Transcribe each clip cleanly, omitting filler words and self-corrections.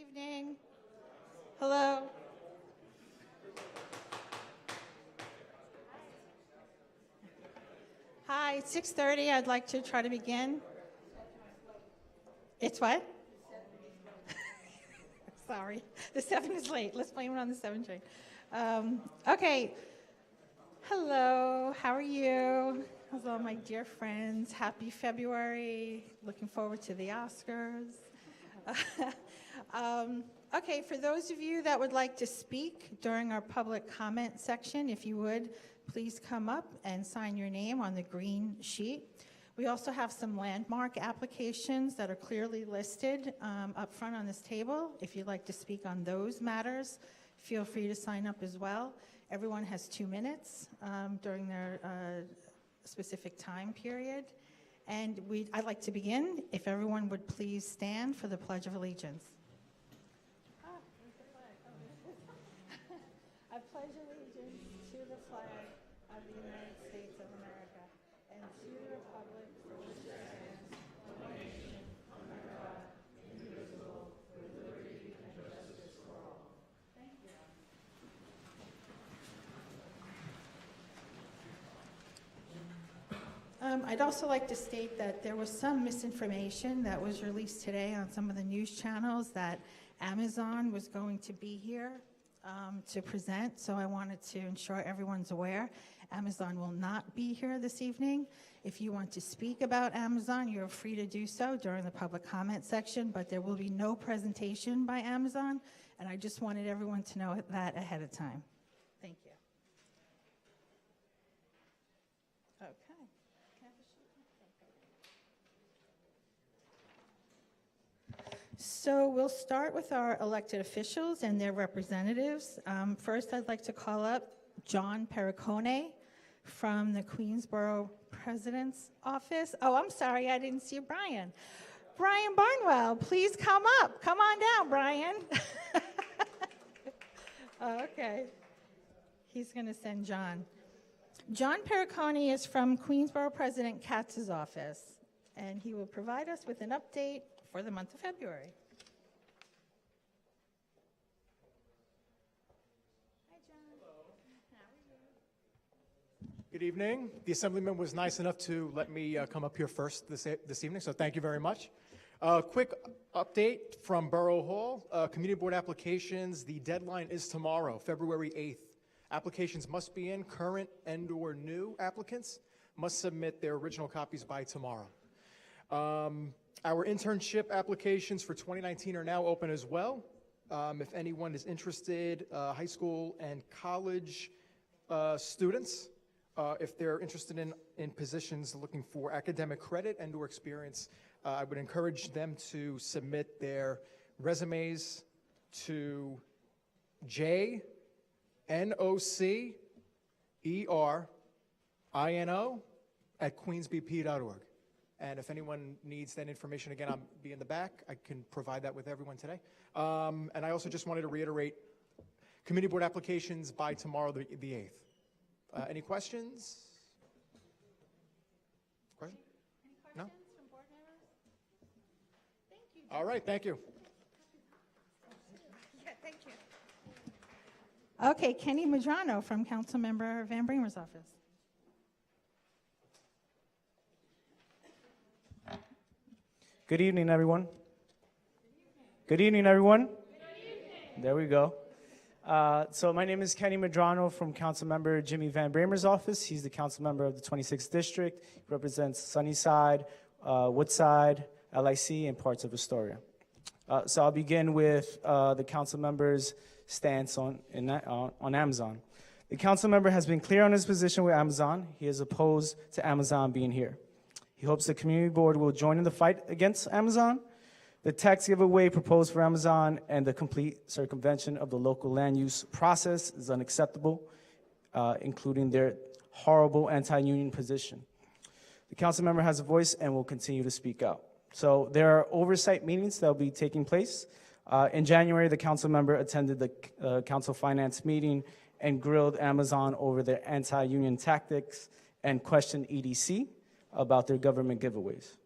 evening. Hello. Hi, it's 6:30. I'd like to try to begin. It's what? Sorry, the 7 is late. Let's blame it on the 7 train. Okay. Hello, how are you? How's all my dear friends? Happy February. Looking forward to the Oscars. Okay, for those of you that would like to speak during our public comment section, if you would, please come up and sign your name on the green sheet. We also have some landmark applications that are clearly listed up front on this table. If you'd like to speak on those matters, feel free to sign up as well. Everyone has 2 minutes during their specific time period. And I'd like to begin, if everyone would please stand for the Pledge of Allegiance. I pledge allegiance to the flag of the United States of America and to the republic for which it stands, one nation, under God, indivisible, with liberty and justice for all. Thank you. I'd also like to state that there was some misinformation that was released today on some of the news channels that Amazon was going to be here to present, so I wanted to ensure everyone's aware. Amazon will not be here this evening. If you want to speak about Amazon, you're free to do so during the public comment section, but there will be no presentation by Amazon, and I just wanted everyone to know that ahead of time. Thank you. Okay. So we'll start with our elected officials and their representatives. First, I'd like to call up John Perricone from the Queensborough President's Office. Oh, I'm sorry, I didn't see Brian. Brian Barnwell, please come up. Come on down, Brian. Okay. He's going to send John. John Perricone is from Queensborough President Katz's office, and he will provide us with an update for the month of February. Hi, John. Hello. How are you? Good evening. The Assemblyman was nice enough to let me come up here first this evening, so thank you very much. Quick update from Borough Hall. Community Board applications, the deadline is tomorrow, February 8th. Applications must be in. Current and/or new applicants must submit their original copies by tomorrow. Our internship applications for 2019 are now open as well. If anyone is interested, high school and college students, if they're interested in positions looking for academic credit and/or experience, I would encourage them to submit their resumes to jnocero@queensbp.org. And if anyone needs that information, again, I'll be in the back. I can provide that with everyone today. And I also just wanted to reiterate, community board applications by tomorrow, the 8th. Any questions? Question? Any questions No? from board members? Thank you. All right, thank you. Yeah, thank you. Okay, Kenny Madrano from Councilmember Van Bremer's office. Good evening, everyone. Good evening, everyone. Good evening. There we go. So my name is Kenny Madrano from Councilmember Jimmy Van Bremer's office. He's the council member of the 26th District. He represents Sunnyside, Woodside, LIC, and parts of Astoria. So I'll begin with the council member's stance on Amazon. The council member has been clear on his position with Amazon. He is opposed to Amazon being here. He hopes the community board will join in the fight against Amazon. The tax giveaway proposed for Amazon and the complete circumvention of the local land use process is unacceptable, including their horrible anti-union position. The council member has a voice and will continue to speak out. So there are oversight meetings that will be taking place. In January, the council member attended the council finance meeting and grilled Amazon over their anti-union tactics and questioned EDC about their government giveaways.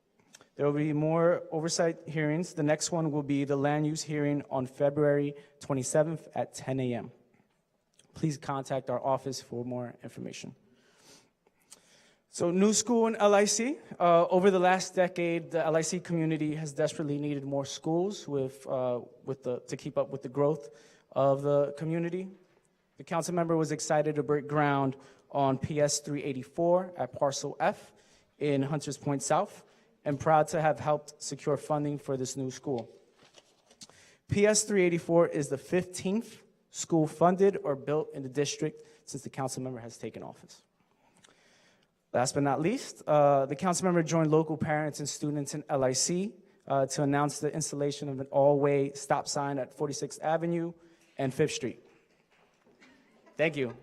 There will be more oversight hearings. The next one will be the land use hearing on February 27th at 10 a.m. Please contact our office for more information. So, new school in LIC. Over the last decade, the LIC community has desperately needed more schools to keep up with the growth of the community. The council member was excited to break ground on PS 384 at Parcel F in Hunters Point South, and proud to have helped secure funding for this new school. PS 384 is the 15th school funded or built in the district since the council member has taken office. Last but not least, the council member joined local parents and students in LIC to announce the installation of an all-way stop sign at 46th Avenue and 5th Street. Thank you.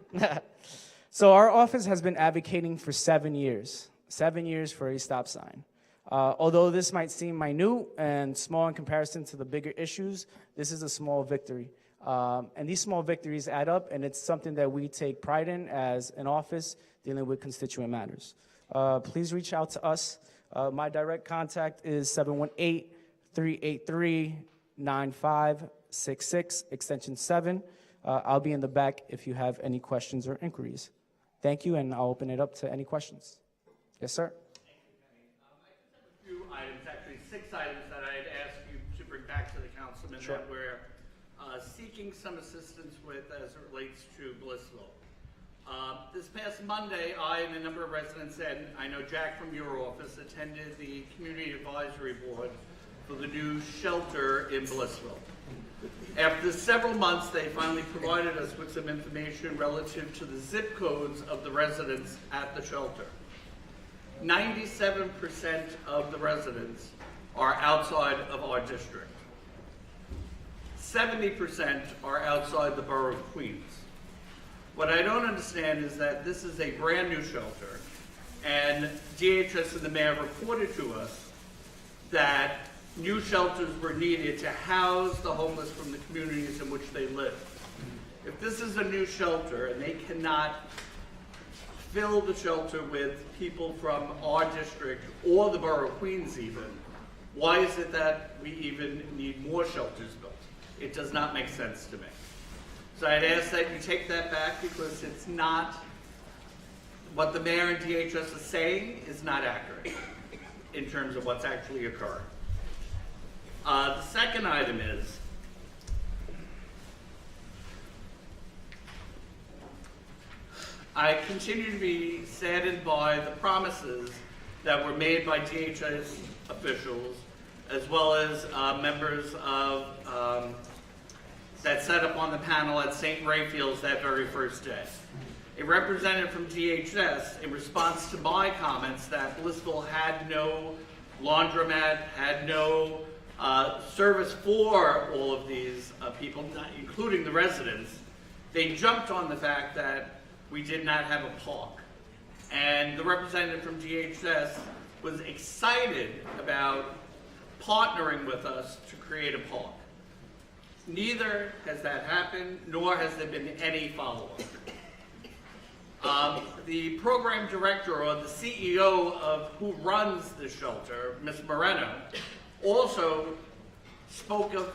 So our office has been advocating for 7 years for a stop sign. Although this might seem minute and small in comparison to the bigger issues, this is a small victory. And these small victories add up, and it's something that we take pride in as an office dealing with constituent matters. Please reach out to us. My direct contact is 718-383-9566, extension 7. I'll be in the back if you have any questions or inquiries. Thank you, and I'll open it up to any questions. Yes, sir? Few items, actually 6 items that I'd ask you to bring back to the councilman Sure. that we're seeking some assistance with as it relates to Blissville. This past Monday, I and a number of residents, and I know Jack from your office, attended the Community Advisory Board for the new shelter in Blissville. After several months, they finally provided us with some information relative to the zip codes of the residents at the shelter. 97% of the residents are outside of our district. 70% are outside the borough of Queens. What I don't understand is that this is a brand new shelter, and DHS and the mayor reported to us that new shelters were needed to house the homeless from the communities in which they live. If this is a new shelter and they cannot fill the shelter with people from our district or the borough of Queens even, why is it that we even need more shelters built? It does not make sense to me. So I'd ask that you take that back, because it's not, what the mayor and DHS is saying is not accurate in terms of what's actually occurring. The second item is, I continue to be saddened by the promises that were made by DHS officials, as well as members of that set up on the panel at St. Rayfield's that very first day. A representative from DHS, in response to my comments that Blissville had no laundromat, had no service for all of these people, including the residents, they jumped on the fact that we did not have a park. And the representative from DHS was excited about partnering with us to create a park. Neither has that happened, nor has there been any follow-up. The program director, or the CEO of who runs the shelter, Ms. Moreno, also spoke of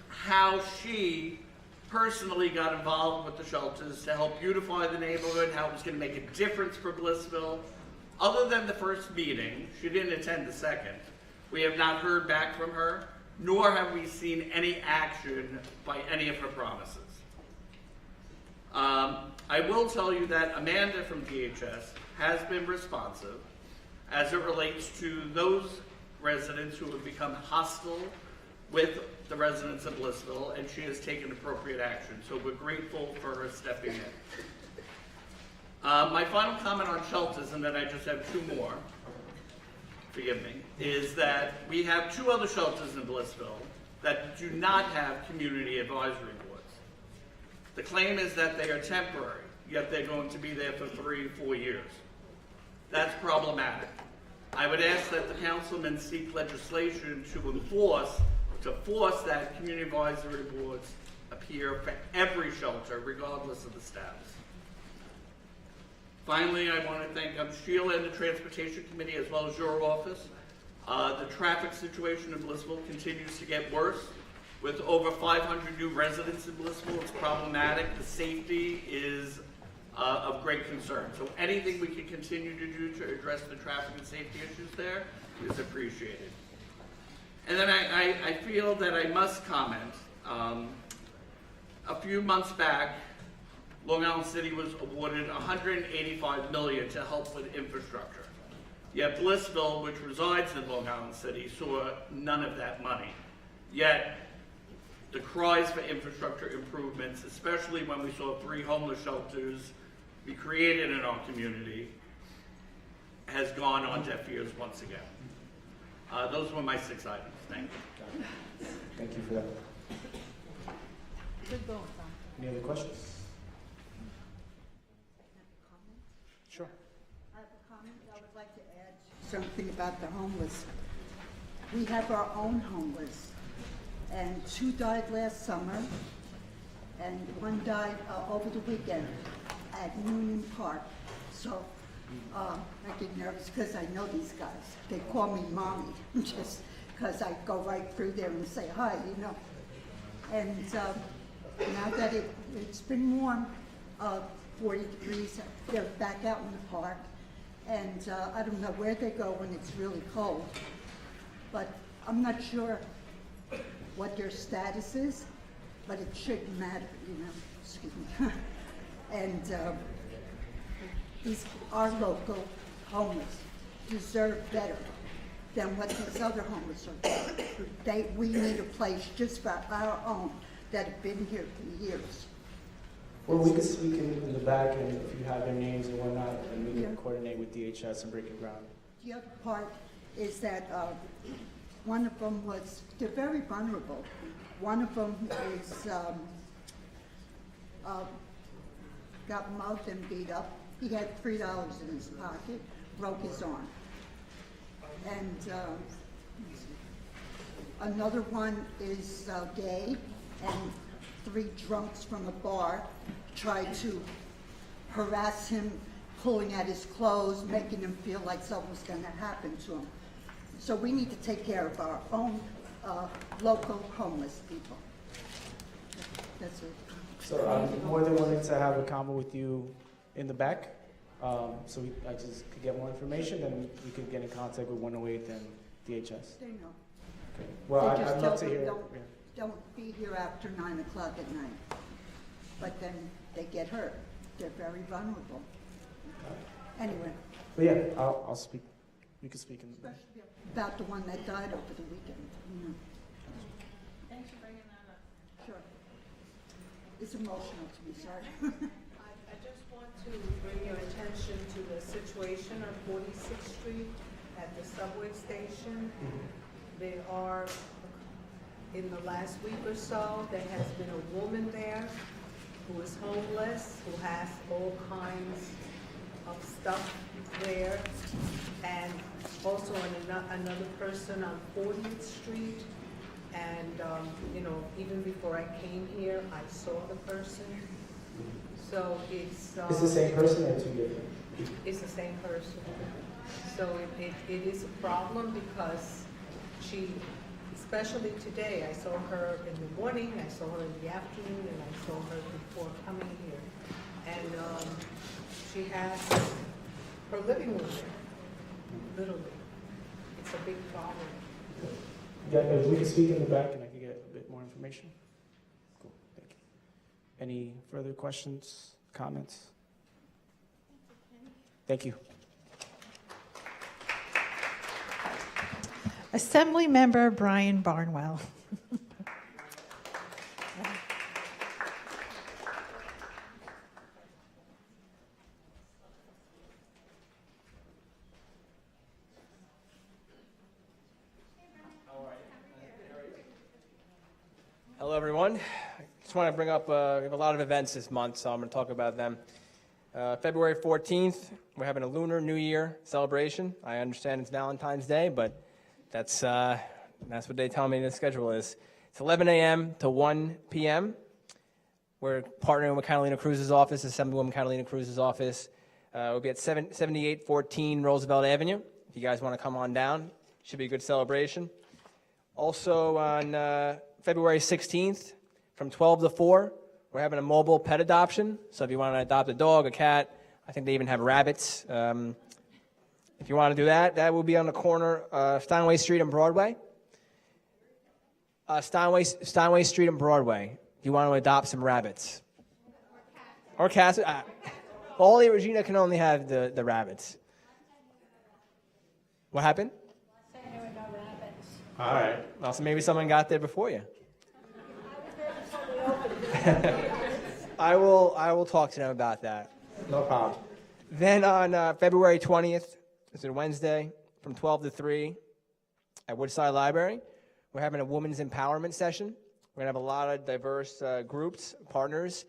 how she personally got involved with the shelters to help beautify the neighborhood, how it was going to make a difference for Blissville. Other than the first meeting, she didn't attend the second. We have not heard back from her, nor have we seen any action by any of her promises. I will tell you that Amanda from DHS has been responsive as it relates to those residents who have become hostile with the residents of Blissville, and she has taken appropriate action. So we're grateful for her stepping in. My final comment on shelters, and then I just have 2 more, forgive me, is that we have 2 other shelters in Blissville that do not have community advisory boards. The claim is that they are temporary, yet they're going to be there for 3-4 years. That's problematic. I would ask that the councilman seek legislation to force that community advisory boards appear for every shelter, regardless of the status. Finally, I want to thank Sheila and the Transportation Committee, as well as your office. The traffic situation in Blissville continues to get worse. With over 500 new residents in Blissville, it's problematic. The safety is of great concern. So anything we can continue to do to address the traffic and safety issues there is appreciated. And then I feel that I must comment. A few months back, Long Island City was awarded $185 million to help with infrastructure. Yet Blissville, which resides in Long Island City, saw none of that money. Yet the cries for infrastructure improvements, especially when we saw 3 homeless shelters be created in our community, has gone on deaf ears once again. Those were my 6 items. Thank you. Thank you for that. Good going, Tom. Any other questions? Sure. I have a comment. I would like to add something about the homeless. We have our own homeless, and 2 died last summer, and 1 died over the weekend at Union Park. So I get nervous because I know these guys. They call me mommy just because I go right through there and say hi, you know. And now that it's been warm, 40 degrees, they're back out in the park. And I don't know where they go when it's really cold, but I'm not sure what their status is, but it shouldn't matter, you know, excuse me. And these, our local homeless deserve better than what these other homeless are getting. We need a place just for our own that have been here for years. Well, we can speak in the back, and if you have their names and whatnot, and we can coordinate with DHS and break it ground. The other part is that one of them was, they're very vulnerable. One of them is, got mugged and beat up. He had $3 in his pocket, broke his arm. And another one is gay, and 3 drunks from a bar tried to harass him, pulling at his clothes, making him feel like something was going to happen to him. So we need to take care of our own local homeless people. That's it. So I'm more than willing to have a convo with you in the back, so I just could get more information, and we could get in contact with 108 and DHS. They know. Okay. Well, They just I'd tell love to them hear. don't be here after 9 o'clock at night. But then they get hurt. They're very vulnerable. Anyway, But yeah, I'll speak. We can speak in the back. especially about the one that died over the weekend. You know. Thanks for bringing that up. Sure. It's emotional to me, sorry. I just want to bring your attention to the situation on 46th Street at the subway station. There are, in the last week or so, there has been a woman there who is homeless, who has all kinds of stuff there, and also another person on 40th Street. And, you know, even before I came here, I saw the person. So it's... It's the same person or 2 different? It's the same person. So it is a problem because she, especially today, I saw her in the morning, I saw her in the afternoon, and I saw her before coming here. And she has her living room there, literally. It's a big problem. Yeah, if we can speak in the back, and I can get a bit more information. Cool, thank you. Any further questions, comments? Thank you. Assemblymember Brian Barnwell. Hello, everyone. I just want to bring up, we have a lot of events this month, so I'm going to talk about them. February 14th, we're having a Lunar New Year celebration. I understand it's Valentine's Day, but that's what they tell me the schedule is. It's 11 a.m. to 1 p.m. We're partnering with Catalina Cruz's office, Assemblywoman Catalina Cruz's office. We'll be at 7814 Roosevelt Avenue. If you guys want to come on down, Should be a good celebration. Also on February 16th, from 12 to 4, we're having a mobile pet adoption. So if you want to adopt a dog, a cat, I think they even have rabbits. If you want to do that, that will be on the corner of Steinway Street and Broadway. Steinway Street and Broadway. If you want to adopt some rabbits. Or cats. Only Regina can only have the rabbits. What happened? There were no rabbits. All right. Well, so maybe someone got there before you. I will talk to them about that. No problem. Then on February 20th, it's a Wednesday, from 12 to 3 at Woodside Library, we're having a women's empowerment session. We're going to have a lot of diverse groups, partners,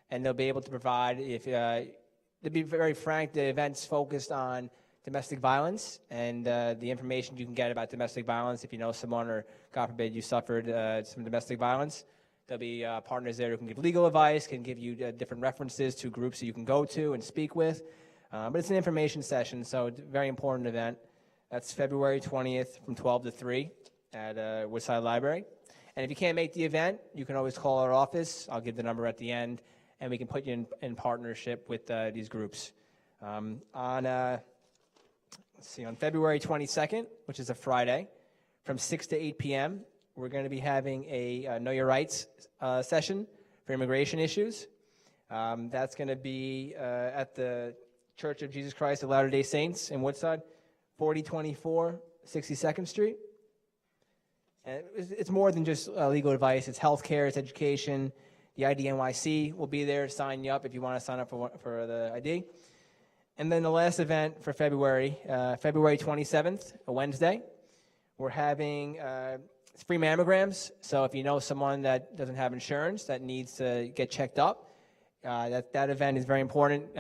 and they'll be able to provide, to be very frank, the event's focused on domestic violence and the information you can get about domestic violence if you know someone or, God forbid, you suffered some domestic violence. There'll be partners there who can give legal advice, can give you different references to groups that you can go to and speak with. But it's an information session, so it's a very important event. That's February 20th from 12 to 3 at Woodside Library. And if you can't make the event, you can always call our office. I'll give the number at the end, and we can put you in partnership with these groups. On February 22nd, which is a Friday, from 6 to 8 p.m., we're going to be having a Know Your Rights session for immigration issues. That's going to be at the Church of Jesus Christ of Latter-day Saints in Woodside, 4024 62nd Street. And it's more than just legal advice. It's healthcare, it's education. The IDNYC will be there to sign you up if you want to sign up for the ID. And then the last event for February, February 27th, a Wednesday, we're having free mammograms. So if you know someone that doesn't have insurance that needs to get checked up, that event is very important.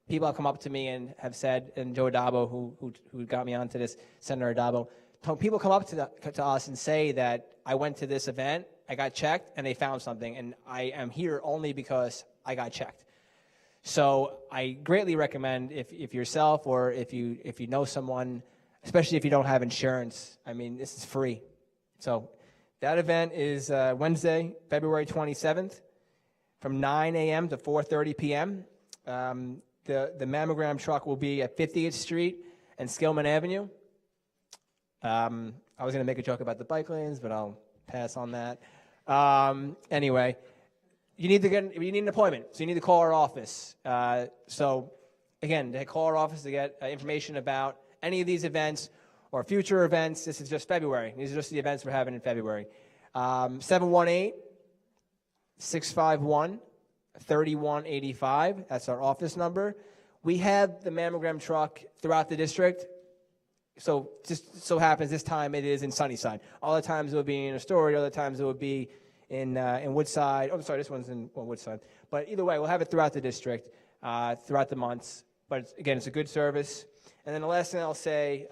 People have come up to me and have said, and Joe Adabo, who got me onto this, Senator Adabo, people come up to us and say that I went to this event, I got checked, and they found something, and I am here only because I got checked. So I greatly recommend if yourself or if you know someone, especially if you don't have insurance, I mean, this is free. So that event is Wednesday, February 27th, from 9 a.m. to 4:30 p.m. The mammogram truck will be at 50th Street and Skillman Avenue. I was going to make a joke about the bike lanes, but I'll pass on that. Anyway, you need an appointment, so you need to call our office. So, again, to call our office to get information about any of these events or future events. This is just February. These are just the events we're having in February. 718-651-3185. That's our office number. We have the mammogram truck throughout the district. So just so happens this time it is in Sunnyside. Other times it will be in Astoria. Other times it will be in Woodside. Oh, I'm sorry, this one's in Woodside. But either way, we'll have it throughout the district, throughout the months. But again, it's a good service. And then the last thing I'll say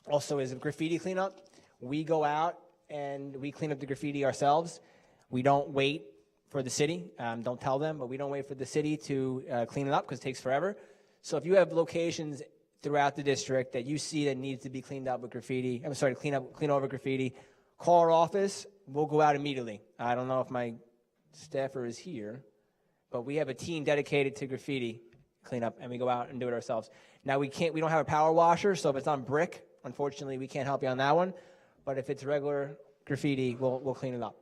also is graffiti cleanup. We go out and we clean up the graffiti ourselves. We don't wait for the city. Don't tell them, but we don't wait for the city to clean it up because it takes forever. So if you have locations throughout the district that you see that needs to be cleaned up with graffiti, clean over graffiti, call our office. We'll go out immediately. I don't know if my staffer is here, but we have a team dedicated to graffiti cleanup, and we go out and do it ourselves. Now we don't have a power washer, so if it's on brick, unfortunately, we can't help you on that one. But if it's regular graffiti, we'll clean it up.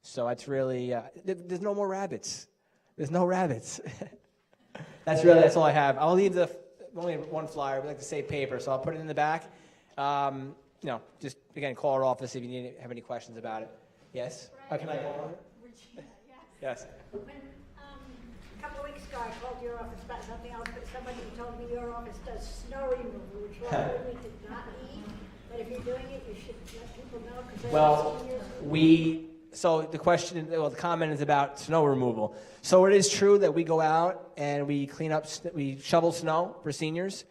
So that's really, there's no more rabbits. There's no rabbits. That's all I have. I'll leave only one flyer. We like to save paper, so I'll put it in the back. Just, again, call our office if you have any questions about it. Yes? Can I call over? Yes. When, a couple of weeks ago, I called your office about something else, but somebody told me your office does snow removal, which we did not need. But if you're doing it, you should let people know because the comment is about snow removal. So it is true that we go out and we clean up, we shovel snow for seniors.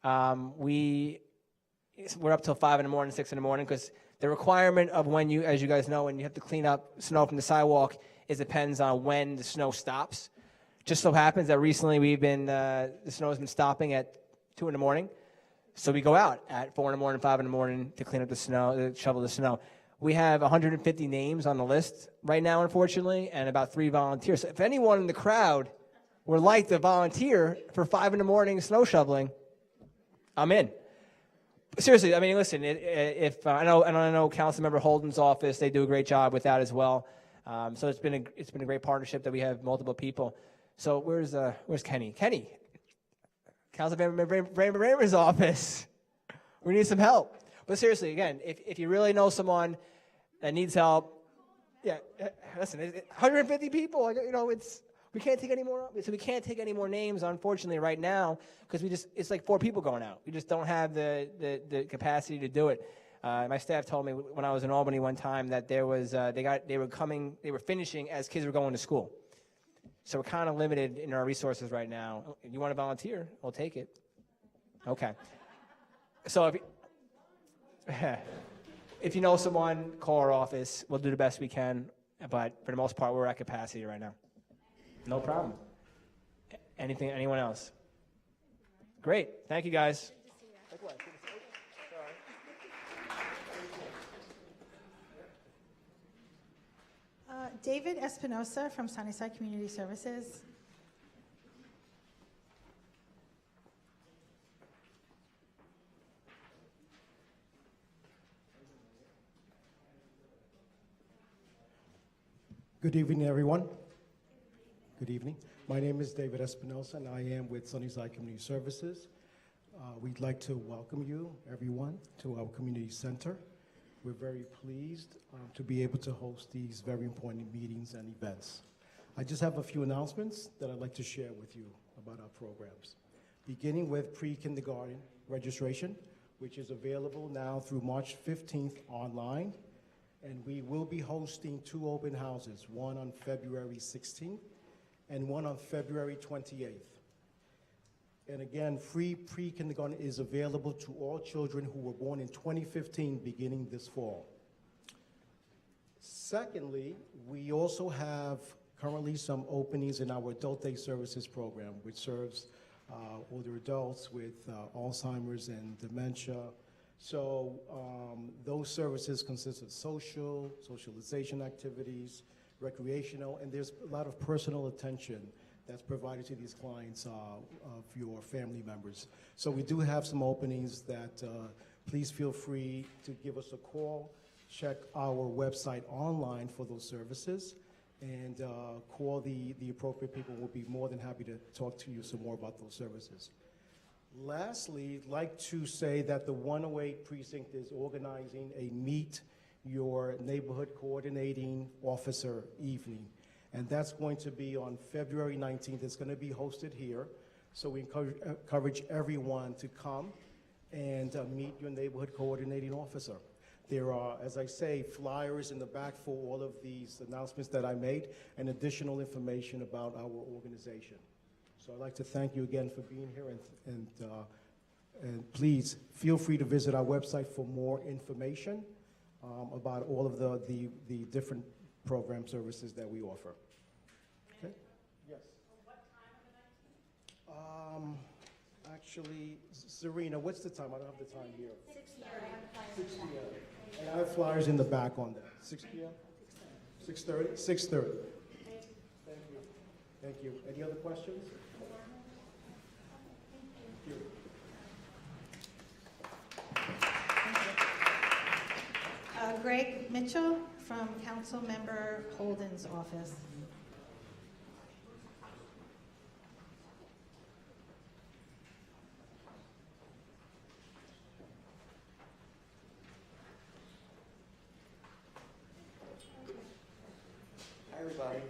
We're up till 5 in the morning, 6 in the morning, because the requirement of when you, as you guys know, when you have to clean up snow from the sidewalk, depends on when the snow stops. Just so happens that recently the snow has been stopping at 2 in the morning. So we go out at 4 in the morning, 5 in the morning to clean up the snow, to shovel the snow. We have 150 names on the list right now, unfortunately, and about 3 volunteers. So if anyone in the crowd would like to volunteer for 5 in the morning snow shoveling, I'm in. Seriously, I mean, listen, if I know Councilmember Holden's office, they do a great job with that as well. So it's been a great partnership that we have multiple people. So where's Kenny? Kenny, Councilmember Bramer's office. We need some help. But seriously, again, if you really know someone that needs help, yeah, listen, 150 people, we can't take any more. So we can't take any more names, unfortunately, right now, because it's like 4 people going out. We just don't have the capacity to do it. My staff told me when I was in Albany one time that they were finishing as kids were going to school. So we're kind of limited in our resources right now. You want to volunteer? We'll take it. Okay. So if you know someone, call our office. We'll do the best we can. But for the most part, we're at capacity right now. No problem. Anyone else? Great. Thank you, guys. David Espinosa from Sunnyside Community Services. Good evening, everyone. Good evening. My name is David Espinosa, and I am with Sunnyside Community Services. We'd like to welcome you, everyone, to our community center. We're very pleased to be able to host these very important meetings and events. I just have a few announcements that I'd like to share with you about our programs. Beginning with pre-kindergarten registration, which is available now through March 15th online. And we will be hosting 2 open houses, one on February 16th and one on February 28th. And again, free pre-kindergarten is available to all children who were born in 2015 beginning this fall. Secondly, we also have currently some openings in our Adult Day Services program, which serves older adults with Alzheimer's and dementia. So those services consist of socialization activities, recreational, and there's a lot of personal attention that's provided to these clients of your family members. So we do have some openings that please feel free to give us a call, check our website online for those services, and call the appropriate people. We'll be more than happy to talk to you some more about those services. Lastly, I'd like to say that the 108 precinct is organizing a Meet Your Neighborhood Coordinating Officer evening. And that's going to be on February 19th. It's going to be hosted here. So we encourage everyone to come and meet your neighborhood coordinating officer. There are, as I say, flyers in the back for all of these announcements that I made and additional information about our organization. So I'd like to thank you again for being here, and please feel free to visit our website for more information about all of the different program services that we offer. Okay? Yes. What time on the 19th? Actually, Serena, what's the time? I don't have the time here. 6:30. 6 p.m. And I have flyers in the back on that. 6 p.m. 6:30. 6:30. Thank you. Thank you. Any other questions? Greg Mitchell from Councilmember Holden's office. Hi, everybody.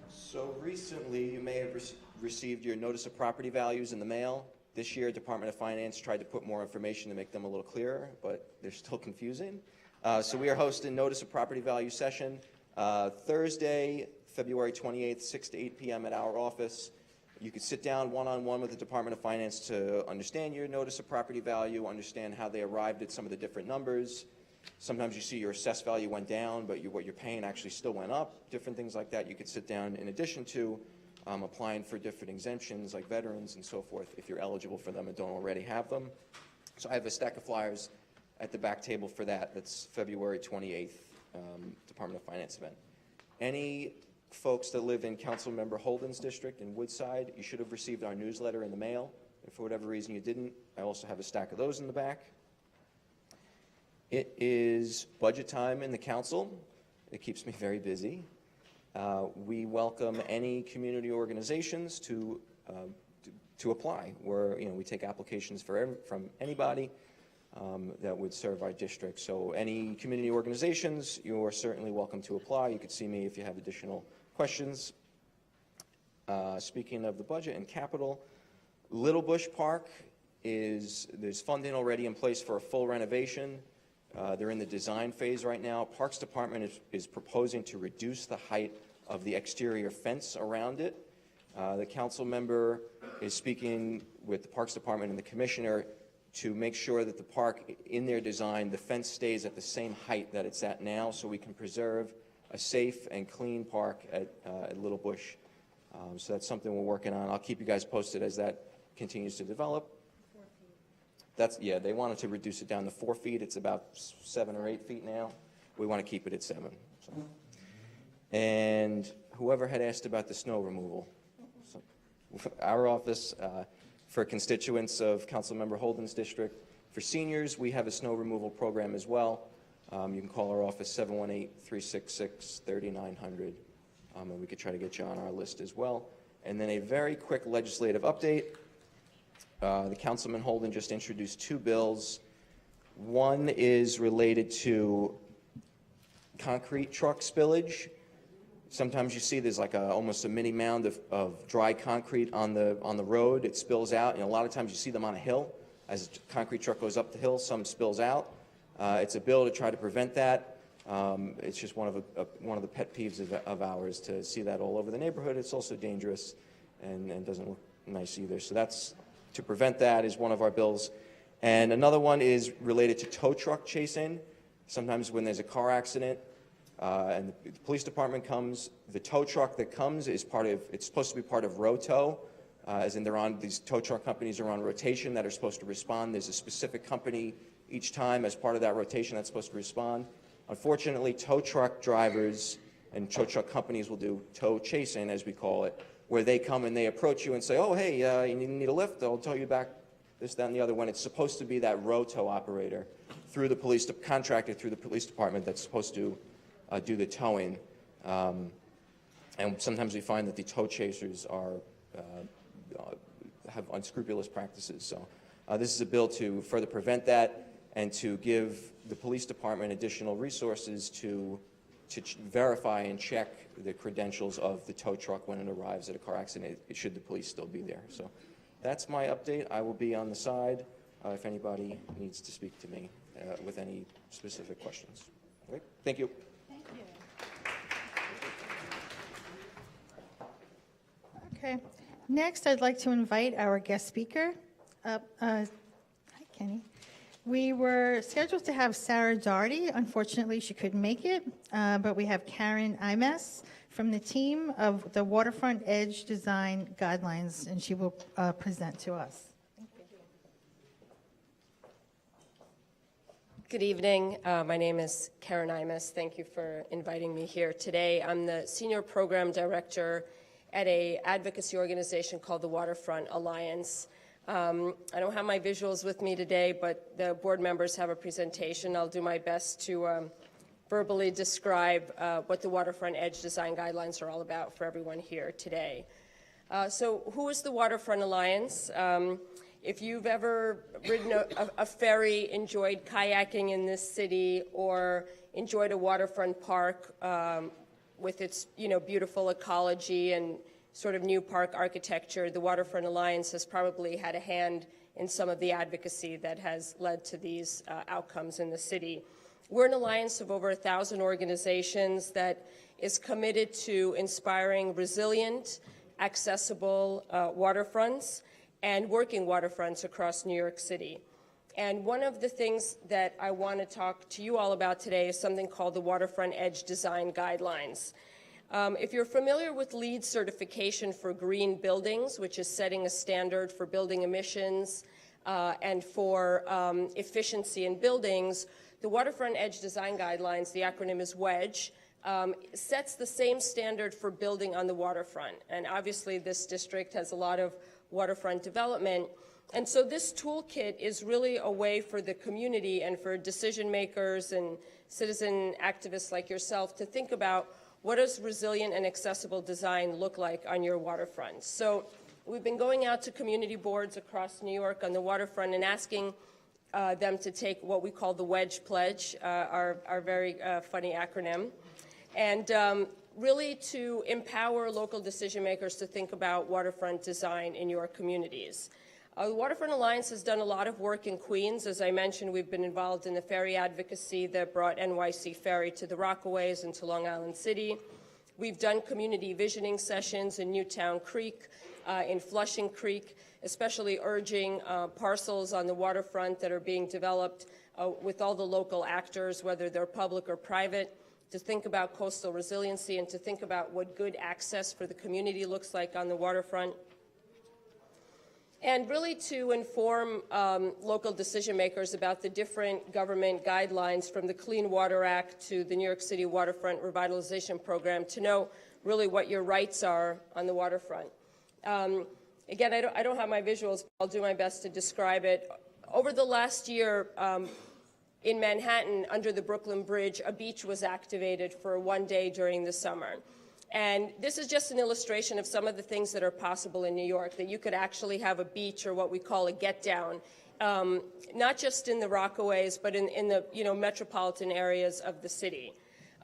So recently, you may have received your notice of property values in the mail. This year, Department of Finance tried to put more information to make them a little clearer, but they're still confusing. So we are hosting notice of property value session Thursday, February 28th, 6 to 8 p.m. at our office. You could sit down one-on-one with the Department of Finance to understand your notice of property value, understand how they arrived at some of the different numbers. Sometimes you see your assessed value went down, but what you're paying actually still went up, different things like that. You could sit down in addition to applying for different exemptions like veterans and so forth, if you're eligible for them and don't already have them. So I have a stack of flyers at the back table for that. That's February 28th, Department of Finance event. Any folks that live in Councilmember Holden's district in Woodside, you should have received our newsletter in the mail. If for whatever reason you didn't, I also have a stack of those in the back. It is budget time in the council. It keeps me very busy. We welcome any community organizations to apply. We take applications from anybody that would serve our district. So any community organizations, you are certainly welcome to apply. You could see me if you have additional questions. Speaking of the budget and capital, Little Bush Park there's funding already in place for a full renovation. They're in the design phase right now. Parks Department is proposing to reduce the height of the exterior fence around it. The council member is speaking with the Parks Department and the commissioner to make sure that the park, in their design, the fence stays at the same height that it's at now, so we can preserve a safe and clean park at Little Bush. So that's something we're working on. I'll keep you guys posted as that continues to develop. They wanted to reduce it down to 4 feet. It's about 7 or 8 feet now. We want to keep it at 7. So. And whoever had asked about the snow removal. So our office, for constituents of Councilmember Holden's district, for seniors, we have a snow removal program as well. You can call our office 718-366-3900, and we could try to get you on our list as well. And then a very quick legislative update. The Councilman Holden just introduced 2 bills. One is related to concrete truck spillage. Sometimes you see there's like almost a mini mound of dry concrete on the road. It spills out, and a lot of times you see them on a hill. As a concrete truck goes up the hill, some spills out. It's a bill to try to prevent that. It's just one of the pet peeves of ours to see that all over the neighborhood. It's also dangerous and doesn't look nice either. So that's to prevent that is one of our bills. And another one is related to tow truck chase-in. Sometimes when there's a car accident and the police department comes, the tow truck that comes is it's supposed to be part of row-tow, as in these tow truck companies are on rotation that are supposed to respond. There's a specific company each time as part of that rotation that's supposed to respond. Unfortunately, tow truck drivers and tow truck companies will do tow chase-in, as we call it, where they come and they approach you and say, oh, hey, you need a lift? I'll tow you back, this, that, and the other, when it's supposed to be that row-tow operator through the contracted through the police department that's supposed to do the towing. And sometimes we find that the tow chasers have unscrupulous practices. So this is a bill to further prevent that and to give the police department additional resources to verify and check the credentials of the tow truck when it arrives at a car accident, should the police still be there. So that's my update. I will be on the side if anybody needs to speak to me with any specific questions. Okay. Thank you. Thank you. Okay. Next, I'd like to invite our guest speaker up. Hi, Kenny. We were scheduled to have Sarah Dougherty. Unfortunately, she couldn't make it, but we have Karen Imes from the team of the Waterfront Edge Design Guidelines, and she will present to us. Thank you. Good evening. My name is Karen Imes. Thank you for inviting me here today. I'm the Senior Program Director at an advocacy organization called the Waterfront Alliance. I don't have my visuals with me today, but the board members have a presentation. I'll do my best to verbally describe what the Waterfront Edge Design Guidelines are all about for everyone here today. So who is the Waterfront Alliance? If you've ever ridden a ferry, enjoyed kayaking in this city, or enjoyed a waterfront park with its beautiful ecology and sort of new park architecture, the Waterfront Alliance has probably had a hand in some of the advocacy that has led to these outcomes in the city. We're an alliance of over 1,000 organizations that is committed to inspiring resilient, accessible waterfronts and working waterfronts across New York City. And one of the things that I want to talk to you all about today is something called the Waterfront Edge Design Guidelines. If you're familiar with LEED certification for green buildings, which is setting a standard for building emissions and for efficiency in buildings, the Waterfront Edge Design Guidelines, the acronym is WEDGE, sets the same standard for building on the waterfront. And obviously this district has a lot of waterfront development. And so this toolkit is really a way for the community and for decision makers and citizen activists like yourself to think about what does resilient and accessible design look like on your waterfront. So we've been going out to community boards across New York on the waterfront and asking them to take what we call the WEDGE Pledge, our very funny acronym, and really to empower local decision makers to think about waterfront design in your communities. The Waterfront Alliance has done a lot of work in Queens. As I mentioned, we've been involved in the ferry advocacy that brought NYC Ferry to the Rockaways and to Long Island City. We've done community visioning sessions in Newtown Creek, in Flushing Creek, especially urging parcels on the waterfront that are being developed with all the local actors, whether they're public or private, to think about coastal resiliency and to think about what good access for the community looks like on the waterfront. And really to inform local decision makers about the different government guidelines from the Clean Water Act to the New York City Waterfront Revitalization Program to know really what your rights are on the waterfront. Again, I don't have my visuals, but I'll do my best to describe it. Over the last year, in Manhattan, under the Brooklyn Bridge, a beach was activated for one day during the summer. And this is just an illustration of some of the things that are possible in New York, that you could actually have a beach or what we call a get-down, not just in the Rockaways, but in the metropolitan areas of the city.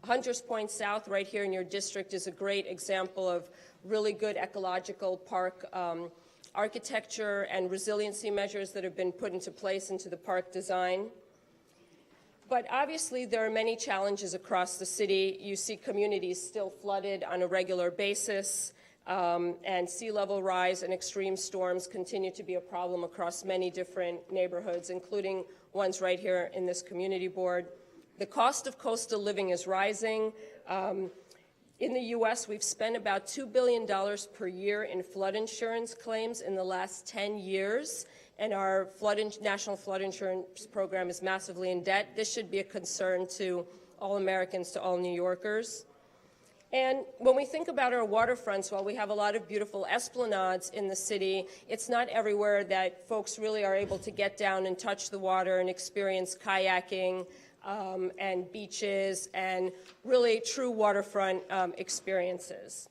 Hunters Point South, right here in your district, is a great example of really good ecological park architecture and resiliency measures that have been put into place into the park design. But obviously, there are many challenges across the city. You see communities still flooded on a regular basis, and sea level rise and extreme storms continue to be a problem across many different neighborhoods, including ones right here in this community board. The cost of coastal living is rising. In the U.S., we've spent about $2 billion per year in flood insurance claims in the last 10 years. And our national flood insurance program is massively in debt. This should be a concern to all Americans, to all New Yorkers. And when we think about our waterfronts, while we have a lot of beautiful esplanades in the city, it's not everywhere that folks really are able to get down and touch the water and experience kayaking and beaches and really true waterfront experiences.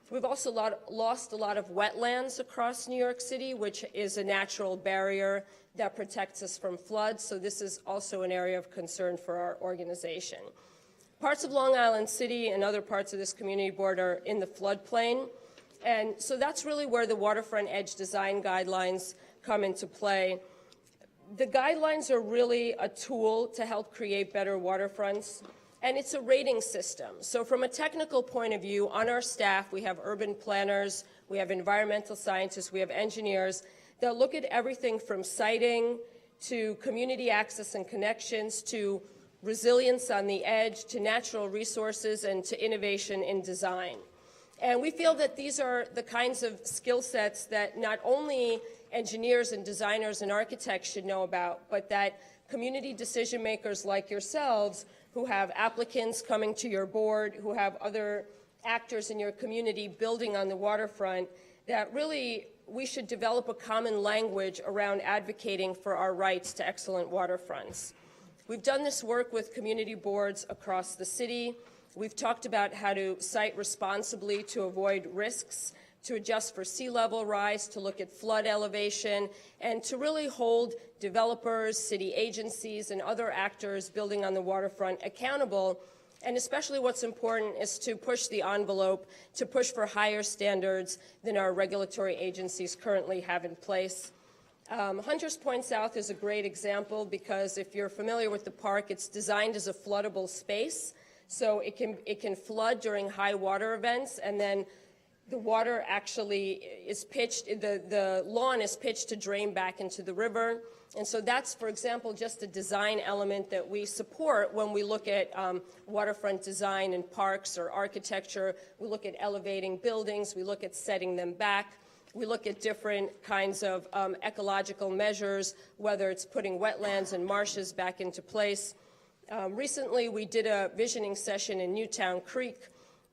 We've also lost a lot of wetlands across New York City, which is a natural barrier that protects us from floods, so this is also an area of concern for our organization. Parts of Long Island City and other parts of this community board are in the floodplain, and so that's really where the Waterfront Edge Design Guidelines come into play. The guidelines are really a tool to help create better waterfronts. And it's a rating system. So from a technical point of view, on our staff, we have urban planners, we have environmental scientists, we have engineers that look at everything from siting to community access and connections to resilience on the edge to natural resources and to innovation in design. And we feel that these are the kinds of skill sets that not only engineers and designers and architects should know about, but that community decision makers like yourselves who have applicants coming to your board, who have other actors in your community building on the waterfront, that really we should develop a common language around advocating for our rights to excellent waterfronts. We've done this work with community boards across the city. We've talked about how to site responsibly to avoid risks, to adjust for sea level rise, to look at flood elevation, and to really hold developers, city agencies, and other actors building on the waterfront accountable. And especially what's important is to push the envelope, to push for higher standards than our regulatory agencies currently have in place. Hunters Point South is a great example because if you're familiar with the park, it's designed as a floodable space. So it can flood during high water events and then the water actually is pitched, the lawn is pitched to drain back into the river. And so that's, for example, just a design element that we support when we look at waterfront design in parks or architecture. We look at elevating buildings. We look at setting them back. We look at different kinds of ecological measures, whether it's putting wetlands and marshes back into place. Recently, we did a visioning session in Newtown Creek.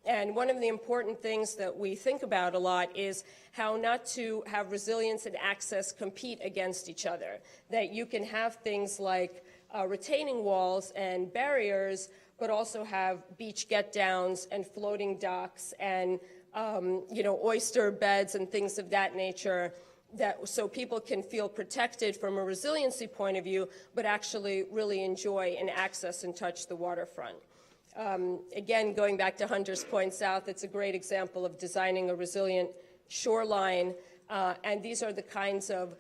And one of the important things that we think about a lot is how not to have resilience and access compete against each other. That you can have things like retaining walls and barriers, but also have beach get-downs and floating docks and oyster beds and things of that nature, so people can feel protected from a resiliency point of view, but actually really enjoy and access and touch the waterfront. Again, going back to Hunters Point South, it's a great example of designing a resilient shoreline, and these are the kinds of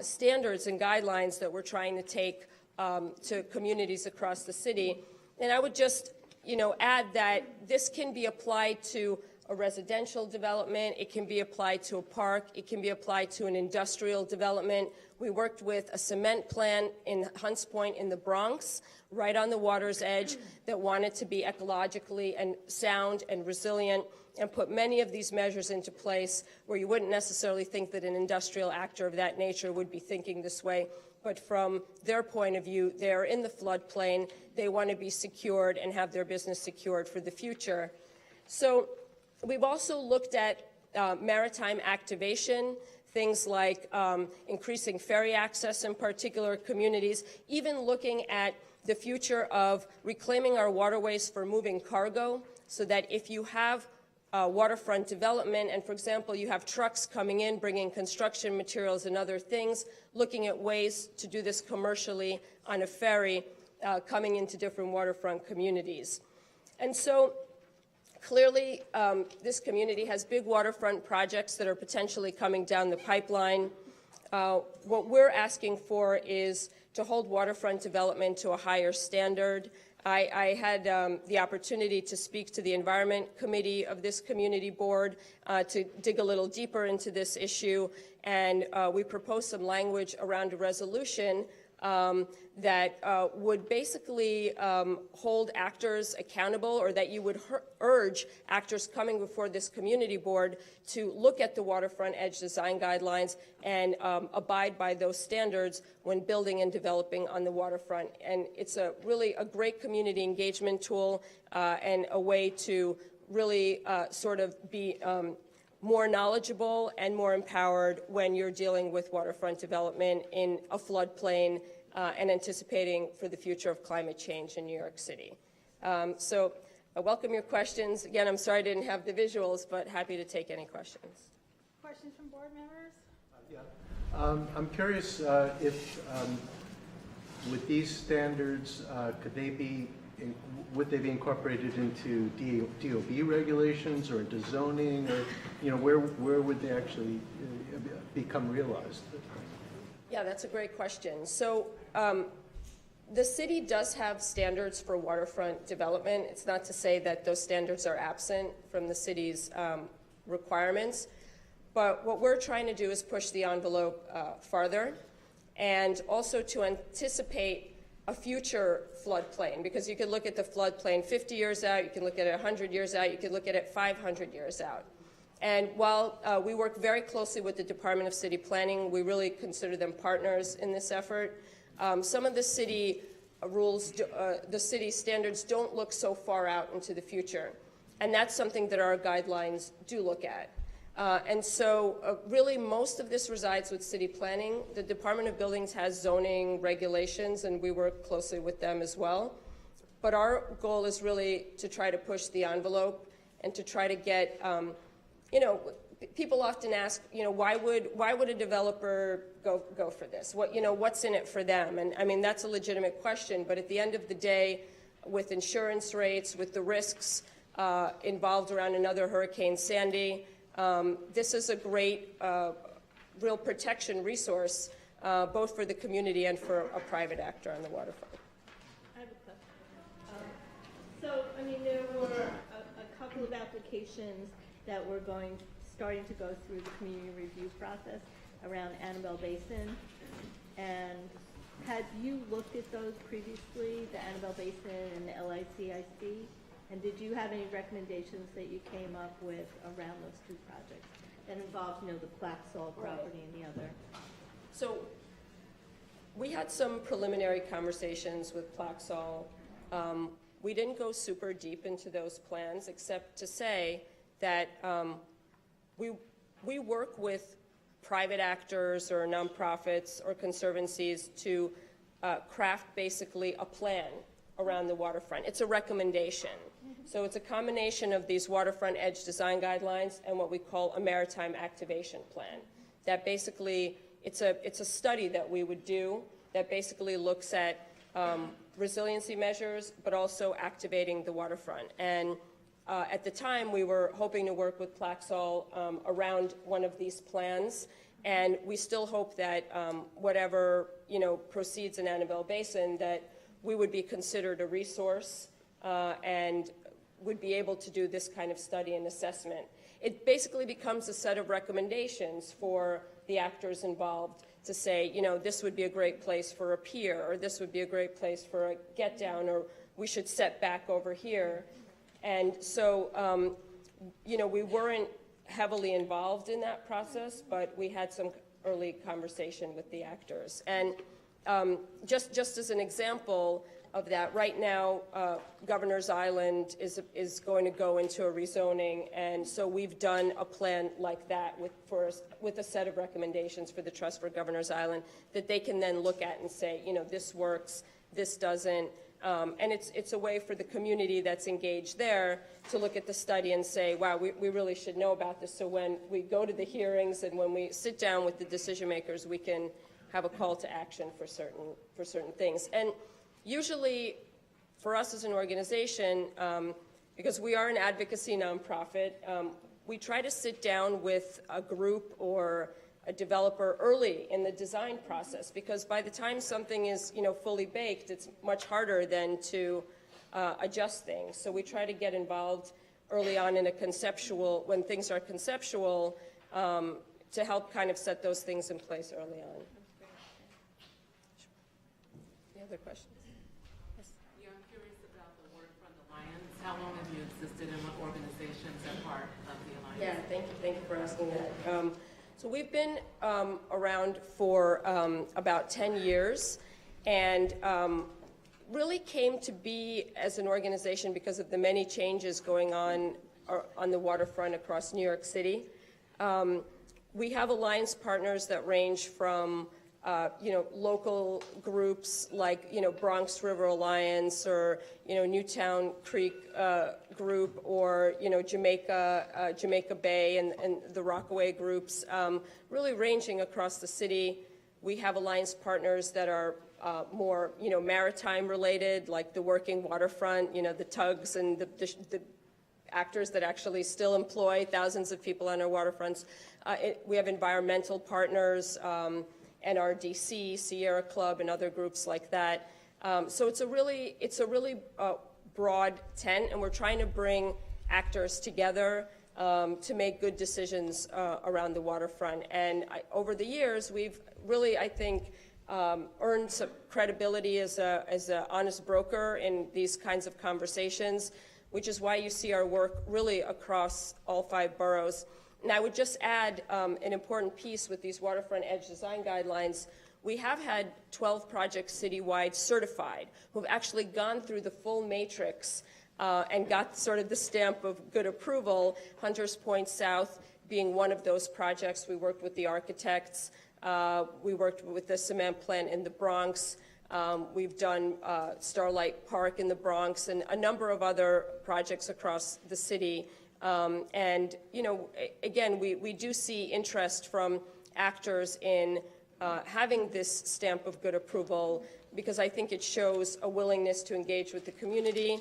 standards and guidelines that we're trying to take to communities across the city. And I would just, add that this can be applied to a residential development, it can be applied to a park, it can be applied to an industrial development. We worked with a cement plant in Hunts Point in the Bronx, right on the water's edge, that wanted to be ecologically and sound and resilient, and put many of these measures into place where you wouldn't necessarily think that an industrial actor of that nature would be thinking this way. But from their point of view, they're in the floodplain, they want to be secured and have their business secured for the future. So we've also looked at maritime activation, things like increasing ferry access in particular communities, even looking at the future of reclaiming our waterways for moving cargo, so that if you have waterfront development and, for example, you have trucks coming in bringing construction materials and other things, looking at ways to do this commercially on a ferry coming into different waterfront communities. And so clearly, this community has big waterfront projects that are potentially coming down the pipeline. What we're asking for is to hold waterfront development to a higher standard. I had the opportunity to speak to the Environment Committee of this community board to dig a little deeper into this issue, and we proposed some language around a resolution that would basically hold actors accountable, or that you would urge actors coming before this community board to look at the waterfront edge design guidelines and abide by those standards when building and developing on the waterfront. And it's really a great community engagement tool and a way to really sort of be more knowledgeable and more empowered when you're dealing with waterfront development in a floodplain and anticipating for the future of climate change in New York City. So I welcome your questions. Again, I'm sorry I didn't have the visuals, but happy to take any questions. Questions from board members? I'm curious if, with these standards, would they be incorporated into DOB regulations or into zoning, or where would they actually become realized? Yeah, that's a great question. So the city does have standards for waterfront development. It's not to say that those standards are absent from the city's requirements, but what we're trying to do is push the envelope farther, and also to anticipate a future floodplain, because you could look at the floodplain 50 years out, you can look at it 100 years out, you could look at it 500 years out. And while we work very closely with the Department of City Planning, we really consider them partners in this effort. Some of the city rules, the city standards don't look so far out into the future. And that's something that our guidelines do look at. And so really most of this resides with city planning. The Department of Buildings has zoning regulations, and we work closely with them as well. But our goal is really to try to push the envelope and to try to get, people often ask, why would a developer go for this? What's in it for them? And I mean, that's a legitimate question, but at the end of the day, with insurance rates, with the risks involved around another Hurricane Sandy, this is a great real protection resource, both for the community and for a private actor on the waterfront. I have a question. There were a couple of applications that were going starting to go through the community review process around Annabelle Basin. And had you looked at those previously, the Annabelle Basin and the LICIC? And did you have any recommendations that you came up with around those two projects that involved, you know, the Plaxall property and the other? So we had some preliminary conversations with Plaxall. We didn't go super deep into those plans, except to say that we work with private actors or nonprofits or conservancies to craft basically a plan around the waterfront. It's a recommendation. So it's a combination of these waterfront edge design guidelines and what we call a maritime activation plan. That basically, it's a study that we would do that basically looks at resiliency measures, but also activating the waterfront. And at the time, we were hoping to work with Plaxall around one of these plans, and we still hope that whatever, you know, proceeds in Annabelle Basin, that we would be considered a resource and would be able to do this kind of study and assessment. It basically becomes a set of recommendations for the actors involved to say, you know, this would be a great place for a pier, or this would be a great place for a get down, or we should set back over here. And so, you know, we weren't heavily involved in that process, but we had some early conversation with the actors. And just as an example of that, right now, Governor's Island is going to go into a rezoning, and so we've done a plan like that with a set of recommendations for the Trust for Governor's Island that they can then look at and say, you know, this works, this doesn't. And it's a way for the community that's engaged there to look at the study and say, wow, we really should know about this. So when we go to the hearings and when we sit down with the decision makers, we can have a call to action for certain things. And usually, for us as an organization, because we are an advocacy nonprofit, we try to sit down with a group or a developer early in the design process, because by the time something is, you know, fully baked, it's much harder than to adjust things. So we try to get involved early on in a conceptual, when things are conceptual, to help kind of set those things in place early on. Any other questions? Yes. Yeah, I'm curious about the Waterfront Alliance. How long have you existed and what organizations are part of the alliance? Yeah, thank you for asking that. So we've been around for about 10 years, and really came to be as an organization because of the many changes going on the waterfront across New York City. We have alliance partners that range from you know, local groups like, you know, Bronx River Alliance, or, you know, Newtown Creek group, or, you know, Jamaica Bay and the Rockaway groups, really ranging across the city. We have alliance partners that are more, you know, maritime related, like the Working Waterfront, you know, the tugs and the actors that actually still employ thousands of people on our waterfronts. We have environmental partners, NRDC, Sierra Club, and other groups like that. So it's a really broad tent, and we're trying to bring actors together to make good decisions around the waterfront. And over the years, we've really, I think, earned some credibility as an honest broker in these kinds of conversations, which is why you see our work really across all 5 boroughs. And I would just add an important piece with these waterfront edge design guidelines. We have had 12 projects citywide certified who've actually gone through the full matrix and got sort of the stamp of good approval. Hunters Point South being one of those projects. We worked with the architects. We worked with the cement plant in the Bronx. We've done Starlight Park in the Bronx and a number of other projects across the city. And, you know, again, we do see interest from actors in having this stamp of good approval, because I think it shows a willingness to engage with the community,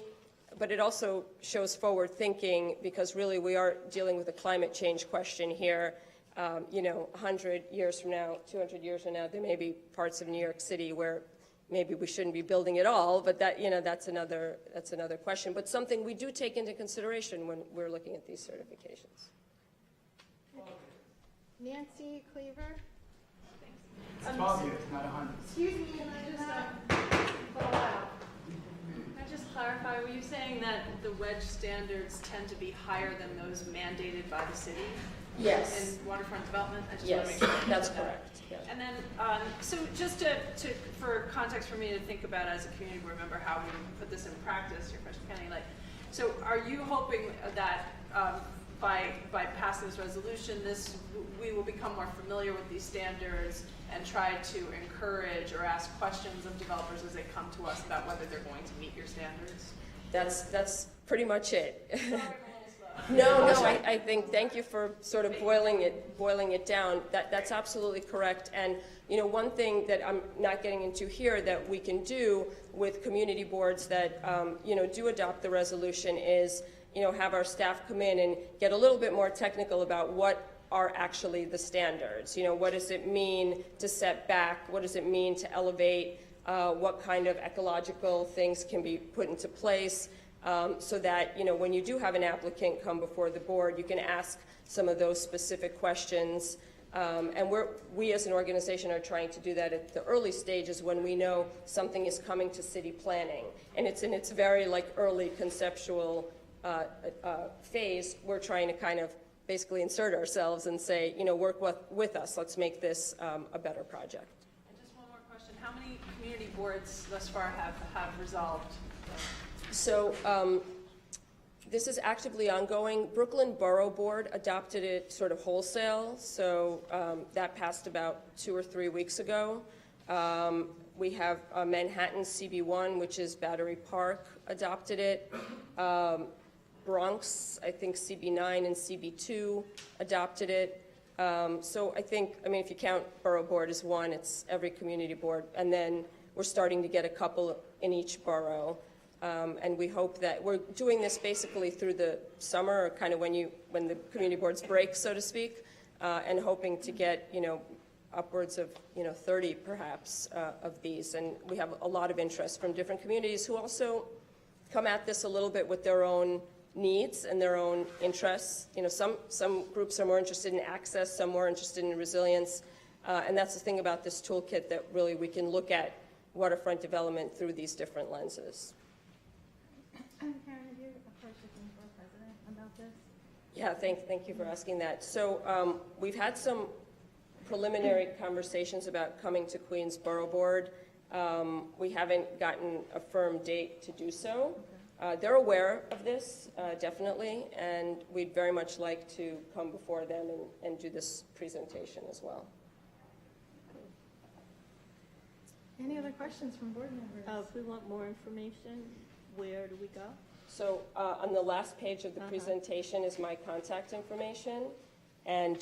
but it also shows forward thinking, because really we are dealing with a climate change question here. You know, 100 years from now, 200 years from now, there may be parts of New York City where maybe we shouldn't be building at all, but that, you know, that's another question, but something we do take into consideration when we're looking at these certifications. Nancy Cleaver? It's 12 years, not 100. Excuse me, can I just, Can I just clarify, were you saying that the wedge standards tend to be higher than those mandated by the city? Yes. In waterfront development? I just want to Yes, make sure. that's correct. Yeah. And then, so just for context for me to think about as a community board member, how we put this in practice, your question, Kenny, like, so are you hoping that by passing this resolution, we will become more familiar with these standards and try to encourage or ask questions of developers as they come to us about whether they're going to meet your standards? That's pretty much it. No, I think, thank you for sort of boiling it down. That's absolutely correct. And, you know, one thing that I'm not getting into here that we can do with community boards that, you know, do adopt the resolution is, you know, have our staff come in and get a little bit more technical about what are actually the standards. You know, what does it mean to set back? What does it mean to elevate? What kind of ecological things can be put into place? So that, you know, when you do have an applicant come before the board, you can ask some of those specific questions. And we as an organization are trying to do that at the early stages when we know something is coming to city planning. And it's in its very like early conceptual phase. We're trying to kind of basically insert ourselves and say, you know, work with us. Let's make this a better project. And just one more question. How many community boards thus far have resolved? So this is actively ongoing. Brooklyn Borough Board adopted it sort of wholesale, so that passed about 2 or 3 weeks ago. We have Manhattan CB1, which is Battery Park, adopted it. Bronx, I think CB9 and CB2 adopted it. So I think, I mean, if you count Borough Board as one, it's every community board. And then we're starting to get a couple in each borough. And we hope that we're doing this basically through the summer, or kind of when the community boards break, so to speak, and hoping to get, you know, upwards of, you know, 30 perhaps of these. And we have a lot of interest from different communities who also come at this a little bit with their own needs and their own interests. You know, some groups are more interested in access, some more interested in resilience. And that's the thing about this toolkit, that really we can look at waterfront development through these different lenses. Karen, have you approached the Board President about this? Yeah, thank you for asking that. So we've had some preliminary conversations about coming to Queens Borough Board. We haven't gotten a firm date to do so. They're aware of this, definitely, and we'd very much like to come before them and do this presentation as well. Any other questions from board members? If we want more information, where do we go? So on the last page of the presentation is my contact information, and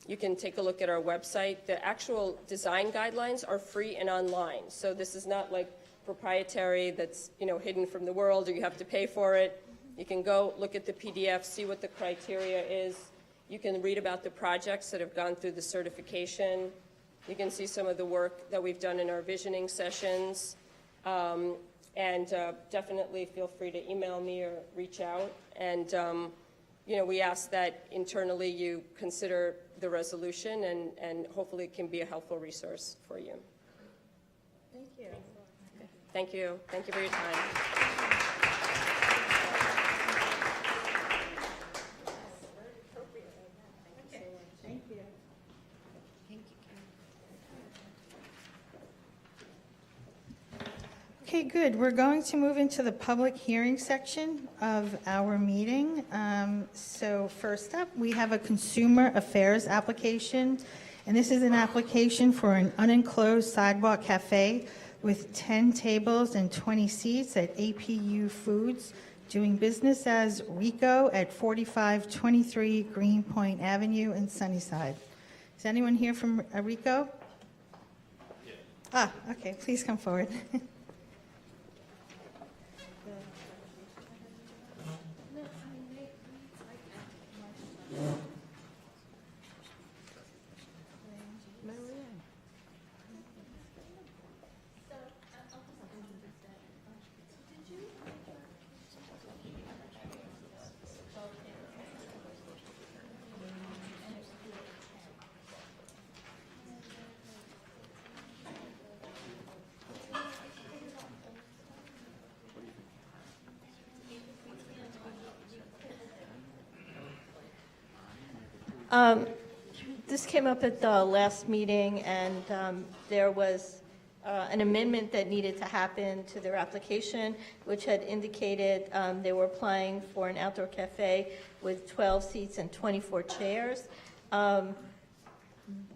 you can take a look at our website. The actual design guidelines are free and online, so this is not like proprietary that's, you know, hidden from the world or you have to pay for it. You can go look at the PDF, see what the criteria is. You can read about the projects that have gone through the certification. You can see some of the work that we've done in our visioning sessions. And definitely feel free to email me or reach out. And, you know, we ask that internally you consider the resolution, and hopefully it can be a helpful resource for you. Thank you. Thank you. Thank you for your time. Thank you. Okay, good. We're going to move into the public hearing section of our meeting. So first up, we have a consumer affairs application, and this is an application for an unenclosed sidewalk cafe with 10 tables and 20 seats at APU Foods, doing business as Rico at 4523 Greenpoint Avenue in Sunnyside. Is anyone here from Rico? Ah, okay, please come forward. This came up at the last meeting, and there was an amendment that needed to happen to their application, which had indicated they were applying for an outdoor cafe with 12 seats and 24 chairs.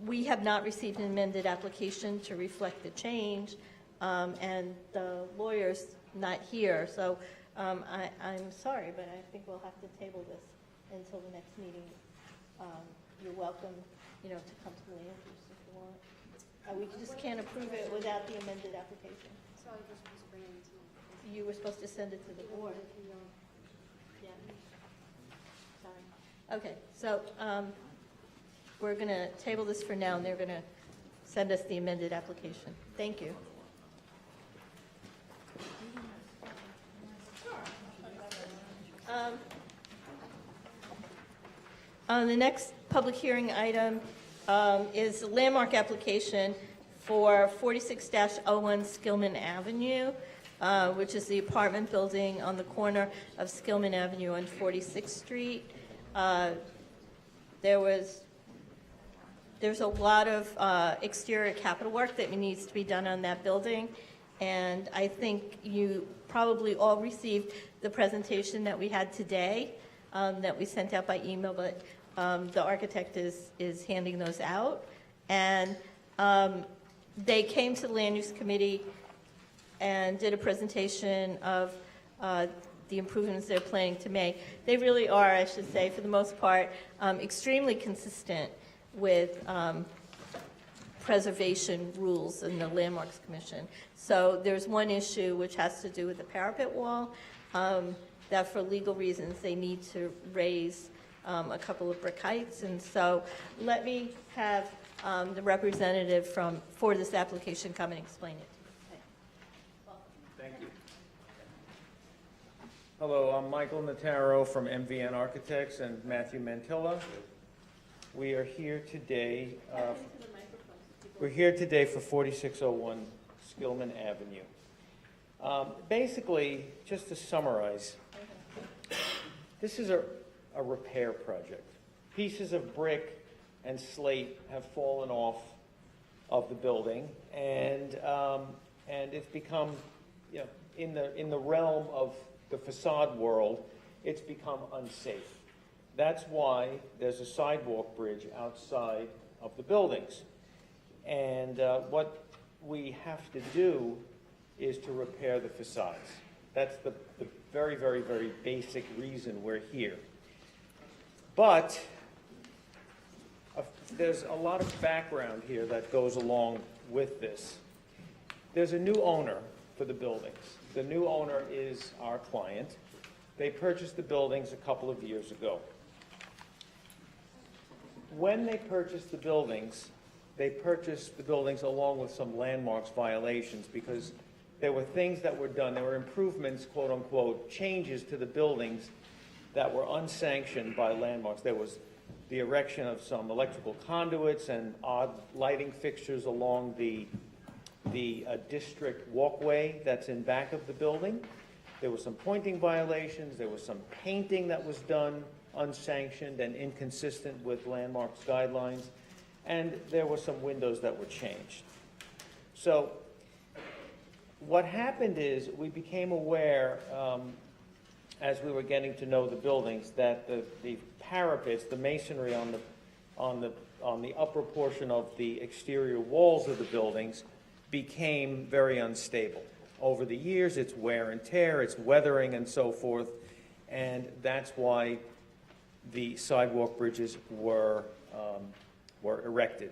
We have not received an amended application to reflect the change, and the lawyer's not here, so I'm sorry, but I think we'll have to table this until the next meeting. You're welcome, to come to the land use if you want. We just can't approve it without the amended application. So I was supposed to bring it to You were supposed to send it to the board. Yeah. Sorry. Okay, so we're going to table this for now, and they're going to send us the amended application. Thank you. The next public hearing item is the landmark application for 46-01 Skillman Avenue, which is the apartment building on the corner of Skillman Avenue and 46th Street. There's a lot of exterior capital work that needs to be done on that building, and I think you probably all received the presentation that we had today that we sent out by email, but the architect is handing those out. And they came to the Land Use Committee and did a presentation of the improvements they're planning to make. They really are, I should say, for the most part, extremely consistent with preservation rules in the Landmarks Commission. So there's one issue which has to do with the parapet wall, that for legal reasons they need to raise a couple of brick heights. And so let me have the representative for this application come and explain it. Thank you. Hello, I'm Michael Notaro from MVN Architects and Matthew Mantilla. We are here today. We're here today for 4601 Skillman Avenue. Basically, just to summarize, this is a repair project. Pieces of brick and slate have fallen off of the building, and it's become, in the realm of the facade world, it's become unsafe. That's why there's a sidewalk bridge outside of the buildings. And what we have to do is to repair the facades. That's the very, very, very basic reason we're here. But there's a lot of background here that goes along with this. There's a new owner for the buildings. The new owner is our client. They purchased the buildings a couple of years ago. When they purchased the buildings along with some landmarks violations because there were things that were done, there were improvements, quote unquote, changes to the buildings that were unsanctioned by landmarks. There was the erection of some electrical conduits and odd lighting fixtures along the district walkway that's in back of the building. There were some pointing violations. There was some painting that was done unsanctioned and inconsistent with landmarks guidelines. And there were some windows that were changed. So what happened is we became aware as we were getting to know the buildings that the parapets, the masonry on the upper portion of the exterior walls of the buildings became very unstable. Over the years, it's wear and tear, it's weathering and so forth, and that's why the sidewalk bridges were erected.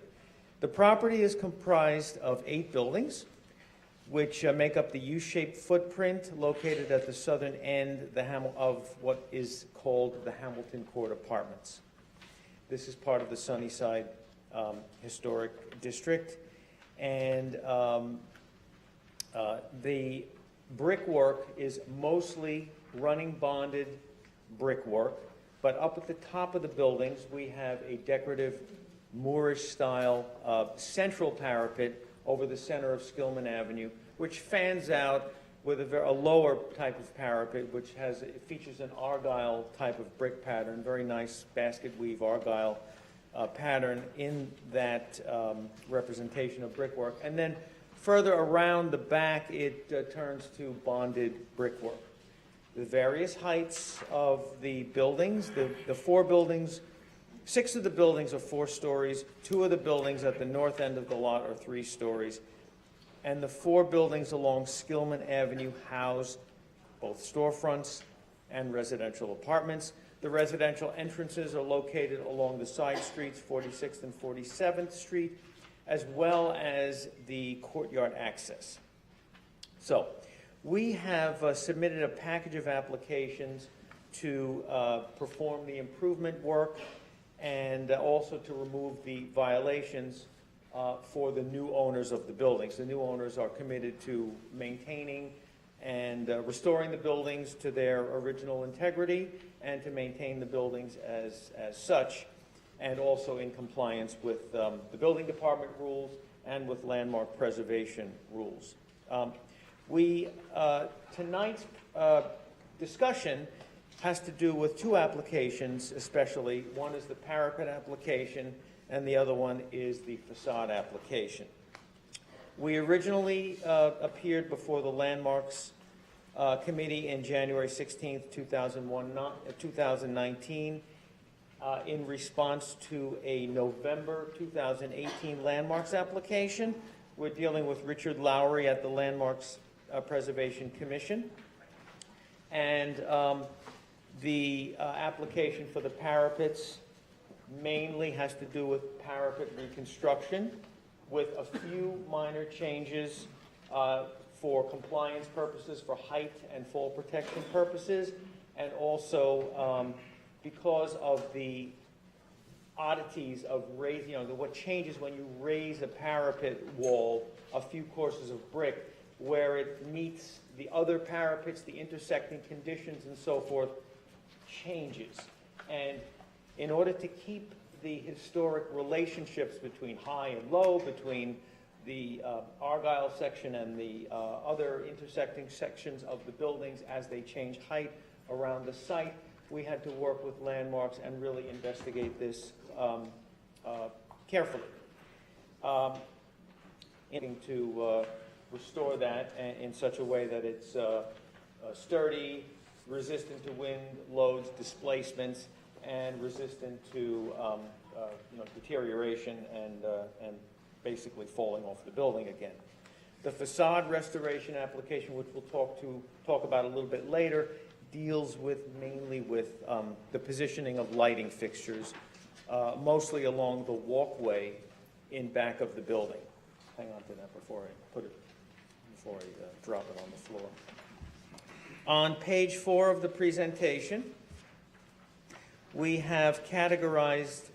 The property is comprised of 8 buildings, which make up the U-shaped footprint located at the southern end of what is called the Hamilton Court Apartments. This is part of the Sunnyside Historic District, and the brickwork is mostly running bonded brickwork, but up at the top of the buildings we have a decorative Moorish-style central parapet over the center of Skillman Avenue, which fans out with a lower type of parapet, which features an argyle type of brick pattern, very nice basket weave argyle pattern in that representation of brickwork. And then further around the back, it turns to bonded brickwork. The various heights of the buildings, the four buildings, 6 of the buildings are 4 stories, 2 of the buildings at the north end of the lot are 3 stories, and the 4 buildings along Skillman Avenue house both storefronts and residential apartments. The residential entrances are located along the side streets, 46th and 47th Street, as well as the courtyard access. So, we have submitted a package of applications to perform the improvement work and also to remove the violations for the new owners of the buildings. The new owners are committed to maintaining and restoring the buildings to their original integrity and to maintain the buildings as such, and also in compliance with the building department rules and with landmark preservation rules. Tonight's discussion has to do with 2 applications especially. One is the parapet application and the other one is the facade application. We originally appeared before the Landmarks Committee in January 16th, 2019 in response to a November 2018 Landmarks application. We're dealing with Richard Lowry at the Landmarks Preservation Commission. And the application for the parapets mainly has to do with parapet reconstruction with a few minor changes for compliance purposes, for height and fall protection purposes, and also because of the oddities of raising, what changes when you raise a parapet wall a few courses of brick where it meets the other parapets, the intersecting conditions and so forth changes. And in order to keep the historic relationships between high and low, between the Argyle section and the other intersecting sections of the buildings as they change height around the site, we had to work with Landmarks and really investigate this carefully. To restore that in such a way that it's sturdy, resistant to wind, loads, displacements, and resistant to deterioration and basically falling off the building again. The facade restoration application, which we'll talk about a little bit later, deals mainly with the positioning of lighting fixtures, mostly along the walkway in back of the building. Hang on to that before I drop it on the floor. On page 4 of the presentation, we have categorized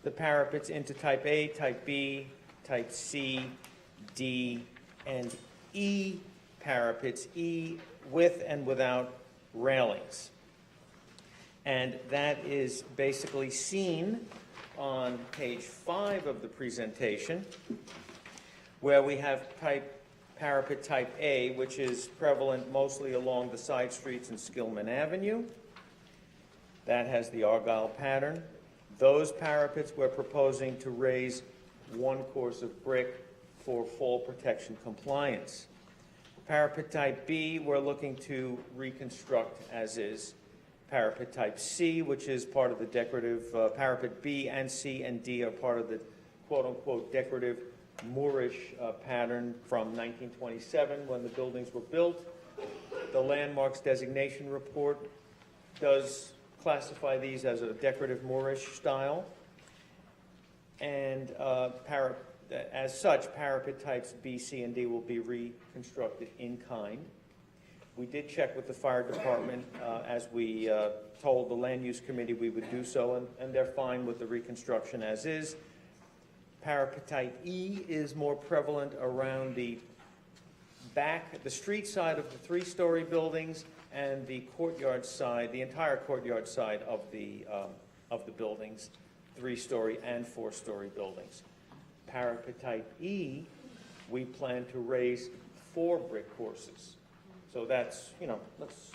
the parapets into type A, type B, type C, D, and E parapets, E with and without railings. And that is basically seen on page 5 of the presentation, where we have parapet type A, which is prevalent mostly along the side streets in Skillman Avenue. That has the Argyle pattern. Those parapets we're proposing to raise 1 course of brick for fall protection compliance. Parapet type B, we're looking to reconstruct as is. Parapet type C, which is part of the decorative, parapet B and C and D are part of the quote-unquote decorative Moorish pattern from 1927 when the buildings were built. The Landmarks designation report does classify these as a decorative Moorish style. And as such, parapet types B, C, and D will be reconstructed in kind. We did check with the fire department as we told the land use committee we would do so, and they're fine with the reconstruction as is. Parapet type E is more prevalent around the back, the street side of the 3-story buildings and the courtyard side, the entire courtyard side of the buildings, 3-story and 4-story buildings. Parapet type E, we plan to raise 4 brick courses. So that's, that's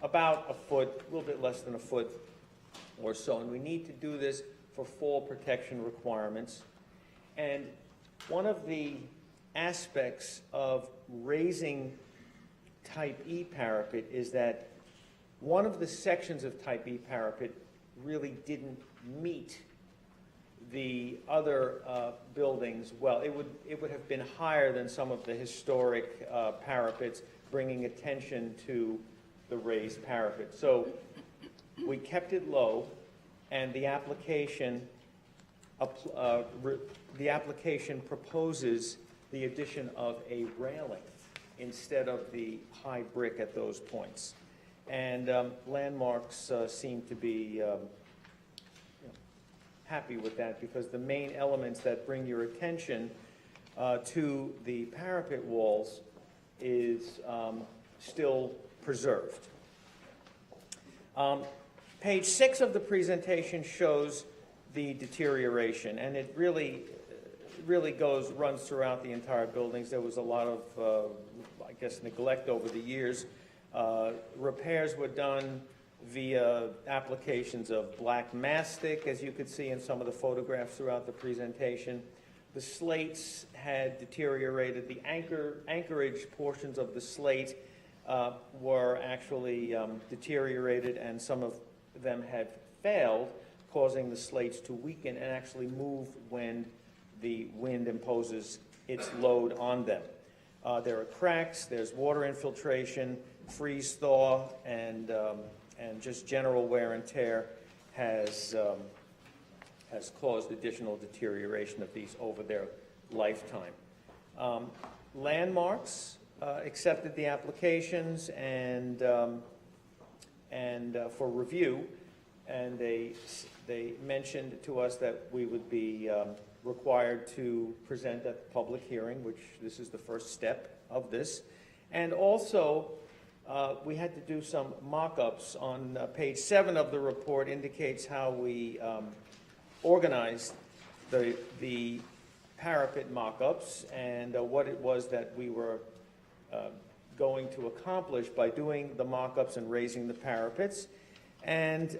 about a foot, a little bit less than a foot or so, and we need to do this for fall protection requirements. And one of the aspects of raising type E parapet is that one of the sections of type E parapet really didn't meet the other buildings well. It would have been higher than some of the historic parapets, bringing attention to the raised parapet. So we kept it low, and the application proposes the addition of a railing instead of the high brick at those points. And Landmarks seem to be happy with that, because the main elements that bring your attention to the parapet walls is still preserved. Page 6 of the presentation shows the deterioration, and it really runs throughout the entire buildings. There was a lot of, I guess, neglect over the years. Repairs were done via applications of black mastic, as you could see in some of the photographs throughout the presentation. The slates had deteriorated. The anchorage portions of the slate were actually deteriorated, and some of them had failed, causing the slates to weaken and actually move when the wind imposes its load on them. There are cracks, there's water infiltration, freeze thaw, and just general wear and tear has caused additional deterioration of these over their lifetime. Landmarks accepted the applications and for review, and they mentioned to us that we would be required to present at the public hearing, which this is the first step of this. And also, we had to do some mock-ups. On page 7 of the report indicates how we organized the parapet mock-ups and what it was that we were going to accomplish by doing the mock-ups and raising the parapets. And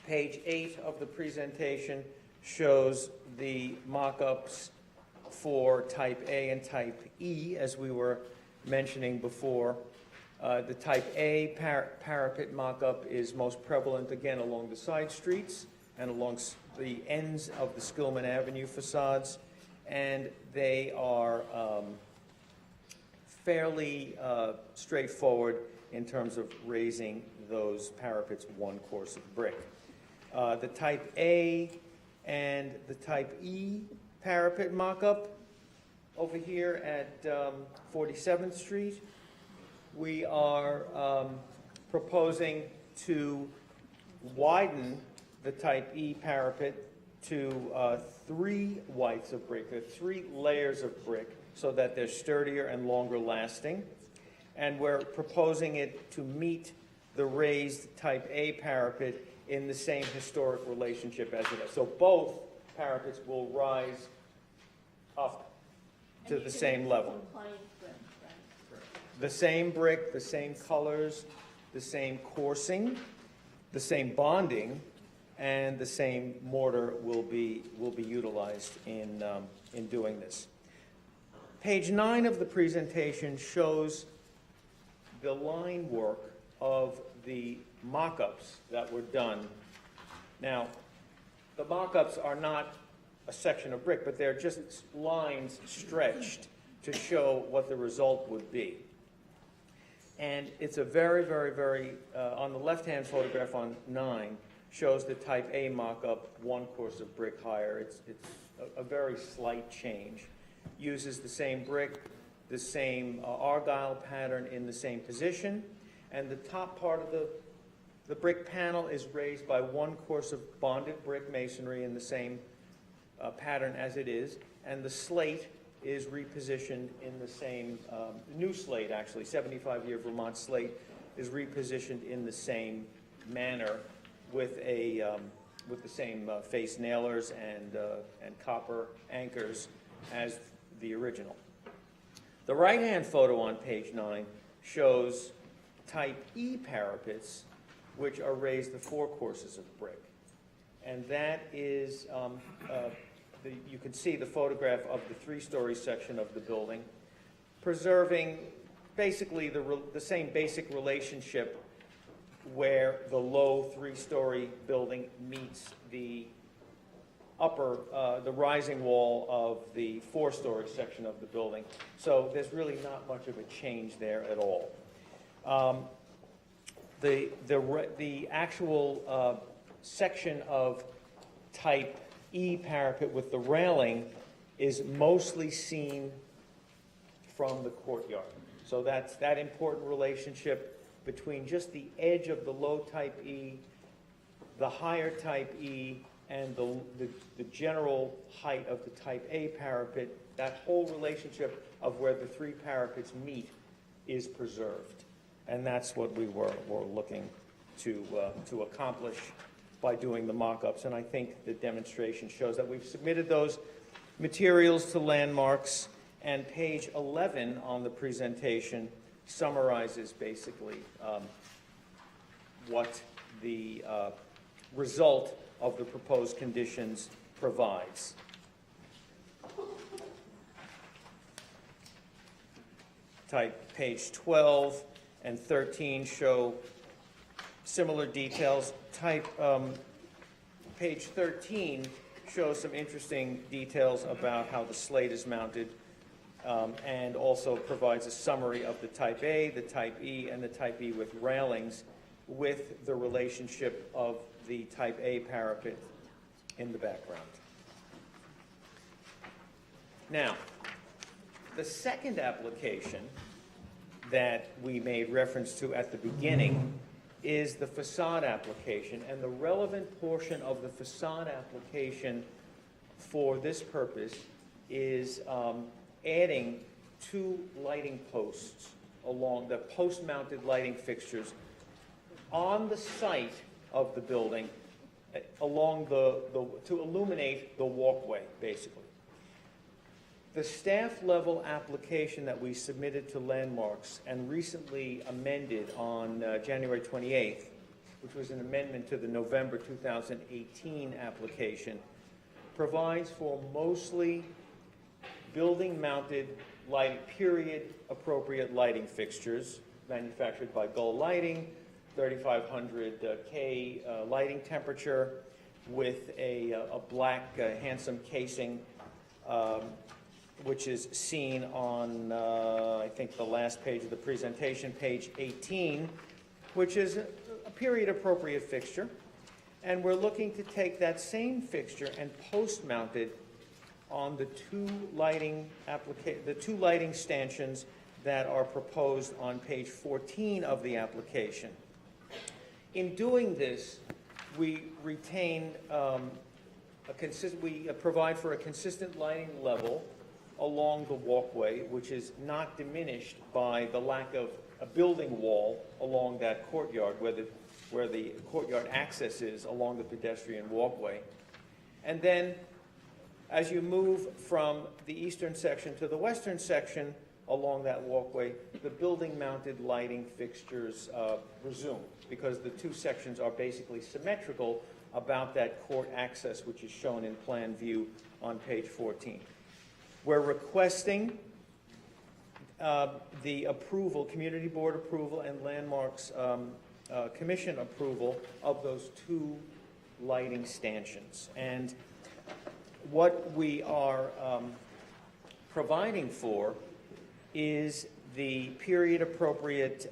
page 8 of the presentation shows the mock-ups for type A and type E, as we were mentioning before. The type A parapet mock-up is most prevalent, again, along the side streets and along the ends of the Skillman Avenue facades, and they are fairly straightforward in terms of raising those parapets one course of brick. The type A and the type E parapet mock-up over here at 47th Street, we are proposing to widen the type E parapet to 3 whites of brick, 3 layers of brick, so that they're sturdier and longer lasting. And we're proposing it to meet the raised type A parapet in the same historic relationship as it is. So both parapets will rise up to the same level. The same brick, the same colors, the same coursing, the same bonding, and the same mortar will be utilized in doing this. Page 9 of the presentation shows the line work of the mock-ups that were done. Now, the mock-ups are not a section of brick, but they're just lines stretched to show what the result would be. And it's a very, very, very, on the left-hand photograph on 9, shows the type A mock-up 1 course of brick higher. It's a very slight change. Uses the same brick, the same argyle pattern in the same position, and the top part of the brick panel is raised by 1 course of bonded brick masonry in the same pattern as it is, and the slate is repositioned in the same, new slate actually, 75-year Vermont slate is repositioned in the same manner with with the same face nailers and copper anchors as the original. The right-hand photo on page 9 shows type E parapets which are raised to 4 courses of brick. And that is, you can see the photograph of the 3-story section of the building, preserving basically the same basic relationship where the low 3-story building meets the upper, the rising wall of the 4-story section of the building. So there's really not much of a change there at all. The actual section of type E parapet with the railing is mostly seen from the courtyard. So that's that important relationship between just the edge of the low type E, the higher type E, and the general height of the type A parapet. That whole relationship of where the 3 parapets meet is preserved. And that's what we were looking to accomplish by doing the mock-ups. And I think the demonstration shows that we've submitted those materials to Landmarks, and page 11 on the presentation summarizes basically what the result of the proposed conditions provides. Page 12 and 13 show similar details. Page 13 shows some interesting details about how the slate is mounted, and also provides a summary of the type A, the type E, and the type E with railings, with the relationship of the type A parapet in the background. Now, the second application that we made reference to at the beginning is the facade application, and the relevant portion of the facade application for this purpose is adding 2 lighting posts along the post-mounted lighting fixtures on the site of the building along to illuminate the walkway, basically. The staff level application that we submitted to Landmarks and recently amended on January 28th, which was an amendment to the November 2018 application, provides for mostly building-mounted period appropriate lighting fixtures manufactured by Gull Lighting, 3500K lighting temperature with a black handsome casing, which is seen on, I think, the last page of the presentation, page 18, which is a period-appropriate fixture. And we're looking to take that same fixture and post-mount it on the 2 lighting stanchions that are proposed on page 14 of the application. In doing this, we retain we provide for a consistent lighting level along the walkway, which is not diminished by the lack of a building wall along that courtyard, where the courtyard access is along the pedestrian walkway. And then, as you move from the eastern section to the western section along that walkway, the building-mounted lighting fixtures resume, because the 2 sections are basically symmetrical about that court access, which is shown in plan view on page 14. We're requesting the approval, Community Board approval, and Landmarks Commission approval of those 2 lighting stanchions. And what we are providing for is the period-appropriate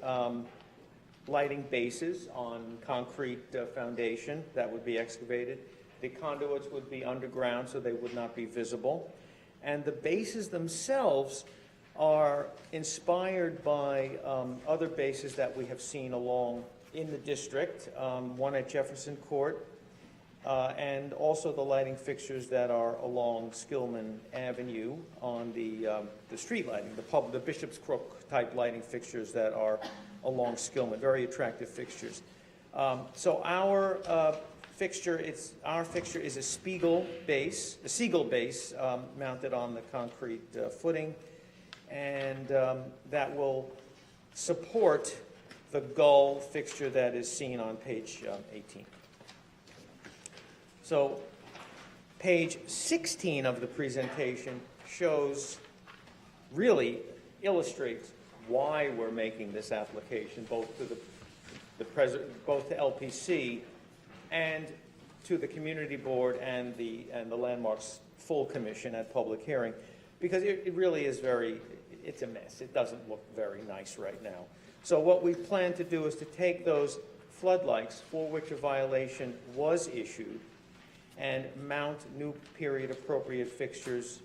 lighting bases on concrete foundation that would be excavated. The conduits would be underground, so they would not be visible. And the bases themselves are inspired by other bases that we have seen along in the district, one at Jefferson Court, and also the lighting fixtures that are along Skillman Avenue on the street lighting, the Bishop's Crook type lighting fixtures that are along Skillman, very attractive fixtures. So our fixture is a Siegel base mounted on the concrete footing, and that will support the gull fixture that is seen on page 18. So page 16 of the presentation really illustrates why we're making this application, both to both to LPC and to the Community Board and the Landmarks Full Commission at public hearing, because it really is it's a mess. It doesn't look very nice right now. So what we plan to do is to take those floodlights for which a violation was issued and mount new period appropriate fixtures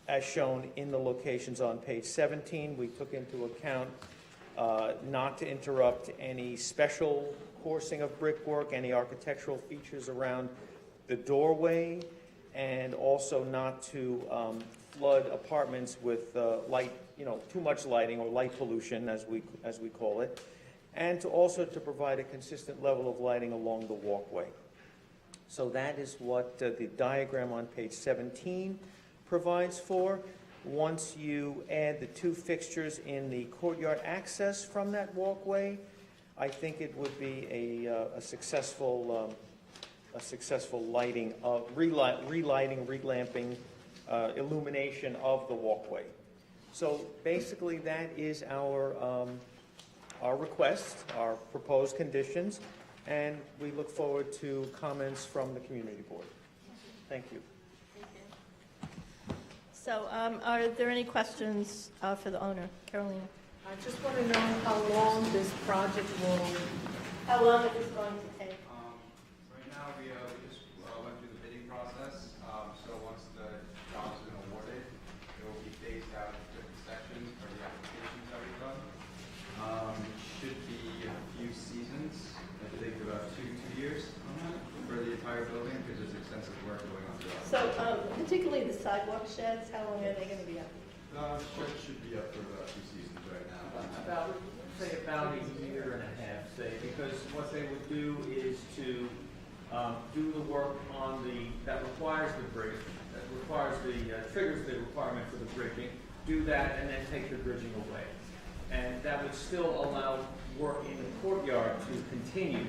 as shown in the locations on page 17. We took into account not to interrupt any special coursing of brickwork, any architectural features around the doorway, and also not to flood apartments with light, too much lighting or light pollution, as we call it, and to provide a consistent level of lighting along the walkway. So that is what the diagram on page 17 provides for. Once you add the two fixtures in the courtyard access from that walkway, I think it would be a successful lighting of relighting, relamping, illumination of the walkway. So basically, that is our request, our proposed conditions, and we look forward to comments from the Community Board. Thank you. So are there any questions for the owner, Carolina? I just want to know how long this project will. How long is this going to take? Right now, we just went through the bidding process. So once the job has been awarded, it will be phased out into different sections for the applications that we've done. Should be a few seasons. I think about two years on that for the entire building, because there's extensive work going on throughout. So particularly the sidewalk sheds, how long are they going to be up? Shed should be up for about 2 seasons right now. About a year and a half, because what they would do is to do the work on that requires the bridge, that requires triggers the requirement for the bridging, do that, and then take the bridging away. And that would still allow work in the courtyard to continue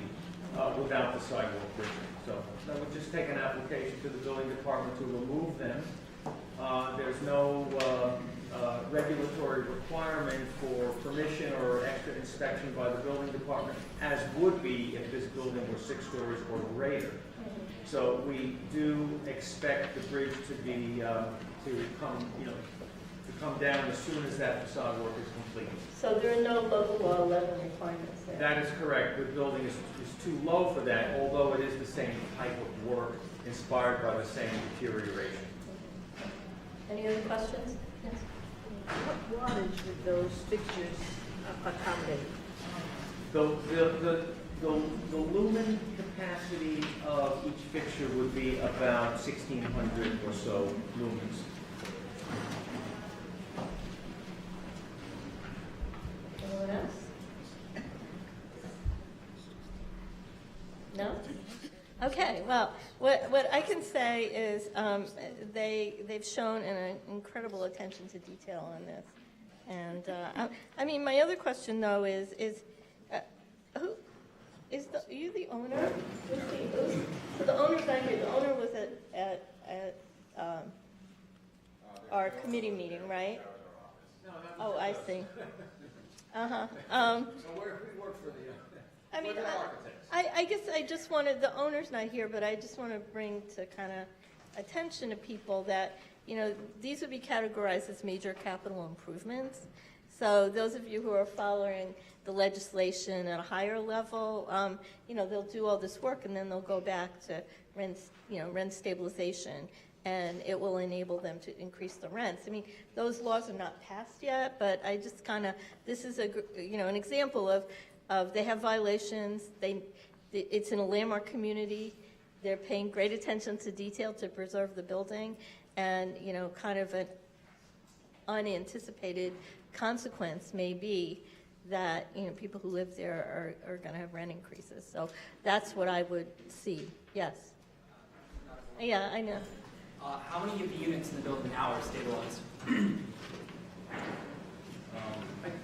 without the sidewalk bridging. So that would just take an application to the building department to remove them. There's no regulatory requirement for permission or extra inspection by the building department, as would be if this building were 6 stories or greater. So we do expect the bridge to be to come down as soon as that facade work is completed. So there are no local law 11 requirements there? That is correct. The building is too low for that, although it is the same type of work inspired by the same deterioration. Any other questions? Yes. What wattage would those fixtures accommodate? The lumen capacity of each fixture would be about 1,600 or so lumens. Anyone else? No? Okay, well, what I can say is they've shown an incredible attention to detail on this. And I mean, my other question though is who is are you the owner? So the owner's not here. The owner was at our committee meeting, right? Oh, I see. So we work for the. I mean, I guess I just wanted, the owner's not here, but I just want to bring to kind of attention to people that, these would be categorized as major capital improvements. So those of you who are following the legislation at a higher level, they'll do all this work and then they'll go back to rent stabilization, and it will enable them to increase the rents. I mean, those laws are not passed yet, but I just kind of, this is an example of they have violations. It's in a landmark community. They're paying great attention to detail to preserve the building, and kind of an unanticipated consequence may be that people who live there are going to have rent increases. So that's what I would see. Yes. Yeah, I know. How many of the units in the building now are stabilized?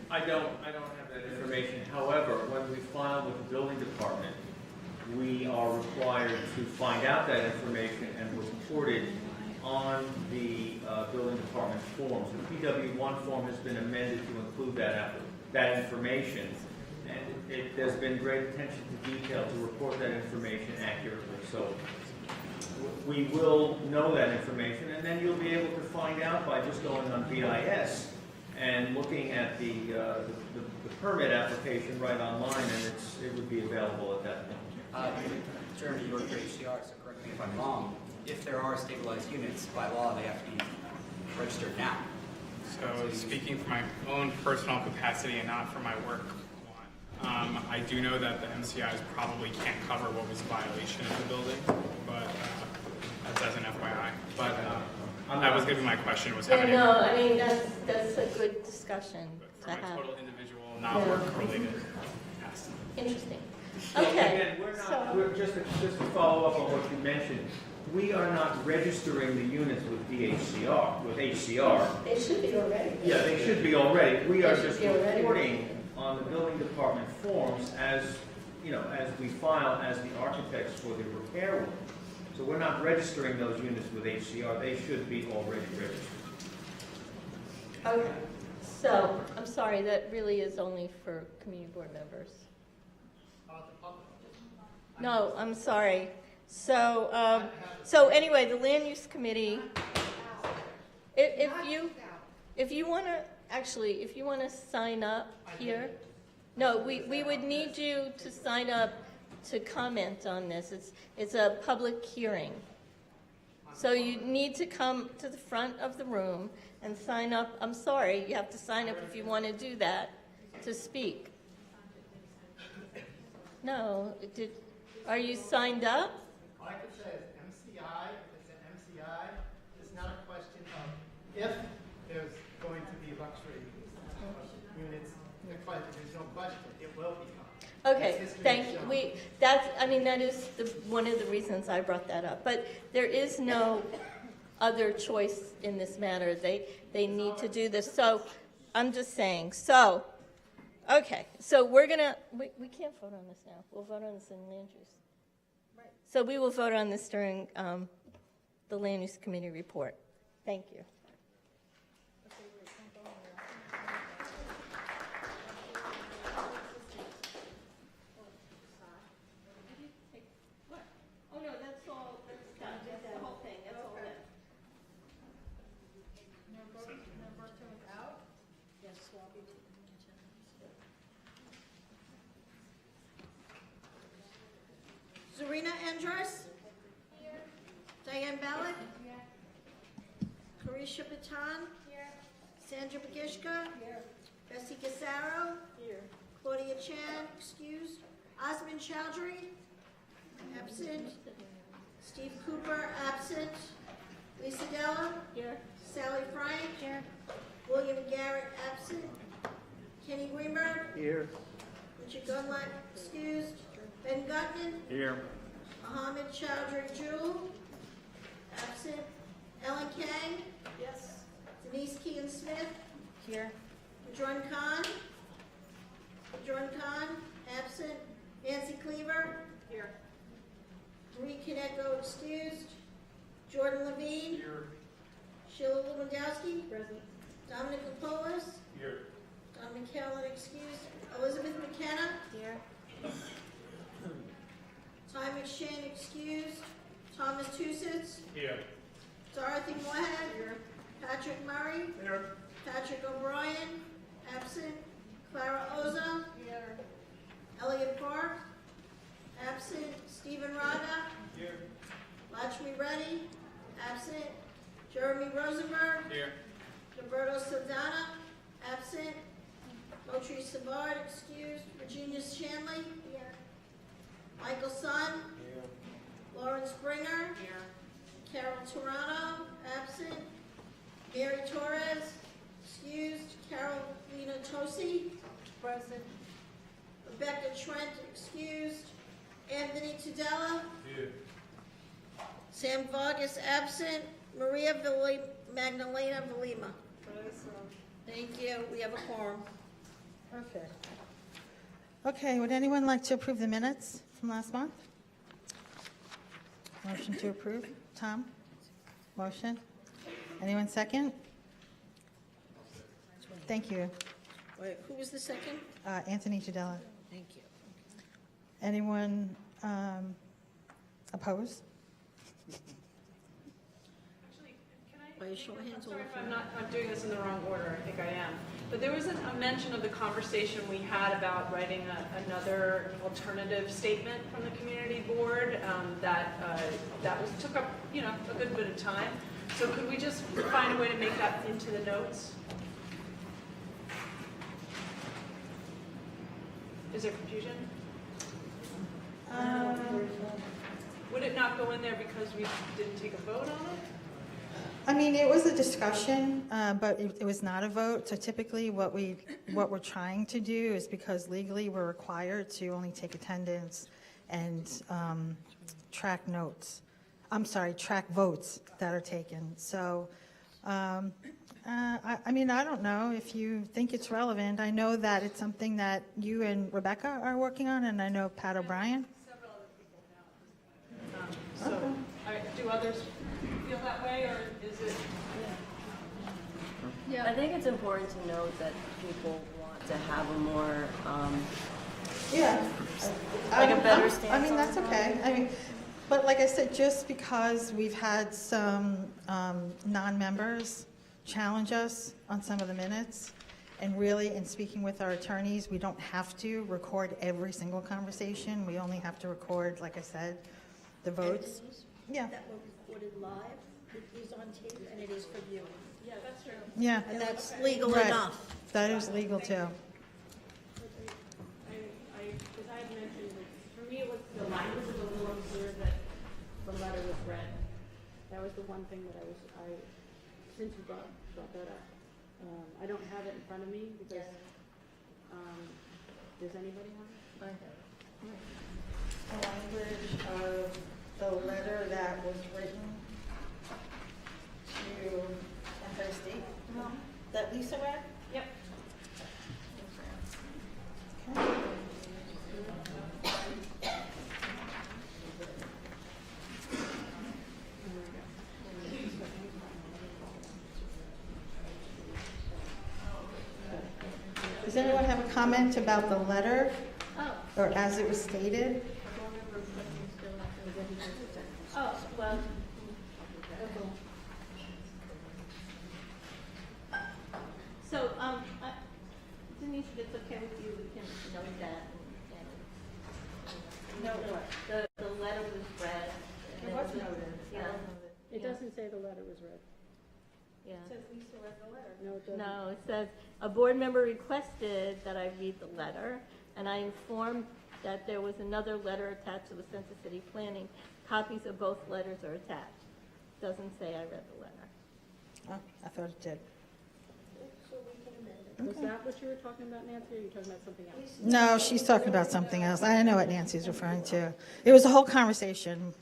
I don't have that information. However, when we file with the building department, we are required to find out that information and report it on the building department forms. The PW1 form has been amended to include that information, and there's been great attention to detail to report that information accurately. So we will know that information, and then you'll be able to find out by just going on BIS and looking at the permit application right online, and it would be available at that point. Jeremy, you work for HCR, so correct me if I'm wrong. If there are stabilized units, by law, they have to be registered now. So speaking from my own personal capacity and not for my work one, I do know that the MCIs probably can't cover what was a violation of the building, but that's as an FYI. But that was going to be my question, was how many... No, I mean, that's a good discussion to For my have. total individual, not work-related capacity. Interesting. So Okay. again, we're just to follow up on what you mentioned, we are not registering the units with HCR. They should be already. Yeah, they should be already. We are They should just be already. reporting on the building department forms as we file as the architects for the repair work. So we're not registering those units with HCR. They should be already registered. Okay. So, I'm sorry, that really is only for community board members. No, I'm sorry. So, so anyway, the land use committee, if you want to sign up here, no, we would need you to sign up to comment on this. It's a public hearing. So you need to come to the front of the room and sign up. I'm sorry, you have to sign up if you want to do that, to speak. No, are you signed up? All I could say is MCI, if it's an MCI, it's not a question of if there's going to be luxury units. There's no question, it will become. Okay, thank you. That is one of the reasons I brought that up. But there is no other choice in this matter. They need to do this. So I'm just saying. So, okay. So we can't vote on this now. We'll vote on this in land use. So we will vote on this during the land use committee report. Thank you. Oh, no, that's all, that's done, that's the whole thing, that's all done. Zarina Andrus? Here. Diane Balak? Here. Carisha Patan? Here. Sandra Bagishka? Here. Bessie Casaro? Here. Claudia Chan, excused. Osman Chowdhury? Absent. Steve Cooper, absent. Lisa Della? Here. Sally Frank? Here. William Garrett, absent. Kenny Greenberg? Here. Richard Gunlap, excused. Ben Gutman? Here. Mohammed Chowdhury Jewel, absent. Ellen Kang? Yes. Denise Keegan Smith? Here. Madron Khan? Absent. Nancy Cleaver? Here. Marie Kineko, excused. Jordan Levine? Here. Sheila Lewandowski? Present. Dominic Lapolis? Here. Don McKellen, excused. Elizabeth McKenna? Here. Ty McShane, excused. Thomas Tusitz? Here. Dorothy Moorhead? Here. Patrick Murray? Here. Patrick O'Brien? Absent. Clara Oza? Here. Elliot Park? Absent. Stephen Rada? Here. Lakshmi Reddy? Absent. Jeremy Rosenberg? Here. Roberto Saldana? Absent. Motri Savard, excused. Virginia Shanley? Here. Michael Sun? Here. Lauren Springer? Here. Carol Torano? Absent. Mary Torres? Excused. Carolina Tosi? Present. Rebecca Trent, excused. Anthony Tudela? Here. Sam Vargas, absent. Maria Magdalena Vilima? Present. Thank you. We have a quorum. Perfect. Okay, would anyone like to approve the minutes from last month? Motion to approve. Tom? Motion? Anyone second? Thank you. Wait, who was the second? Anthony Tudela. Thank you. Anyone opposed? By a show of hands, all Sorry of if you. I'm doing this in the wrong order, I think I am. But there was a mention of the conversation we had about writing another alternative statement from the community board that took up, a good bit of time. So could we just find a way to make that into the notes? Is there confusion? Would it not go in there because we didn't take a vote on it? I mean, it was a discussion, but it was not a vote. So typically what we're trying to do is, because legally we're required to only take attendance and track votes that are taken. So, I mean, I don't know if you think it's relevant. I know that it's something that you and Rebecca are working on, and I know Pat O'Brien. Several other people now. Do others feel that way, or is it? Yeah. I think it's important to note that people want to have a more, like a better stance. I mean, that's okay. I mean, but like I said, just because we've had some non-members challenge us on some of the minutes, and really, in speaking with our attorneys, we don't have to record every single conversation. We only have to record, like I said, the votes. Yeah. That was recorded live, it is on tape, and it is for viewing. Yeah, that's true. Yeah. And that's legal Right. enough. That is legal too. Because I had mentioned, for me, it was, the language was a little unclear that the letter was read. That was the one thing that since you brought that up. I don't have it in front of me because, does anybody have it? I have. The language of the letter that was written to Empire State, that Lisa read? Yep. Okay. Does anyone have a comment about the letter, or as it was stated? Oh, well. So, Denise, if it's okay with you, we can note that. No, the letter was read. It was noted. Yeah. It doesn't say the letter was read. Yeah. It says Lisa read the letter. No, it doesn't. No, it says, a board member requested that I read the letter, and I informed that there was another letter attached to the Central City Planning. Copies of both letters are attached. Doesn't say I read the letter. Oh, I thought it did. Was that what you were talking about, Nancy, or are you talking about something else? No, she's talking about something else. I know what Nancy's referring to. It was a whole conversation.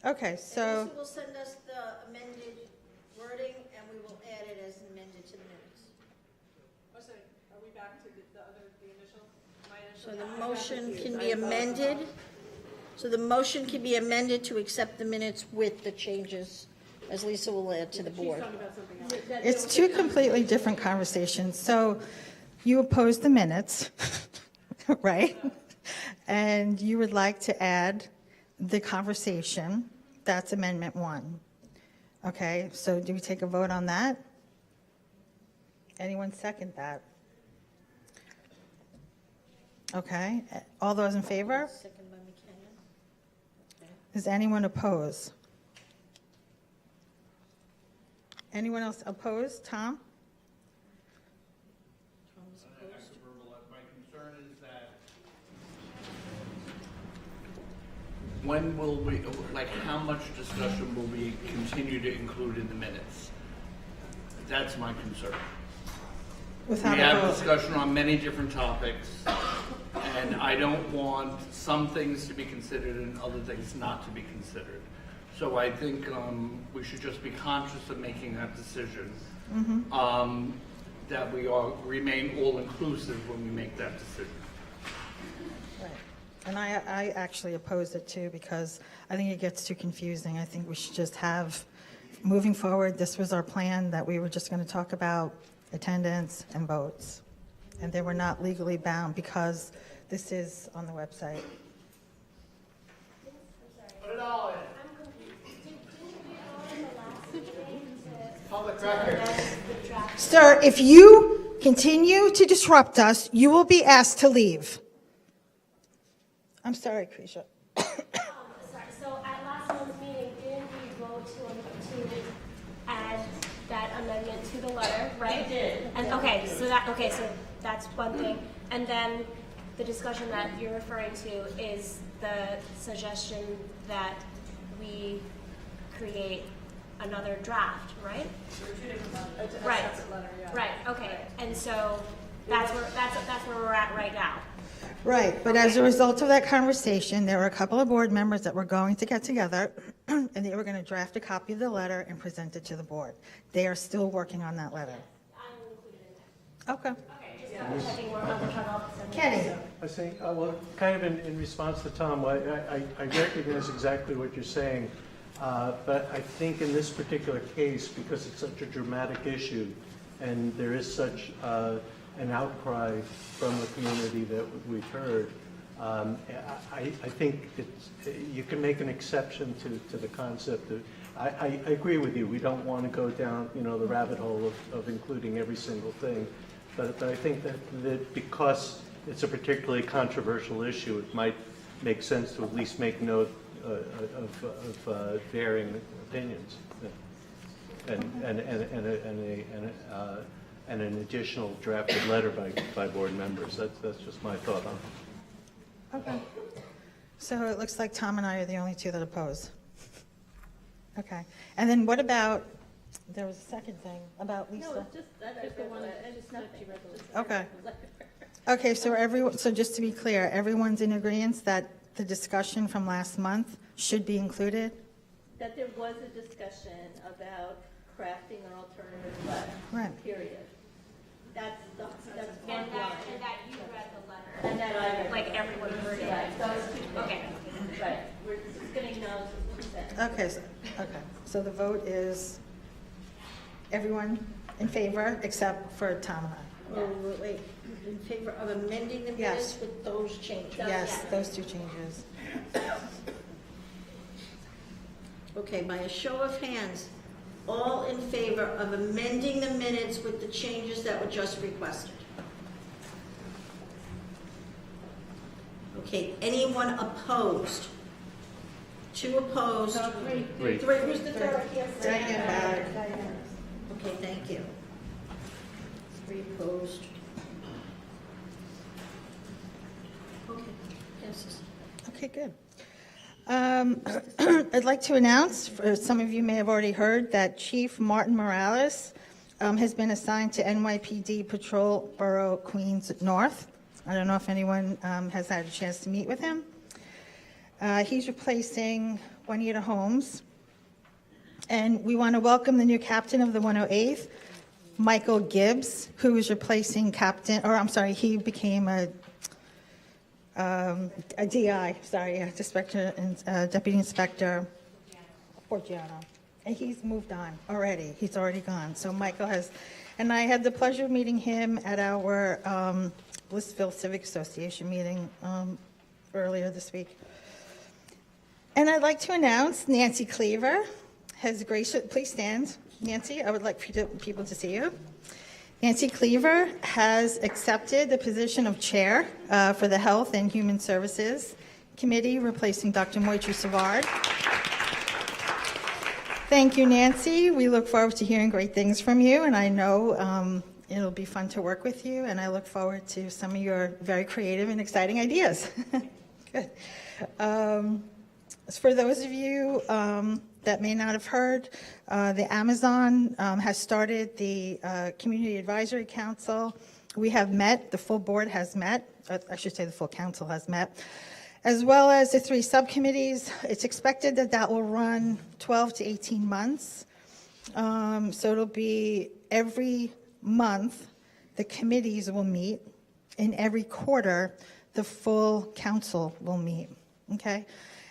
Okay, so, Lisa will send us the amended wording, and we will add it as amended to the minutes. Oh, so are we back to the initial, my initial? So the motion can be amended, to accept the minutes with the changes, as Lisa will add to the board. She's talking about something else. it's two completely different conversations. So, you opposed the minutes, right? And you would like to add the conversation. That's Amendment 1. Okay, so do we take a vote on that? Anyone second that? Okay, all those in favor? Second by McKenna. Does anyone oppose? Anyone else opposed? Tom? Tom's opposed. My concern is that when will we, like, how much discussion will we continue to include in the minutes? That's my concern. Without We a have vote. discussion on many different topics, and I don't want some things to be considered and other things not to be considered. So I think we should just be conscious of making that decision. that we remain all-inclusive when we make that decision. Right. And I actually oppose it too, because I think it gets too confusing. I think we should just have, moving forward, this was our plan, that we were just going to talk about attendance and votes. And they were not legally bound because this is on the website. Put it all in. Public record. Sir, if you continue to disrupt us, you will be asked to leave. I'm sorry, Krisha. Sorry, so at last month's meeting, didn't we vote to add that amendment to the letter, right? We did. And, so that's one thing. And then the discussion that you're referring to is the suggestion that we create another draft, right? Right, right, okay. And so that's where we're at right now. Right, but as a result of that conversation, there were a couple of board members that were going to get together, and they were going to draft a copy of the letter and present it to the board. They are still working on that letter. Okay. Kenny? I think, well, kind of in response to Tom, I recognize exactly what you're saying, but I think in this particular case, because it's such a dramatic issue, and there is such an outcry from the community that we've heard, I think you can make an exception to the concept of, I agree with you, we don't want to go down, the rabbit hole of including every single thing, but I think that because it's a particularly controversial issue, it might make sense to at least make note of varying opinions, and an additional drafted letter by board members. That's just my thought on it. Okay. So it looks like Tom and I are the only two that oppose. Okay. And then what about, there was a second thing about Lisa. No, it's just the one, it's nothing. Okay. Okay, so just to be clear, everyone's in agreement that the discussion from last month should be included? That there was a discussion about crafting an alternative letter. Right. Period. That's one And line. that you read the letter. And that I read. Like everyone heard it. Right, those two. Okay. Right, we're just getting those consent. Okay, so the vote is everyone in favor except for Tom and I? Oh, wait, in favor of amending the minutes Yes. with those changes? Yes, those two changes. Okay, by a show of hands, all in favor of amending the minutes with the changes that were just requested? Okay, anyone opposed? Two opposed? Three. Three, who's the third? Diane Ballard. Okay, thank you. Three opposed. Okay, passes. Okay, good. I'd like to announce, some of you may have already heard, that Chief Martin Morales has been assigned to NYPD Patrol Borough Queens North. I don't know if anyone has had a chance to meet with him. He's replacing Juanita Holmes. And we want to welcome the new captain of the 108th, Michael Gibbs, who is replacing he became a DI, Deputy Inspector Forgiano. And he's moved on already. He's already gone. So Michael has, and I had the pleasure of meeting him at our Blissville Civic Association meeting earlier this week. And I'd like to announce Nancy Cleaver has graciously, please stand, Nancy, I would like people to see you. Nancy Cleaver has accepted the position of chair for the Health and Human Services Committee, replacing Dr. Moitri Savard. Thank you, Nancy. We look forward to hearing great things from you, and I know it'll be fun to work with you, and I look forward to some of your very creative and exciting ideas. Good. For those of you that may not have heard, the Amazon has started the Community Advisory Council. We have met, the full board has met, I should say the full council has met, as well as the 3 subcommittees. It's expected that will run 12 to 18 months. So it'll be every month the committees will meet. In every quarter, the full council will meet, okay?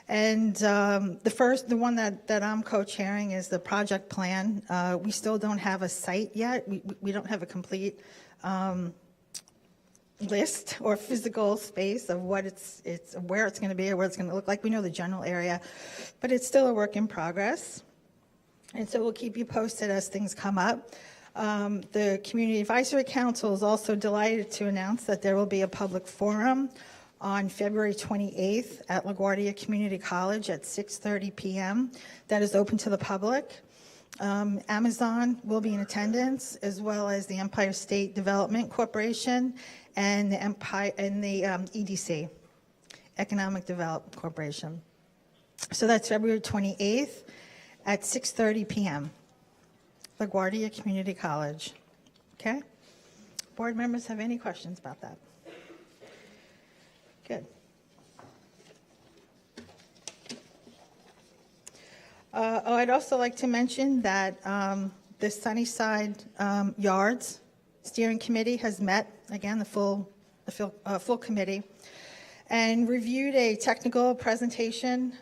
And the one that I'm co-chairing is the project plan. We still don't have a site yet. We don't have a complete list or physical space of what where it's going to be or what it's going to look like. We know the general area, but it's still a work in progress. And so we'll keep you posted as things come up. The Community Advisory Council is also delighted to announce that there will be a public forum on February 28th at LaGuardia Community College at 6:30 p.m. That is open to the public. Amazon will be in attendance, as well as the Empire State Development Corporation and the EDC, Economic Development Corporation. So that's February 28th at 6:30 p.m. LaGuardia Community College. Okay? Board members have any questions about that? Good. I'd also like to mention that the Sunnyside Yards Steering Committee has met, again, the full committee, and reviewed a technical presentation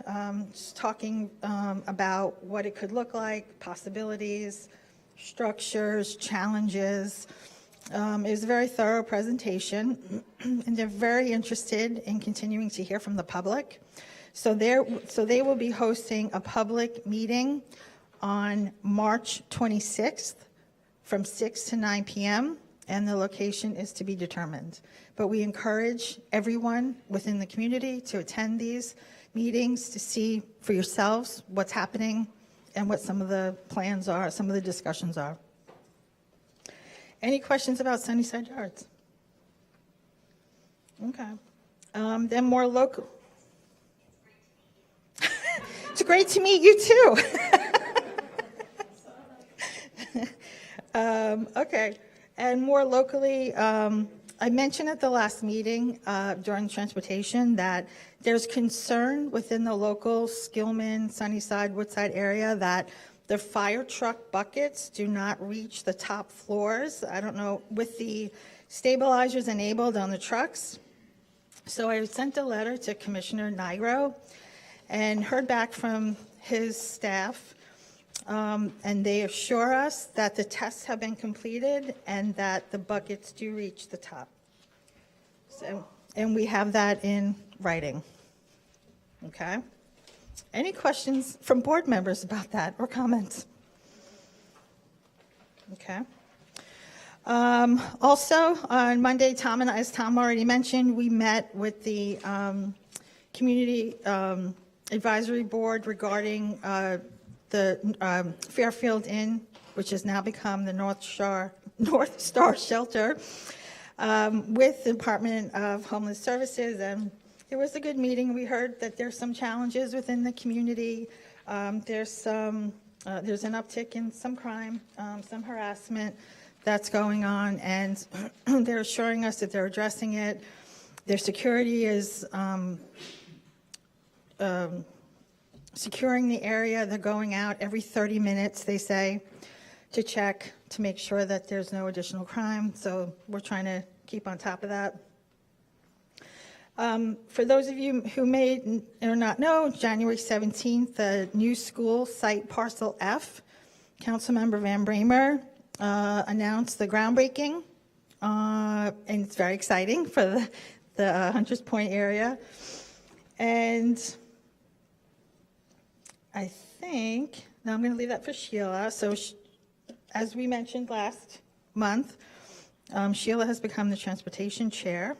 just talking about what it could look like, possibilities, structures, challenges. It was a very thorough presentation, and they're very interested in continuing to hear from the public. So they will be hosting a public meeting on March 26th from 6 to 9 p.m., and the location is to be determined. But we encourage everyone within the community to attend these meetings to see for yourselves what's happening and what some of the plans are, some of the discussions are. Any questions about Sunnyside Yards? Okay. Then more local. It's great to meet you too. Okay. And more locally, I mentioned at the last meeting during transportation that there's concern within the local Skillman, Sunnyside, Woodside area that the fire truck buckets do not reach the top floors. I don't know, with the stabilizers enabled on the trucks. So I sent a letter to Commissioner Nigro and heard back from his staff, and they assure us that the tests have been completed and that the buckets do reach the top. So, and we have that in writing. Okay? Any questions from board members about that or comments? Okay. Also, on Monday, Tom and I, as Tom already mentioned, we met with the Community Advisory Board regarding the Fairfield Inn, which has now become the North Star Shelter, with the Department of Homeless Services. And it was a good meeting. We heard that there's some challenges within the community. There's an uptick in some crime, some harassment that's going on, and they're assuring us that they're addressing it. Their security is securing the area. They're going out every 30 minutes, they say, to check to make sure that there's no additional crime. So we're trying to keep on top of that. For those of you who may or not know, January 17th, the new school site Parcel F, Councilmember Van Bramer announced the groundbreaking, and it's very exciting for the Hunters Point area. And I think, now I'm going to leave that for Sheila. So as we mentioned last month, Sheila has become the transportation chair.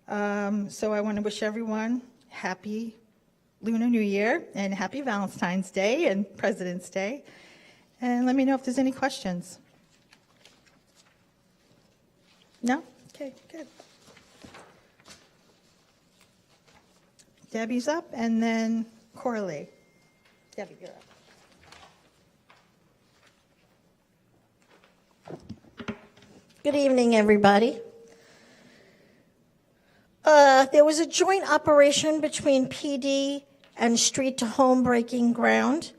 So I want to wish everyone happy Lunar New Year and happy Valentine's Day and President's Day. And let me know if there's any questions. No? Okay, good. Debbie's up, and then Coralie. Debbie, you're up. Good evening, everybody. There was a joint operation between PD and Street to Home Breaking Ground.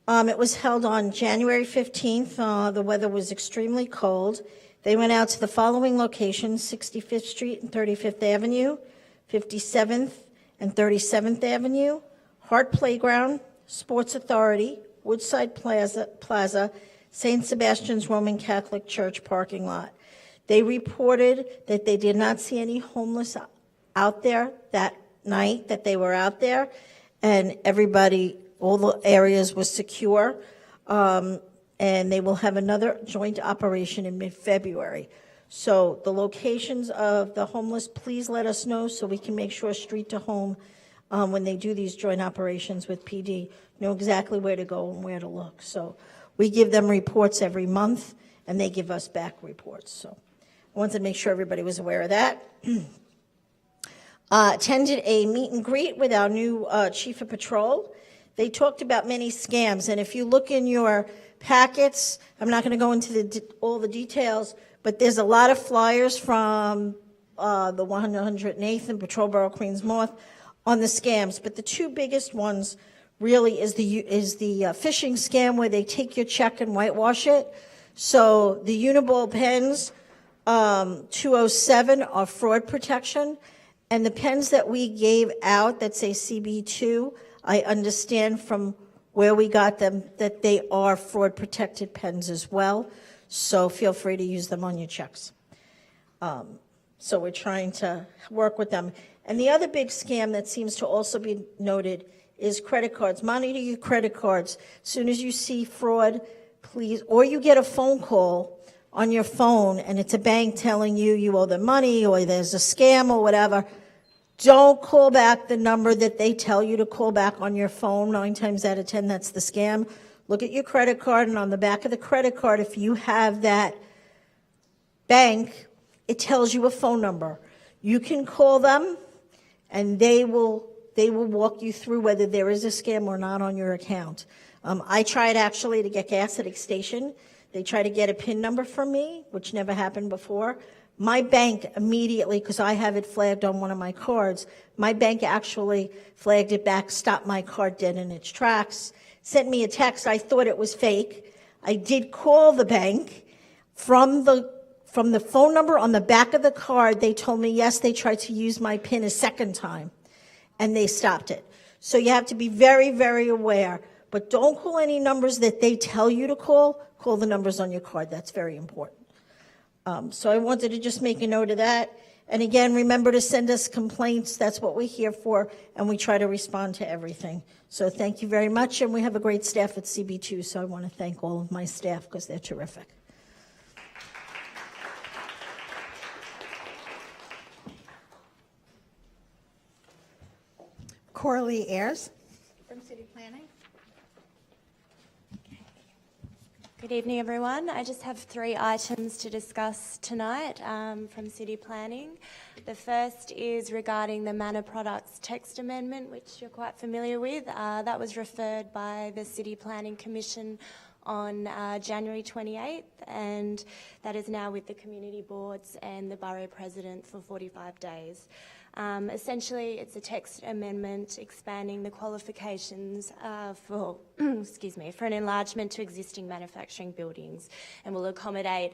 It was held on January 15th. The weather was extremely cold. They went out to the following locations: 65th Street and 35th Avenue, 57th and 37th Avenue, Hart Playground, Sports Authority, Woodside Plaza, St. Sebastian's Roman Catholic Church parking lot. They reported that they did not see any homeless out there that night that they were out there, and everybody, all the areas were secure. And they will have another joint operation in mid-February. So the locations of the homeless, please let us know so we can make sure street to home, when they do these joint operations with PD, know exactly where to go and where to look. So we give them reports every month, and they give us back reports. So I wanted to make sure everybody was aware of that. Attended a meet and greet with our new chief of patrol. They talked about many scams, and if you look in your packets, I'm not going to go into all the details, but there's a lot of flyers from the 108th and Patrol Borough Queens North on the scams. But the two biggest ones really is the phishing scam, where they take your check and whitewash it. So the Uniball pens 207 are fraud protection, and the pens that we gave out that say CB2, I understand from where we got them that they are fraud protected pens as well. So feel free to use them on your checks. So we're trying to work with them. And the other big scam that seems to also be noted is credit cards. Monitor your credit cards. As soon as you see fraud, please, or you get a phone call on your phone and it's a bank telling you you owe them money or there's a scam or whatever, don't call back the number that they tell you to call back on your phone. 9 times out of 10, that's the scam. Look at your credit card, and on the back of the credit card, if you have that bank, it tells you a phone number. You can call them, and they will walk you through whether there is a scam or not on your account. I tried actually to get gas at a station. They tried to get a PIN number from me, which never happened before. My bank immediately, because I have it flagged on one of my cards, my bank actually flagged it back, stopped my card dead in its tracks, sent me a text. I thought it was fake. I did call the bank. From the phone number on the back of the card, they told me, yes, they tried to use my PIN a second time, and they stopped it. So you have to be very, very aware. But don't call any numbers that they tell you to call. Call the numbers on your card. That's very important. So I wanted to just make a note of that. And again, remember to send us complaints. That's what we're here for, and we try to respond to everything. So thank you very much, and we have a great staff at CB2, so I want to thank all of my staff because they're terrific. Coralie Ayers from City Planning. Good evening, everyone. I just have 3 items to discuss tonight from City Planning. The first is regarding the Manor Products text amendment, which you're quite familiar with. That was referred by the City Planning Commission on January 28th, and that is now with the community boards and the borough president for 45 days. Essentially, it's a text amendment expanding the qualifications for for an enlargement to existing manufacturing buildings, and will accommodate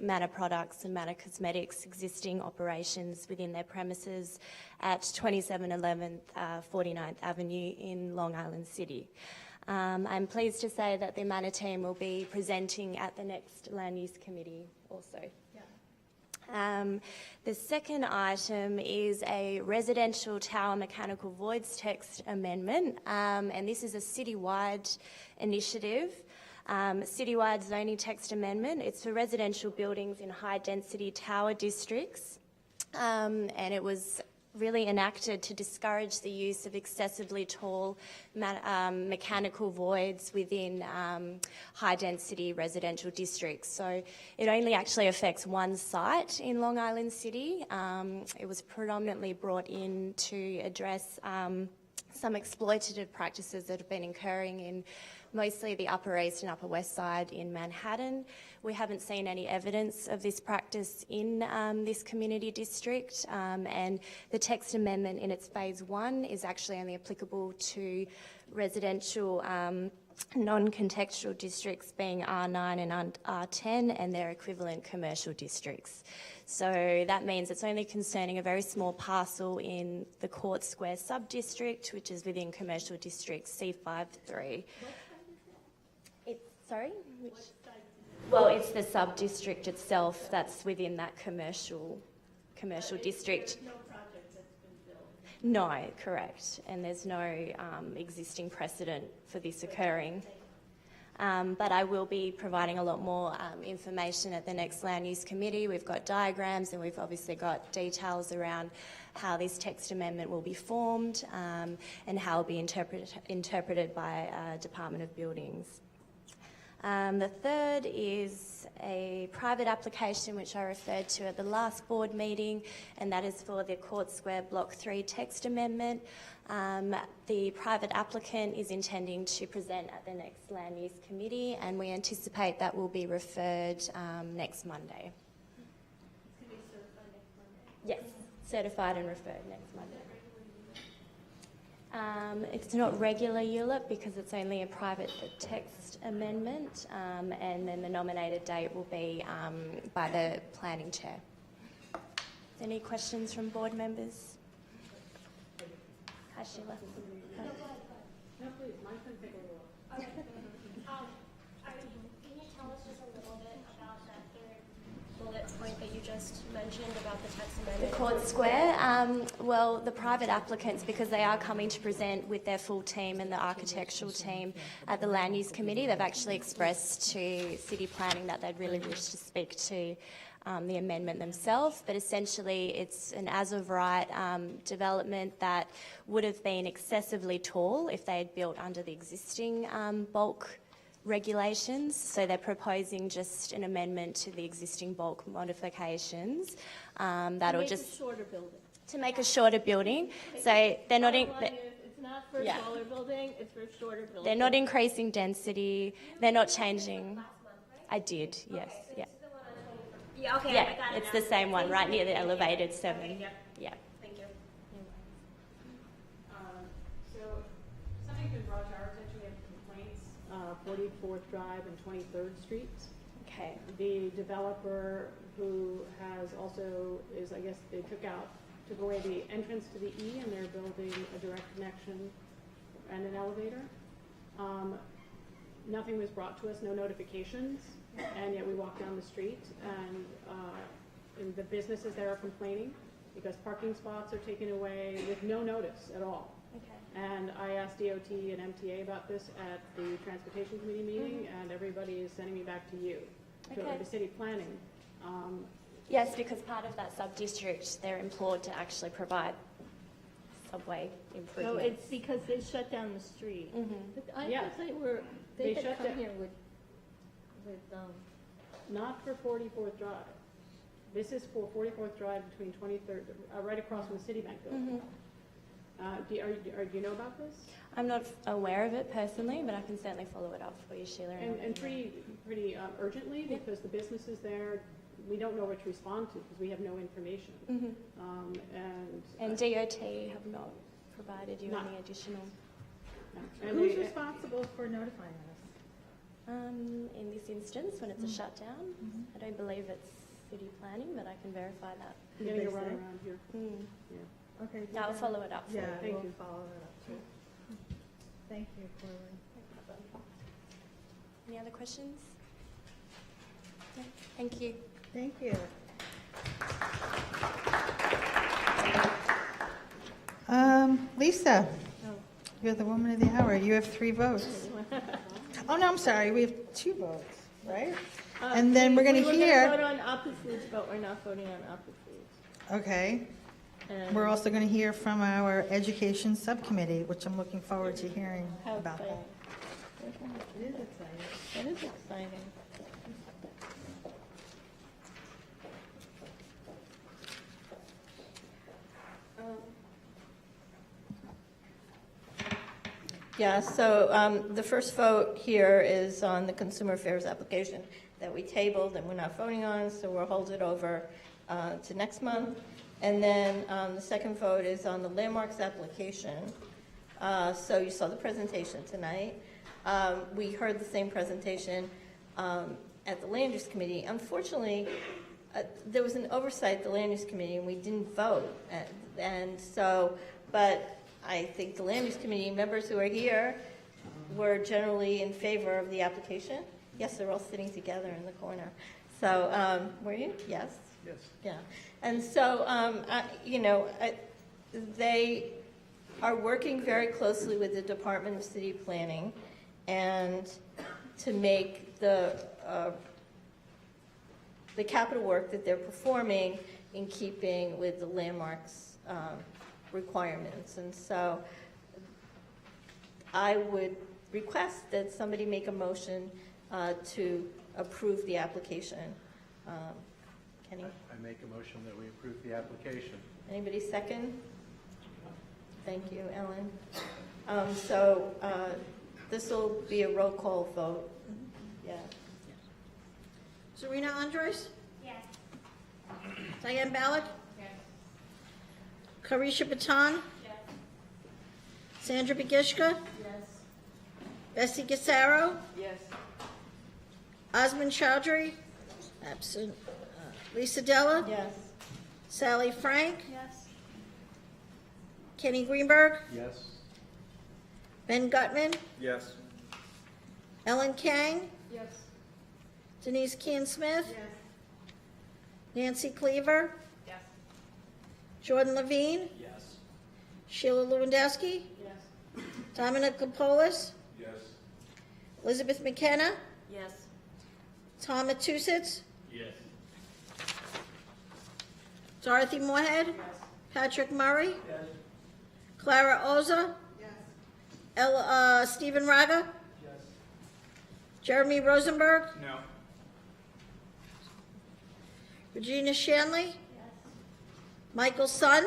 Manor Products and Manor Cosmetics existing operations within their premises at 2711 49th Avenue in Long Island City. I'm pleased to say that the Manor team will be presenting at the next Land Use Committee also. The second item is a residential tower mechanical voids text amendment, and this is a citywide initiative. Citywide zoning text amendment. It's for residential buildings in high density tower districts, and it was really enacted to discourage the use of excessively tall mechanical voids within high-density residential districts. So it only actually affects one site in Long Island City. It was predominantly brought in to address some exploitative practices that have been occurring in mostly the Upper East and Upper West Side in Manhattan. We haven't seen any evidence of this practice in this community district, and the text amendment in its phase 1 is actually only applicable to residential non-contextual districts being R9 and R10 and their equivalent commercial districts. So that means it's only concerning a very small parcel in the Court Square sub-district, which is within commercial district C53. Sorry? Well, it's the sub-district itself that's within that commercial district. No project that's been built. No, correct. And there's no existing precedent for this occurring. But I will be providing a lot more information at the next Land Use Committee. We've got diagrams and we've obviously got details around how this text amendment will be formed and how it will be interpreted by Department of Buildings. The third is a private application which I referred to at the last board meeting, and that is for the Court Square Block 3 text amendment. The private applicant is intending to present at the next Land Use Committee, and we anticipate that will be referred next Monday. It's going to be certified next Monday? Yes, certified and referred next Monday. It's not regular ULIP because it's only a private text amendment, and then the nominated date will be by the planning chair. Any questions from board members? Hi, Sheila. No, please, mine's gonna take a little while. Can you tell us just a little bit about that third bullet point that you just mentioned about the text amendment? The Court Square, well, the private applicants, because they are coming to present with their full team and the architectural team at the Land Use Committee, they've actually expressed to City Planning that they'd really wish to speak to the amendment themselves, but essentially it's an as-of-right development that would have been excessively tall if they had built under the existing bulk regulations. So they're proposing just an amendment to the existing bulk modifications that'll just shorter building. to make a shorter building. So they're not in. It's not for a Yeah. taller building, it's for a shorter building. They're not increasing density. They're not changing. I did, yes, yeah. Yeah, okay, I Yeah, got it it's now. the same one, Thank right you, near the thank you. elevated 7. Okay, yep. Yeah. Thank you. So, something's been brought to our attention, we have complaints, 44th Drive and 23rd Street. Okay. The developer who has also, I guess, they took away the entrance to the E and they're building a direct connection and an elevator. Nothing was brought to us, no notifications, and yet we walk down the street and the businesses there are complaining because parking spots are taken away with no notice at all. Okay. And I asked DOT and MTA about this at the Transportation Committee meeting, and everybody is sending me back to you, Okay. to City Planning. Yes, because part of that sub-district, they're implored to actually provide subway No, improvements. it's because they shut down the street. But I Yeah. thought they They had shut come down- here with, Not for 44th Drive. This is for 44th Drive between 23rd, right across from the Citibank building. Do you know about this? I'm not aware of it personally, but I can certainly follow it up for you, Sheila. And pretty urgently, because the businesses there, we don't know what to respond to because we have no information. And DOT have not provided you Not- any additional. And Who's they- responsible for notifying us? In this instance, when it's a shutdown, I don't believe it's City Planning, but I can verify that. Getting a They run say? around here. Yeah. Okay. No, I'll follow it up for Yeah, you. Thank we'll you. follow it up too. Thank you, Corwin. Any other questions? No? Thank you. Thank you. Lisa, you're the woman of the hour. You have 3 votes. Oh, no, I'm sorry. We have 2 votes, right? And then we're going to We hear. were going to vote on opposites, but we're not voting on opposites. Okay. And We're also going to hear from our Education Subcommittee, which I'm looking forward to hearing how about that. exciting. It is exciting. That is exciting. Yeah, so the first vote here is on the Consumer Affairs application that we tabled and we're not voting on, so we'll hold it over to next month. And then the second vote is on the landmarks application. So you saw the presentation tonight. We heard the same presentation at the Land Use Committee. Unfortunately, there was an oversight at the Land Use Committee, and we didn't vote. And so, but I think the Land Use Committee members who are here were generally in favor of the application. Yes, they're all sitting together in the corner. So, were you? Yes? Yes. Yeah. And so, they are working very closely with the Department of City Planning and to make the capital work that they're performing in keeping with the landmarks requirements. And so I would request that somebody make a motion to approve the application. Kenny? I make a motion that we approve the application. Anybody second? Thank you, Ellen. So this will be a roll call vote. Yeah. Serena Andres? Yes. Diane Ballard? Yes. Carisha Baton? Yes. Sandra Begishka? Yes. Bessie Gassaro? Yes. Osmond Chowdhury? Absent. Lisa Della? Yes. Sally Frank? Yes. Kenny Greenberg? Yes. Ben Gutman? Yes. Ellen Kang? Yes. Denise Kean Smith? Yes. Nancy Cleaver? Yes. Jordan Levine? Yes. Sheila Lewandowski? Yes. Dominic Kapolis? Yes. Elizabeth McKenna? Yes. Tom Matusitz? Yes. Dorothy Moorhead? Patrick Murray? Clara Oza? Stephen Raga? Jeremy Rosenberg? No. Regina Shanley? Michael Sun?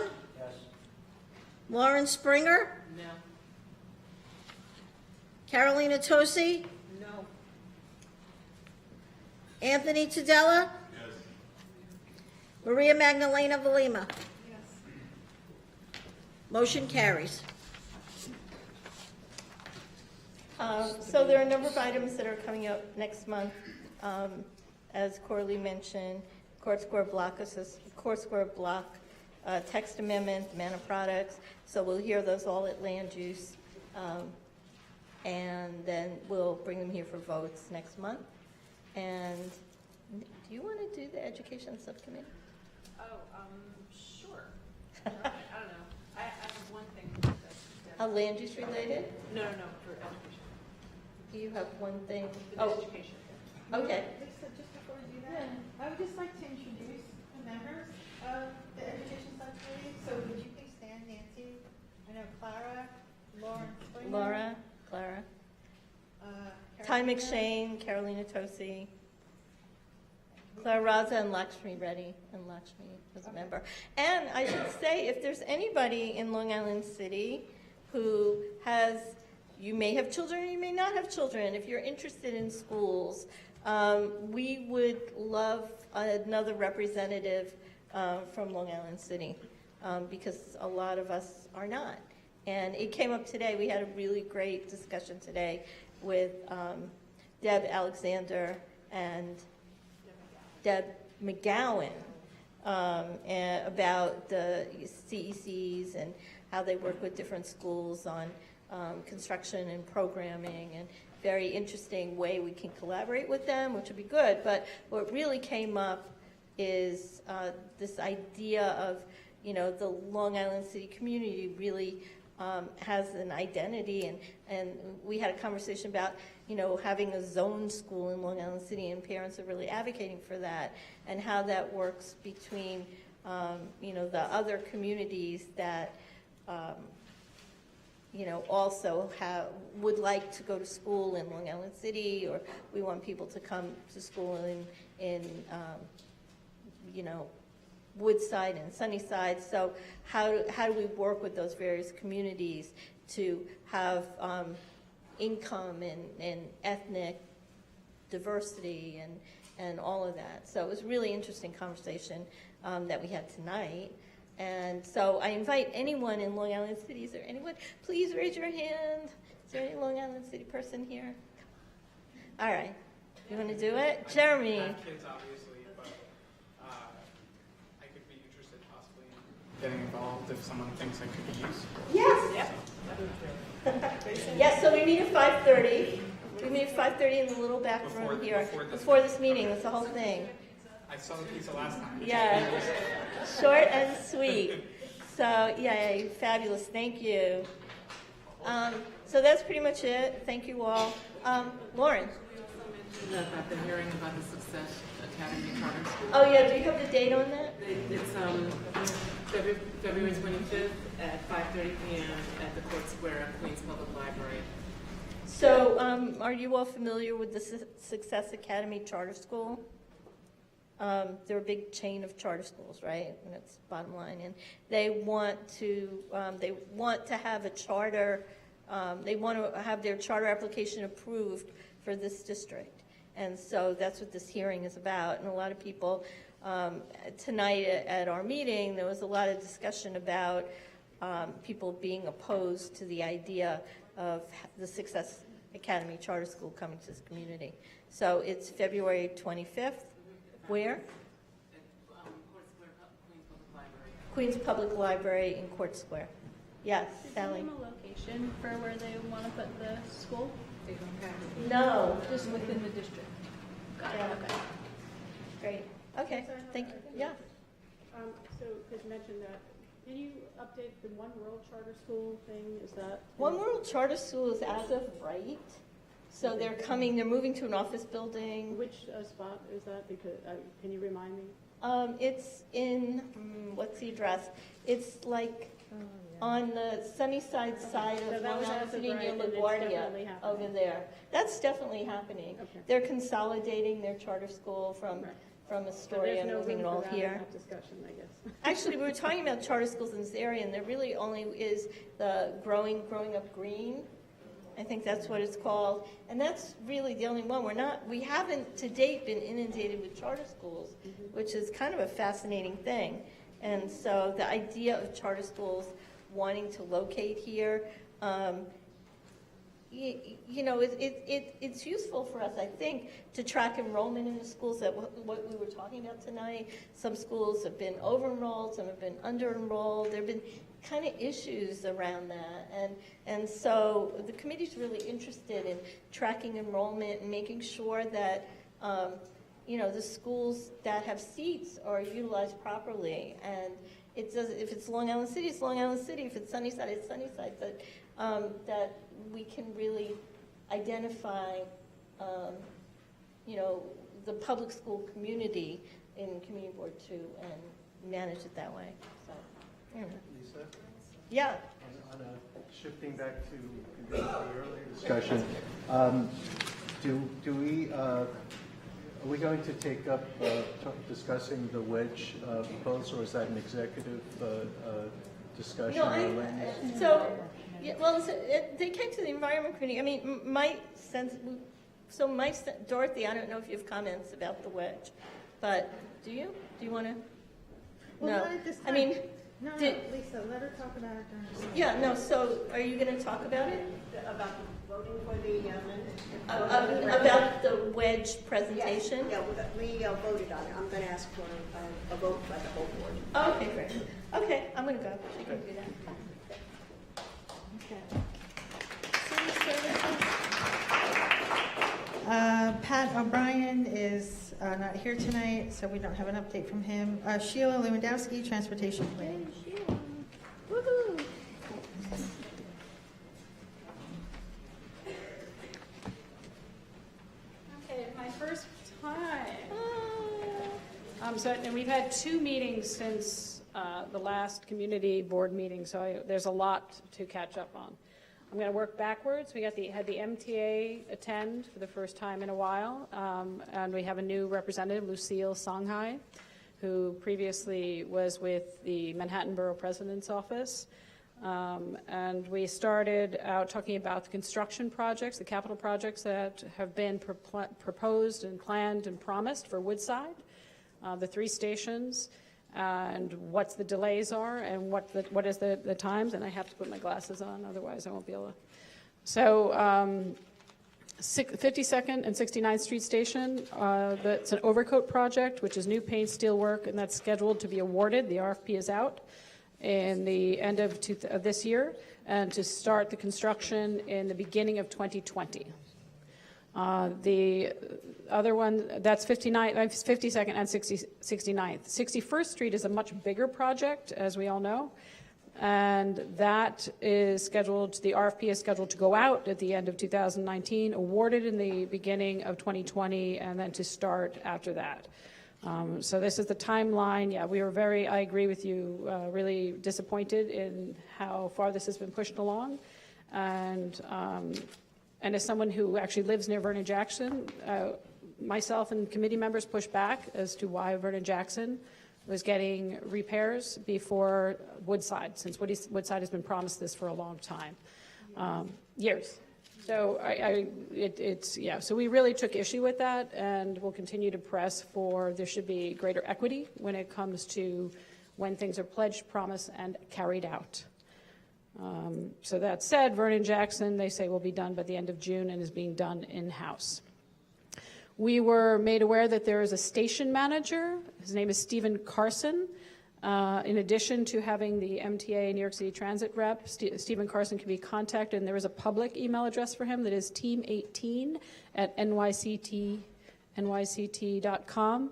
Lauren Springer? No. Carolina Tosi? No. Anthony Tadella? Maria Magdalena Valima? Motion carries. So there are a number of items that are coming up next month. As Corley mentioned, Court Square Block, text amendment, mana products. So we'll hear those all at land use. And then we'll bring them here for votes next month. And do you want to do the education subcommittee? Oh, sure. I don't know. I have one thing. That's Land use related? No, for education. Do you have one thing? For the education. Okay. Lisa, just before we do that, I would just like to introduce the members of the education subcommittee. So would you please stand, Nancy? I know Clara, Lauren Springer. Laura, Clara. Ty Carolina. McShane, Carolina Tosi, Clara Raza, and Lakshmi Reddy, and Lakshmi is a member. And I should say, if there's anybody in Long Island City who has, you may have children, you may not have children, if you're interested in schools, we would love another representative from Long Island City, because a lot of us are not. And it came up today, we had a really great discussion today with Deb Alexander and Deb McGowan about the CECs and how they work with different schools on construction and programming, and very interesting way we can collaborate with them, which would be good. But what really came up is this idea of, the Long Island City community really has an identity, and we had a conversation about, having a zone school in Long Island City, and parents are really advocating for that, and how that works between, the other communities that, also would like to go to school in Long Island City, or we want people to come to school in Woodside and Sunnyside. So how do we work with those various communities to have income and ethnic diversity and all of that? So it was a really interesting conversation that we had tonight. And so I invite anyone in Long Island City, is there anyone? Please raise your hand Is there any Long Island City person here? All right. You want to do it? Jeremy. I have kids, obviously, but I could be interested possibly in getting involved if someone thinks I could be used. Yes. Yes, so we meet at 5:30. We meet at 5:30 in the little back room here. Before this meeting, that's the whole thing. I saw the pizza last time. Yeah, short and sweet. So, yeah, fabulous, thank you. So that's pretty much it. Thank you all. Lauren. About the hearing about the Success Academy Charter School. Oh, yeah, do you have the date on that? It's February 25th at 5:30 p.m. at the Court Square at Queens Public Library. So, are you all familiar with the Success Academy Charter School? They're a big chain of charter schools, right? And that's bottom line. And they want to have a charter. They want to have their charter application approved for this district. And so that's what this hearing is about. And a lot of people, tonight at our meeting, there was a lot of discussion about people being opposed to the idea of the Success Academy Charter School coming to this community. So it's February 25th. Where? Queens Public Library in Court Square. Yes, Sally. Is there a location for where they want to put the school? They don't have it. No. Just within the district. Got it, okay. Great. Okay, thank you. Yeah. So, because you mentioned that, can you update the One World Charter School thing? Is that? One World Charter School is as of right. So they're moving to an office building. Which spot is that? Because, can you remind me? It's in, what's the address? It's like on the Sunnyside side of Long Island City near LaGuardia over there. That's definitely happening. Okay. They're consolidating their charter school from Astoria and moving it all here. That discussion, I guess. Actually, we were talking about charter schools in this area, and there really only is the Growing Up Green. I think that's what it's called. And that's really the only one. We haven't to date been inundated with charter schools, which is kind of a fascinating thing. And so the idea of charter schools wanting to locate here, it's useful for us, I think, to track enrollment in the schools, that what we were talking about tonight. Some schools have been over-enrolled, some have been under-enrolled. There have been kind of issues around that. And so the committee's really interested in tracking enrollment and making sure that, the schools that have seats are utilized properly. And if it's Long Island City, it's Long Island City. If it's Sunnyside, it's Sunnyside. But that we can really identify, the public school community in Community Board 2 and manage it that way. So, Lisa? Yeah. Shifting back to the earlier discussion, are we going to take up discussing the wedge proposal, or is that an executive discussion? They came to the Environment Committee. I mean, my sense, Dorothy, I don't know if you have comments about the wedge, but do you? Do you want to? Well, No. not at this time. I mean, Lisa, let her talk about it during the session. yeah, no, so are you going to talk about it? About voting for the amendment? About the wedge presentation? Yes, yeah, we voted on it. I'm going to ask for a vote by the whole board. Oh, okay, great. Okay, I'm going to go. She can do that. Pat O'Brien is not here tonight, so we don't have an update from him. Sheila Lewandowski, Transportation Planning. Woohoo! Okay, my first time. And we've had 2 meetings since the last community board meeting, so there's a lot to catch up on. I'm going to work backwards. We had the MTA attend for the first time in a while, and we have a new representative, Lucille Songhai, who previously was with the Manhattan Borough President's Office. And we started out talking about the construction projects, the capital projects that have been proposed and planned and promised for Woodside, the 3 stations, and what the delays are, and what is the times. And I have to put my glasses on, otherwise I won't be able So 52nd and 69th Street Station, that's an overcoat project, which is new paint, steel work, and that's scheduled to be awarded. The RFP is out in the end of this year, and to start the construction in the beginning of 2020. The other one, that's 52nd and 69th. 61st Street is a much bigger project, as we all know, and that is scheduled, the RFP is scheduled to go out at the end of 2019, awarded in the beginning of 2020, and then to start after that. So this is the timeline. Yeah, we were I agree with you, really disappointed in how far this has been pushed along. And as someone who actually lives near Vernon Jackson, myself and committee members pushed back as to why Vernon Jackson was getting repairs before Woodside, since Woodside has been promised this for a long time, years. So so we really took issue with that, and we'll continue to press for there should be greater equity when it comes to when things are pledged, promised, and carried out. So that said, Vernon Jackson, they say, will be done by the end of June and is being done in-house. We were made aware that there is a station manager. His name is Stephen Carson. In addition to having the MTA New York City Transit rep, Stephen Carson can be contacted, and there is a public email address for him that is team18@nyct.com.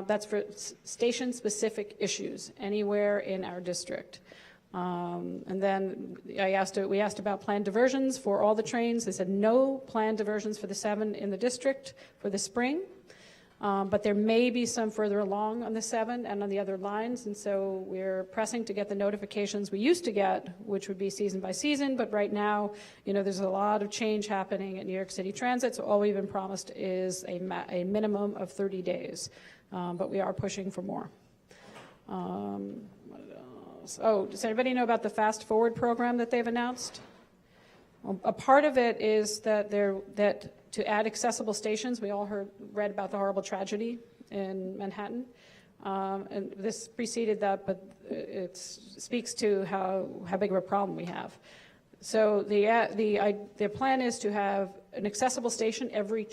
That's for station-specific issues anywhere in our district. And then we asked about planned diversions for all the trains. They said no planned diversions for the 7 in the district for the spring. But there may be some further along on the 7 and on the other lines, and so we're pressing to get the notifications we used to get, which would be season by season, but right now, there's a lot of change happening at New York City Transit, so all we've been promised is a minimum of 30 days, but we are pushing for more. Does anybody know about the Fast Forward program that they've announced? Well, a part of it is that to add accessible stations, we all read about the horrible tragedy in Manhattan, and this preceded that, but it speaks to how big of a problem we have. So the plan is to have an accessible station every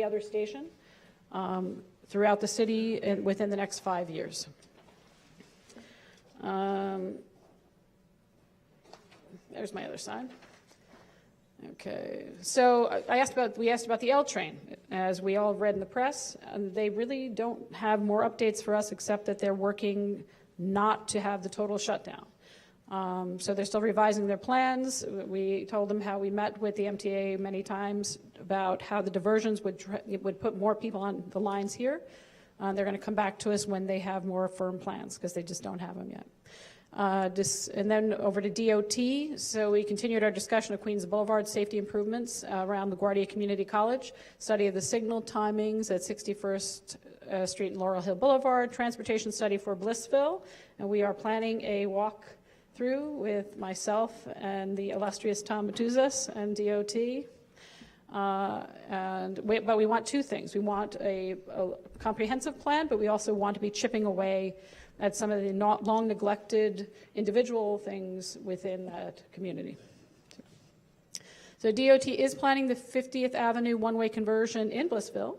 other station throughout the city within the next 5 years. There's my other side. Okay, so we asked about the L train, as we all read in the press, and they really don't have more updates for us except that they're working not to have the total shutdown. So they're still revising their plans. We told them how we met with the MTA many times about how the diversions would put more people on the lines here. They're going to come back to us when they have more firm plans, because they just don't have them yet. And then over to DOT. So we continued our discussion of Queens Boulevard safety improvements around LaGuardia Community College, study of the signal timings at 61st Street and Laurel Hill Boulevard, transportation study for Blissville, and we are planning a walk through with myself and the illustrious Tom Matuzas and DOT. But we want two things. We want a comprehensive plan, but we also want to be chipping away at some of the long neglected individual things within that community. So DOT is planning the 50th Avenue one-way conversion in Blissville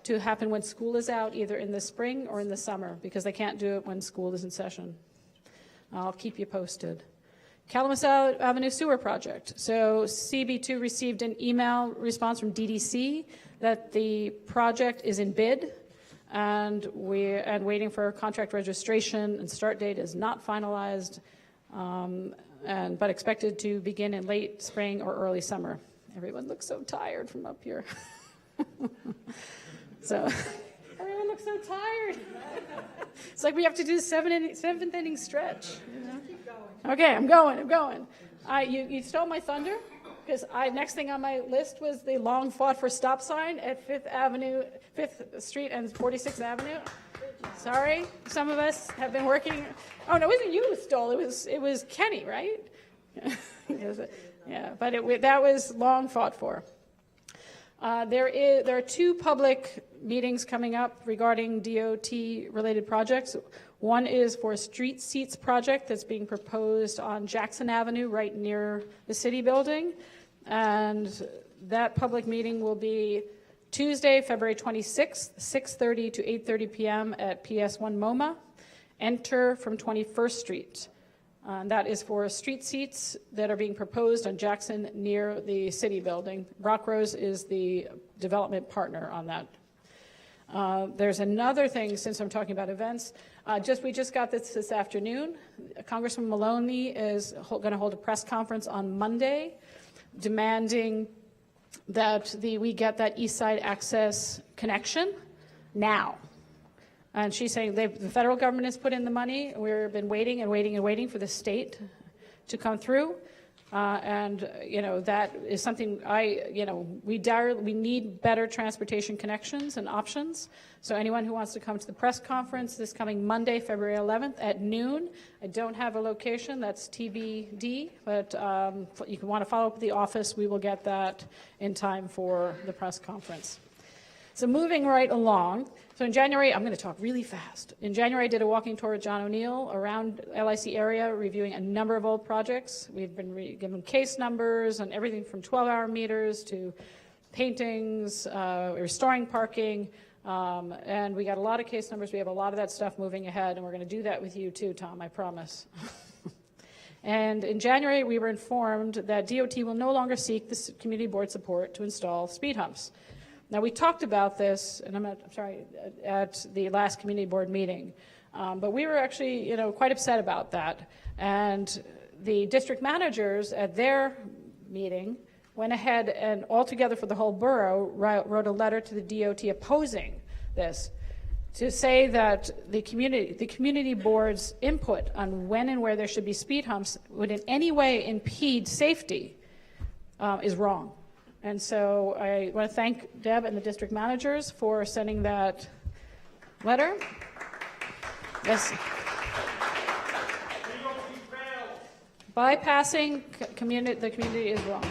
to happen when school is out, either in the spring or in the summer, because they can't do it when school is in session. I'll keep you posted. Calamus Avenue Sewer Project. So CB2 received an email response from DDC that the project is in bid, and waiting for contract registration, and start date is not finalized, but expected to begin in late spring or early summer. Everyone looks so tired from up here. So everyone looks so tired. It's like we have to do the seventh inning stretch. Okay, I'm going. You stole my thunder, because next thing on my list was the long fought for stop sign at 5th Street and 46th Avenue. Sorry, some of us have been working. Oh no, it wasn't you who stole. It was Kenny, right? Yeah, but that was long fought for. There are two public meetings coming up regarding DOT related projects. One is for a street seats project that's being proposed on Jackson Avenue, right near the city building. And that public meeting will be Tuesday, February 26th, 6:30 to 8:30 p.m. at PS1 MoMA. Enter from 21st Street. That is for street seats that are being proposed on Jackson near the city building. Rockrose is the development partner on that. There's another thing, since I'm talking about events. We just got this afternoon. Congressman Maloney is going to hold a press conference on Monday demanding that we get that East Side Access connection now. And she's saying the federal government has put in the money. We've been waiting and waiting and waiting for the state to come through. That is something we need better transportation connections and options. So anyone who wants to come to the press conference this coming Monday, February 11th at noon, I don't have a location, that's TBD, but you can want to follow up with the office. We will get that in time for the press conference. So moving right along, so in January, I'm going to talk really fast. In January, I did a walking tour with John O'Neill around LIC area, reviewing a number of old projects. We've been given case numbers on everything from 12-hour meters to paintings, restoring parking, and we got a lot of case numbers. We have a lot of that stuff moving ahead, and we're going to do that with you too, Tom, I promise. And in January, we were informed that DOT will no longer seek the community board support to install speed humps. Now, we talked about this, and at the last community board meeting, but we were actually, quite upset about that. And the district managers at their meeting went ahead and altogether for the whole borough wrote a letter to the DOT opposing this, to say that the community board's input on when and where there should be speed humps would in any way impede safety is wrong. And so I want to thank Deb and the district managers for sending that letter. Yes. Bypassing the community is wrong.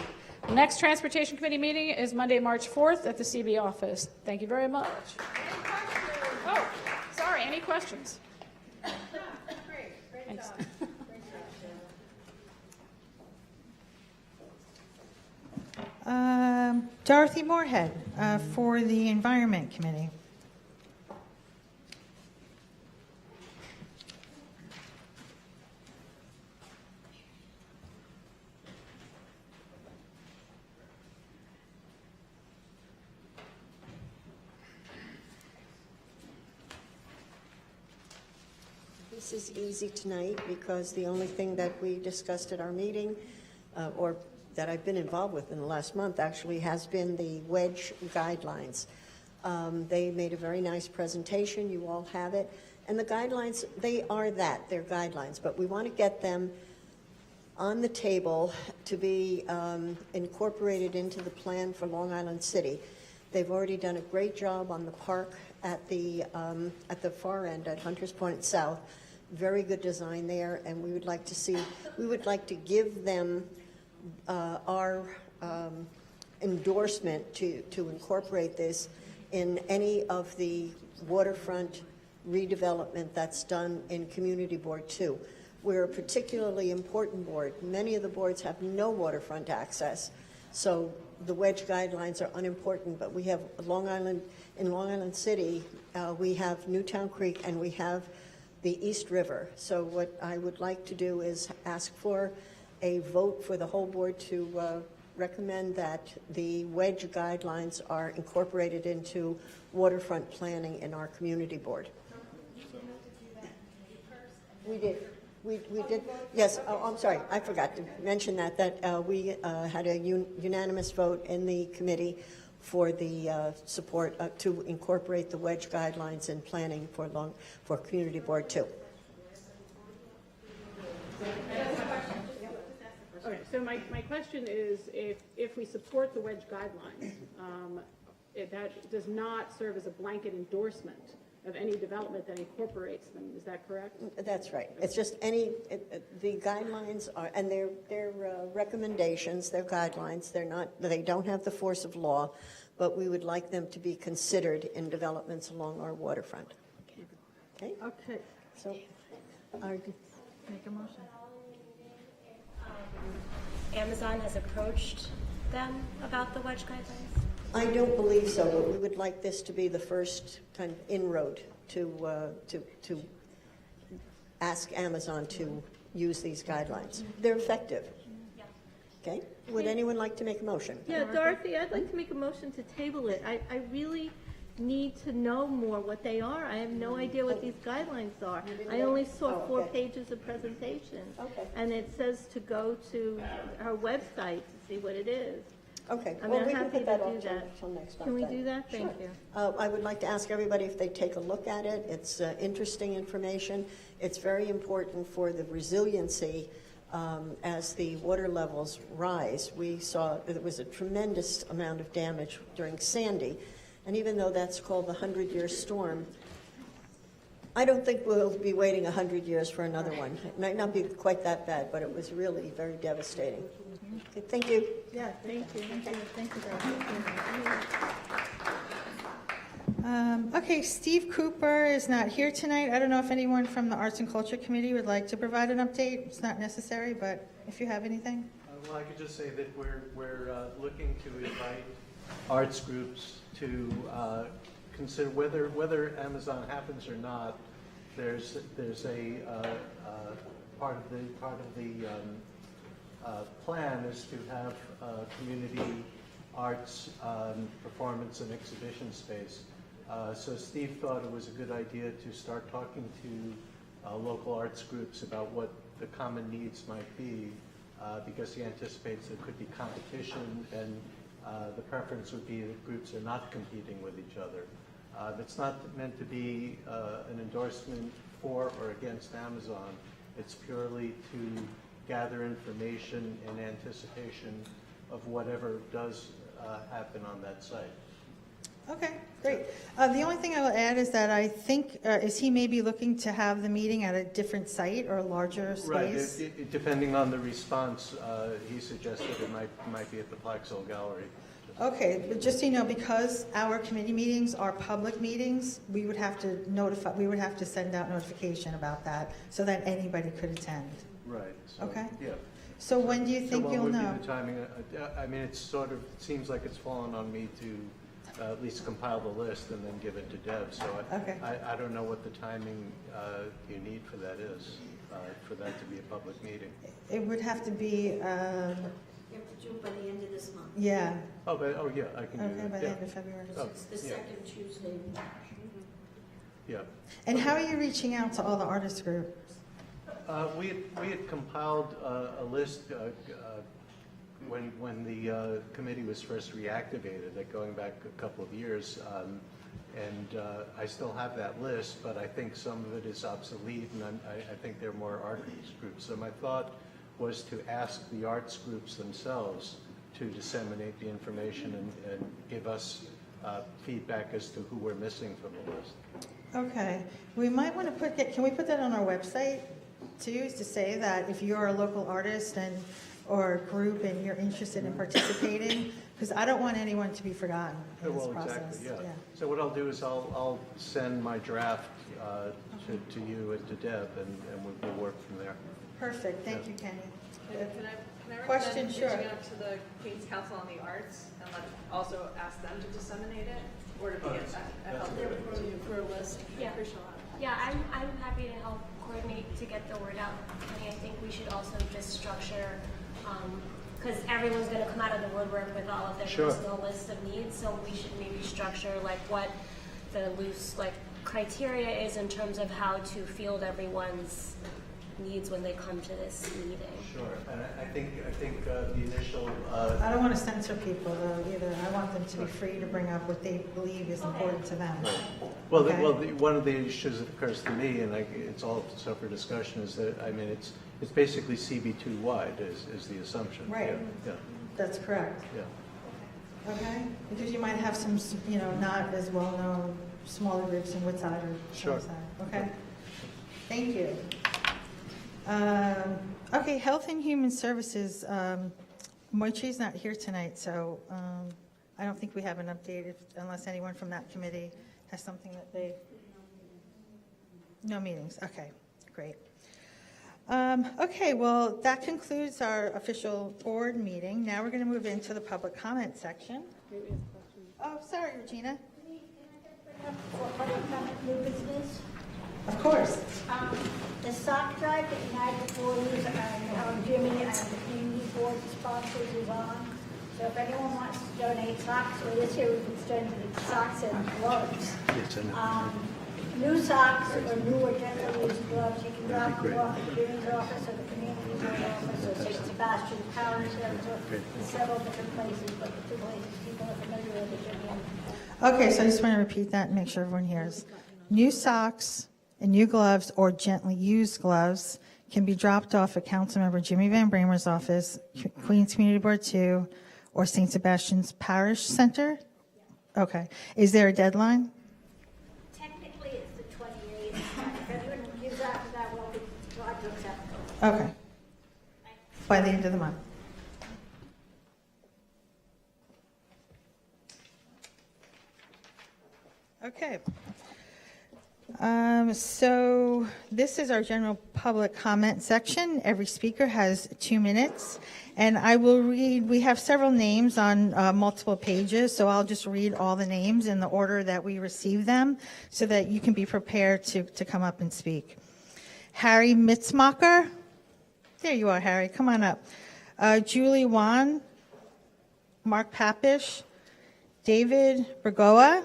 The next Transportation Committee meeting is Monday, March 4th at the CB office. Thank you very much. Oh, sorry, any questions? Great Thanks. job. Dorothy Moorhead for the Environment Committee. This is easy tonight because the only thing that we discussed at our meeting, or that I've been involved with in the last month actually, has been the wedge guidelines. They made a very nice presentation. You all have it. And the guidelines, they're guidelines, but we want to get them on the table to be incorporated into the plan for Long Island City. They've already done a great job on the park at the far end at Hunters Point South. Very good design there, and we would like to give them our endorsement to incorporate this in any of the waterfront redevelopment that's done in Community Board 2. We're a particularly important board. Many of the boards have no waterfront access, so the wedge guidelines are unimportant, but we have in Long Island City, we have Newtown Creek and we have the East River. So what I would like to do is ask for a vote for the whole board to recommend that the wedge guidelines are incorporated into waterfront planning in our community board. We did. We did. Yes. Oh, I'm sorry. I forgot to mention that we had a unanimous vote in the committee for the support to incorporate the wedge guidelines in planning for Community Board 2. Okay, so my question is, if we support the wedge guidelines, that does not serve as a blanket endorsement of any development that incorporates them. Is that correct? That's right. It's just the guidelines are, and they're recommendations, they're guidelines. They don't have the force of law, but we would like them to be considered in developments along our waterfront. Okay? Okay. So, Make a motion. Amazon has approached them about the wedge guidelines? I don't believe so, but we would like this to be the first kind of inroad to ask Amazon to use these guidelines. They're effective. Okay? Would anyone like to make a motion? Yeah, Dorothy, I'd like to make a motion to table it. I really need to know more what they are. I have no idea what these guidelines are. I only saw 4 pages of presentation. Okay. And it says to go to her website to see what it is. Okay, I mean, well, I'm we can happy put that to off do that. till next month. Can we then. do that? Thank Sure. you. I would like to ask everybody if they take a look at it. It's interesting information. It's very important for the resiliency as the water levels rise. We saw that there was a tremendous amount of damage during Sandy, and even though that's called the 100-year storm, I don't think we'll be waiting 100 years for another one. It might not be quite that bad, but it was really very devastating. Okay, thank you. Yeah, thank you. Thank you, Okay, Steve Cooper is not here tonight. I don't know if anyone from the Arts and Culture Committee would like to provide an update. It's not necessary, but if you have anything. Well, I could just say that we're looking to invite arts groups to consider whether Amazon happens or not. There's a part of the plan is to have community arts performance and exhibition space. So Steve thought it was a good idea to start talking to local arts groups about what the common needs might be, because he anticipates there could be competition, and the preference would be that groups are not competing with each other. It's not meant to be an endorsement for or against Amazon. It's purely to gather information in anticipation of whatever does happen on that site. Okay, great. The only thing I will add is that I think, is he maybe looking to have the meeting at a different site or a larger space? Right, depending on the response, he suggested it might be at the Plaxall Gallery. Okay, but just so you know, because our committee meetings are public meetings, we would have to send out notification about that so that anybody could attend. Right. So, Okay. Yeah. So when do you think you'll So know? what would be the timing? I mean, it seems like it's fallen on me to at least compile the list and then give it to Deb. So Okay. I don't know what the timing you need for that is, for that to be a public meeting. It would have to be, You have to do it by the end of this month. yeah. Oh, yeah, I can do Okay, that. by the yeah. end of February. Oh, It's the yeah. second Tuesday in March. Yeah. And how are you reaching out to all the artist groups? We had compiled a list when the committee was first reactivated, going back a couple of years, and I still have that list, but I think some of it is obsolete, and I think there are more artist groups. So my thought was to ask the arts groups themselves to disseminate the information and give us feedback as to who we're missing from the list. Okay, we might want to can we put that on our website too, to say that if you're a local artist or a group and you're interested in participating, because I don't want anyone to be forgotten in this Well, process. exactly, yeah. So what I'll do is I'll send my draft to you and to Deb, and we'll work from there. Perfect, thank you, Kenny. Can I Question, recommend sure. reaching out to the Queens Council on the Arts and also ask them to disseminate it, or to be a helpful for a list? Yeah. Appreciate that. Yeah, I'm happy to help coordinate to get the word out. I think we should also just structure, because everyone's going to come out of the woodwork with all of their Sure. personal list of needs, so we should maybe structure like what the loose criteria is in terms of how to field everyone's needs when they come to this meeting. Sure, and I think the initial. I don't want to censor people though either. I want them to be free to bring up what they believe is important to them. Well, Okay. one of the issues that occurs to me, and it's all up for discussion, is that it's basically CB2 wide is the assumption. Right. Yeah. That's correct. Yeah. Okay, because you might have some, not as well-known smaller groups in Woodside or Sure. Sunnyside. Okay, thank you. Okay, Health and Human Services, Moichi's not here tonight, so I don't think we have an update unless anyone from that committee has something that they... No meetings, okay, great. Okay, well, that concludes our official board meeting. Now we're going to move into the public comment section. Oh, sorry, Regina. For public comment, new business. Of course. The sock drive that United Boys and Jimmy and the community board sponsors is on. So if anyone wants to donate socks, or this year we've donated socks and gloves. New socks or new or gently used gloves, you can drop them off at Jimmy's office or the community board office or St. Sebastian's Parish Center, several different places, but the two places people are familiar with are Jimmy and Okay, so I just want to repeat that and make sure everyone hears. New socks and new gloves or gently used gloves can be dropped off at Councilmember Jimmy Van Bramer's office, Queens Community Board 2, or St. Sebastian's Parish Center? Okay. Is there a deadline? technically it's the 28th. If anyone gives after that, we'll be glad to accept it. Okay. By the end of the month. Okay. So this is our general public comment section. Every speaker has 2 minutes. And I will read, we have several names on multiple pages, so I'll just read all the names in the order that we receive them so that you can be prepared to come up and speak. Harry Mitzmacher. There you are, Harry. Come on up. Julie Wan. Mark Papish. David Bergoa.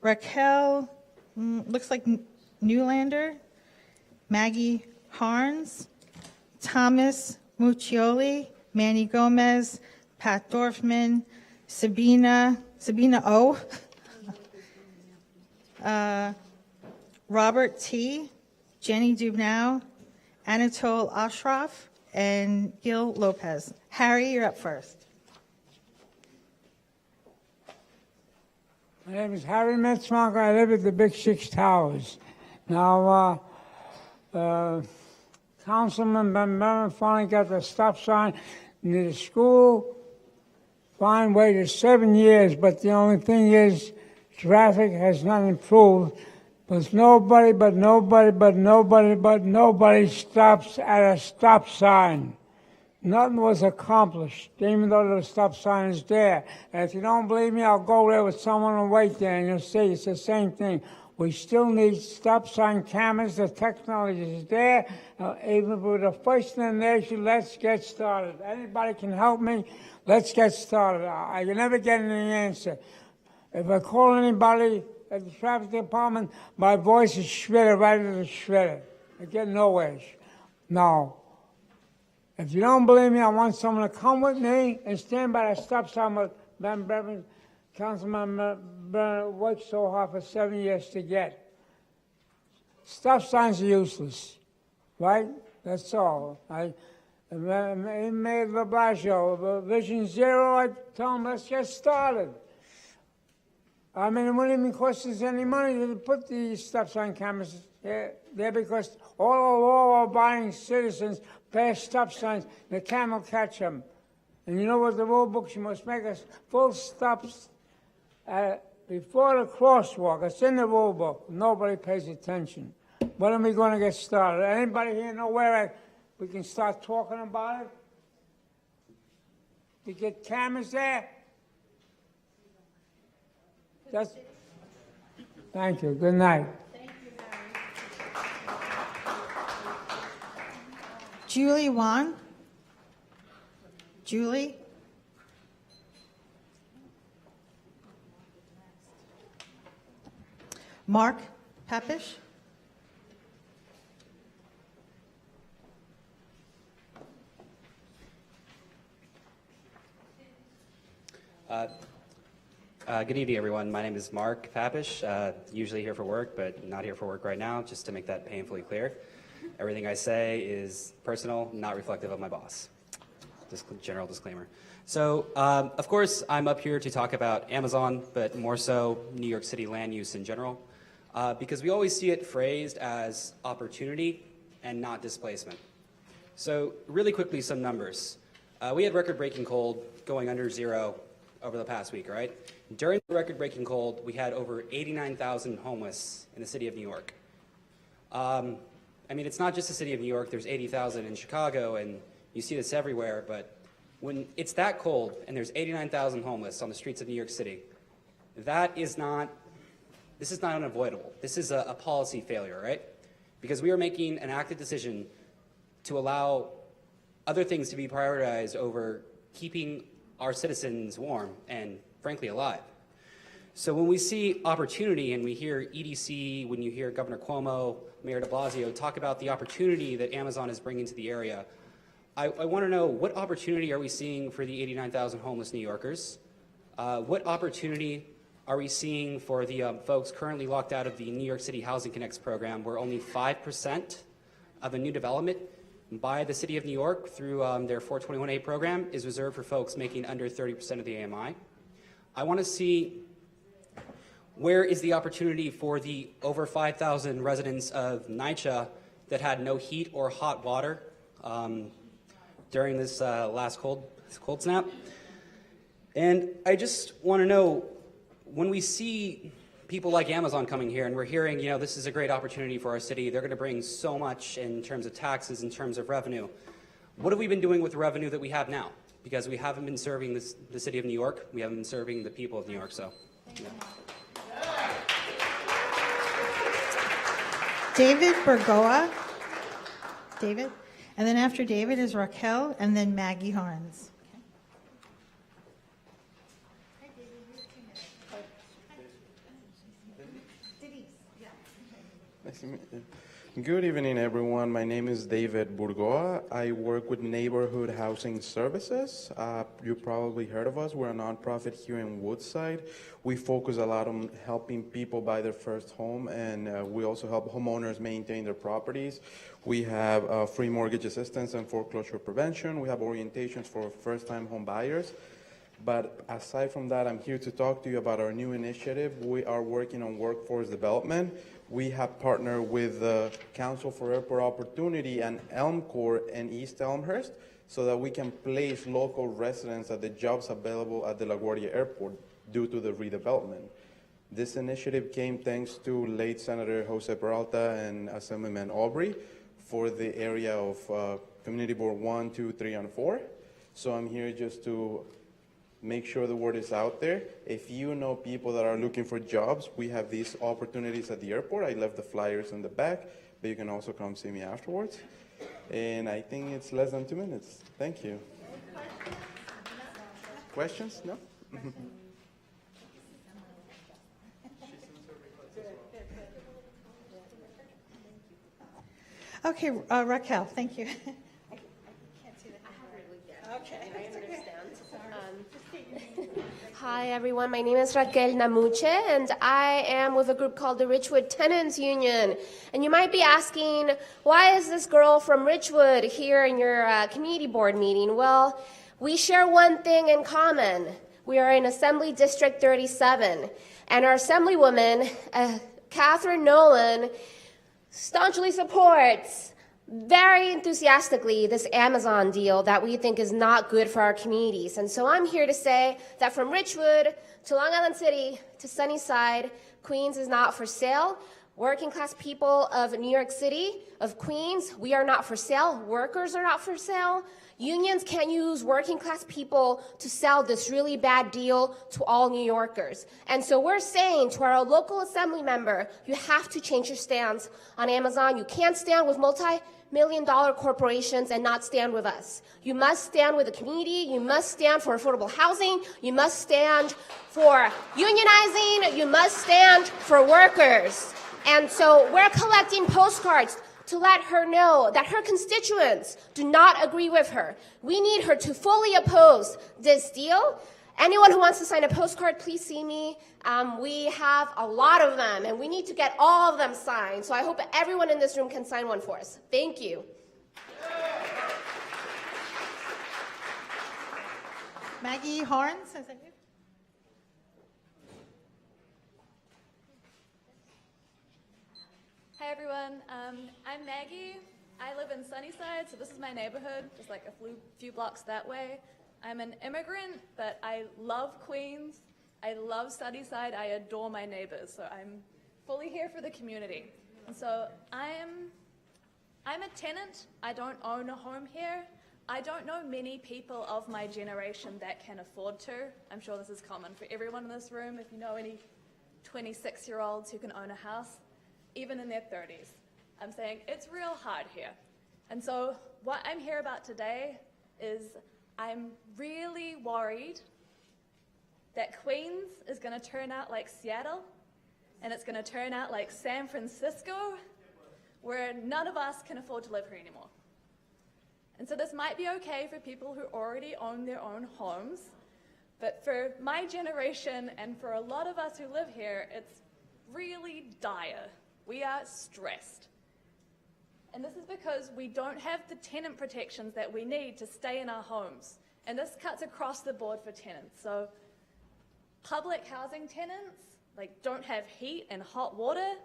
Raquel, looks like Newlander. Maggie Harns. Thomas Muccioli, Manny Gomez, Pat Dorfman, Sabina O, Robert T., Jenny Dubnow, Anatole Ashraf, and Gil Lopez. Harry, you're up first. My name is Harry Metzmacher. I live at the Big Six Towers. Now, Councilman Van Buren finally got the stop sign near the school. Fine, waited 7 years, but the only thing is traffic has not improved. But nobody stops at a stop sign. Nothing was accomplished, even though the stop sign is there. And if you don't believe me, I'll go there with someone and wait there, and you'll see it's the same thing. We still need stop sign cameras. The technology is there. Even with the first in the nation, let's get started. Anybody can help me? Let's get started. I can never get any answer. If I call anybody at the traffic department, my voice is shredded right into the shredder. I get nowhere. Now, if you don't believe me, I want someone to come with me and stand by the stop sign with Van Buren. Councilman Burnett worked so hard for 7 years to get. Stop signs are useless, right? That's all. Mayor de Blasio, Vision Zero, I told him, let's get started. I mean, it wouldn't even cost us any money to put the stop sign cameras there because all law-abiding citizens pass stop signs, the camera will catch them. And you know what the rule books, you must make us full stops before the crosswalk. It's in the rule book. Nobody pays attention. When are we going to get started? Anybody here know where we can start talking about it? To get cameras there? Thank you. Good night. Julie Wan. Julie. Mark Papish. Good evening, everyone. My name is Mark Papish, usually here for work, but not here for work right now, just to make that painfully clear. Everything I say is personal, not reflective of my boss. Just general disclaimer. So, of course, I'm up here to talk about Amazon, but more so New York City land use in general, because we always see it phrased as opportunity and not displacement. So, really quickly, some numbers. We had record-breaking cold going under zero over the past week, right? During the record-breaking cold, we had over 89,000 homeless in the city of New York. I mean, it's not just the city of New York. There's 80,000 in Chicago, and you see this everywhere. But when it's that cold and there's 89,000 homeless on the streets of New York City, this is not unavoidable. This is a policy failure, right? Because we are making an active decision to allow other things to be prioritized over keeping our citizens warm and, frankly, alive. So when we see opportunity and we hear EDC, when you hear Governor Cuomo, Mayor de Blasio talk about the opportunity that Amazon is bringing to the area, I want to know, what opportunity are we seeing for the 89,000 homeless New Yorkers? What opportunity are we seeing for the folks currently locked out of the New York City Housing Connects program, where only 5% of a new development by the City of New York through their 421A program is reserved for folks making under 30% of the AMI? I want to see, where is the opportunity for the over 5,000 residents of NYCHA that had no heat or hot water during this last cold snap? And I just want to know, when we see people like Amazon coming here and we're hearing, this is a great opportunity for our city, they're going to bring so much in terms of taxes, in terms of revenue, what have we been doing with the revenue that we have now? Because we haven't been serving the city of New York, we haven't been serving the people of New York, so. Yeah. David Burgoa. David. And then after David is Raquel, and then Maggie Harns. Nice to meet you. Good evening, everyone. My name is David Burgoa. I work with Neighborhood Housing Services. You probably heard of us. We're a nonprofit here in Woodside. We focus a lot on helping people buy their first home, and we also help homeowners maintain their properties. We have free mortgage assistance and foreclosure prevention. We have orientations for first-time home buyers. But aside from that, I'm here to talk to you about our new initiative. We are working on workforce development. We have partnered with the Council for Airport Opportunity and Elm Corps in East Elmhurst so that we can place local residents at the jobs available at the LaGuardia Airport due to the redevelopment. This initiative came thanks to late Senator Jose Peralta and Assemblyman Aubrey for the area of Community Board 1, 2, 3, and 4. So I'm here just to make sure the word is out there. If you know people that are looking for jobs, we have these opportunities at the airport. I left the flyers in the back, but you can also come see me afterwards. And I think it's less than 2 minutes. Thank you. Questions? No? Okay, Raquel, thank you. Okay. Hi, everyone. My name is Raquel Namuche, and I am with a group called the Richwood Tenants Union. And you might be asking, why is this girl from Richwood here in your community board meeting? Well, we share one thing in common. We are in Assembly District 37, and our Assemblywoman, Catherine Nolan, staunchly supports very enthusiastically this Amazon deal that we think is not good for our communities. And so I'm here to say that from Richwood to Long Island City to Sunnyside, Queens is not for sale. Working class people of New York City, of Queens, we are not for sale. Workers are not for sale. Unions can't use working class people to sell this really bad deal to all New Yorkers. And so we're saying to our local assembly member, you have to change your stance on Amazon. You can't stand with multi-million-dollar corporations and not stand with us. You must stand with the community. You must stand for affordable housing. You must stand for unionizing. You must stand for workers. And so we're collecting postcards to let her know that her constituents do not agree with her. We need her to fully oppose this deal. Anyone who wants to sign a postcard, please see me. We have a lot of them, and we need to get all of them signed. So I hope everyone in this room can sign one for us. Thank you. Maggie Harns, is that you? Hi everyone, I'm Maggie. I live in Sunnyside, so this is my neighborhood, just like a few blocks that way. I'm an immigrant, but I love Queens. I love Sunnyside. I adore my neighbors, so I'm fully here for the community. And so I'm a tenant. I don't own a home here. I don't know many people of my generation that can afford to. I'm sure this is common for everyone in this room. If you know any 26-year-olds who can own a house, even in their 30s, I'm saying it's real hard here. And so what I'm here about today is I'm really worried that Queens is going to turn out like Seattle, and it's going to turn out like San Francisco, where none of us can afford to live here anymore. And so this might be okay for people who already own their own homes, but for my generation and for a lot of us who live here, it's really dire. We are stressed. And this is because we don't have the tenant protections that we need to stay in our homes. And this cuts across the board for tenants. So public housing tenants don't have heat and hot water.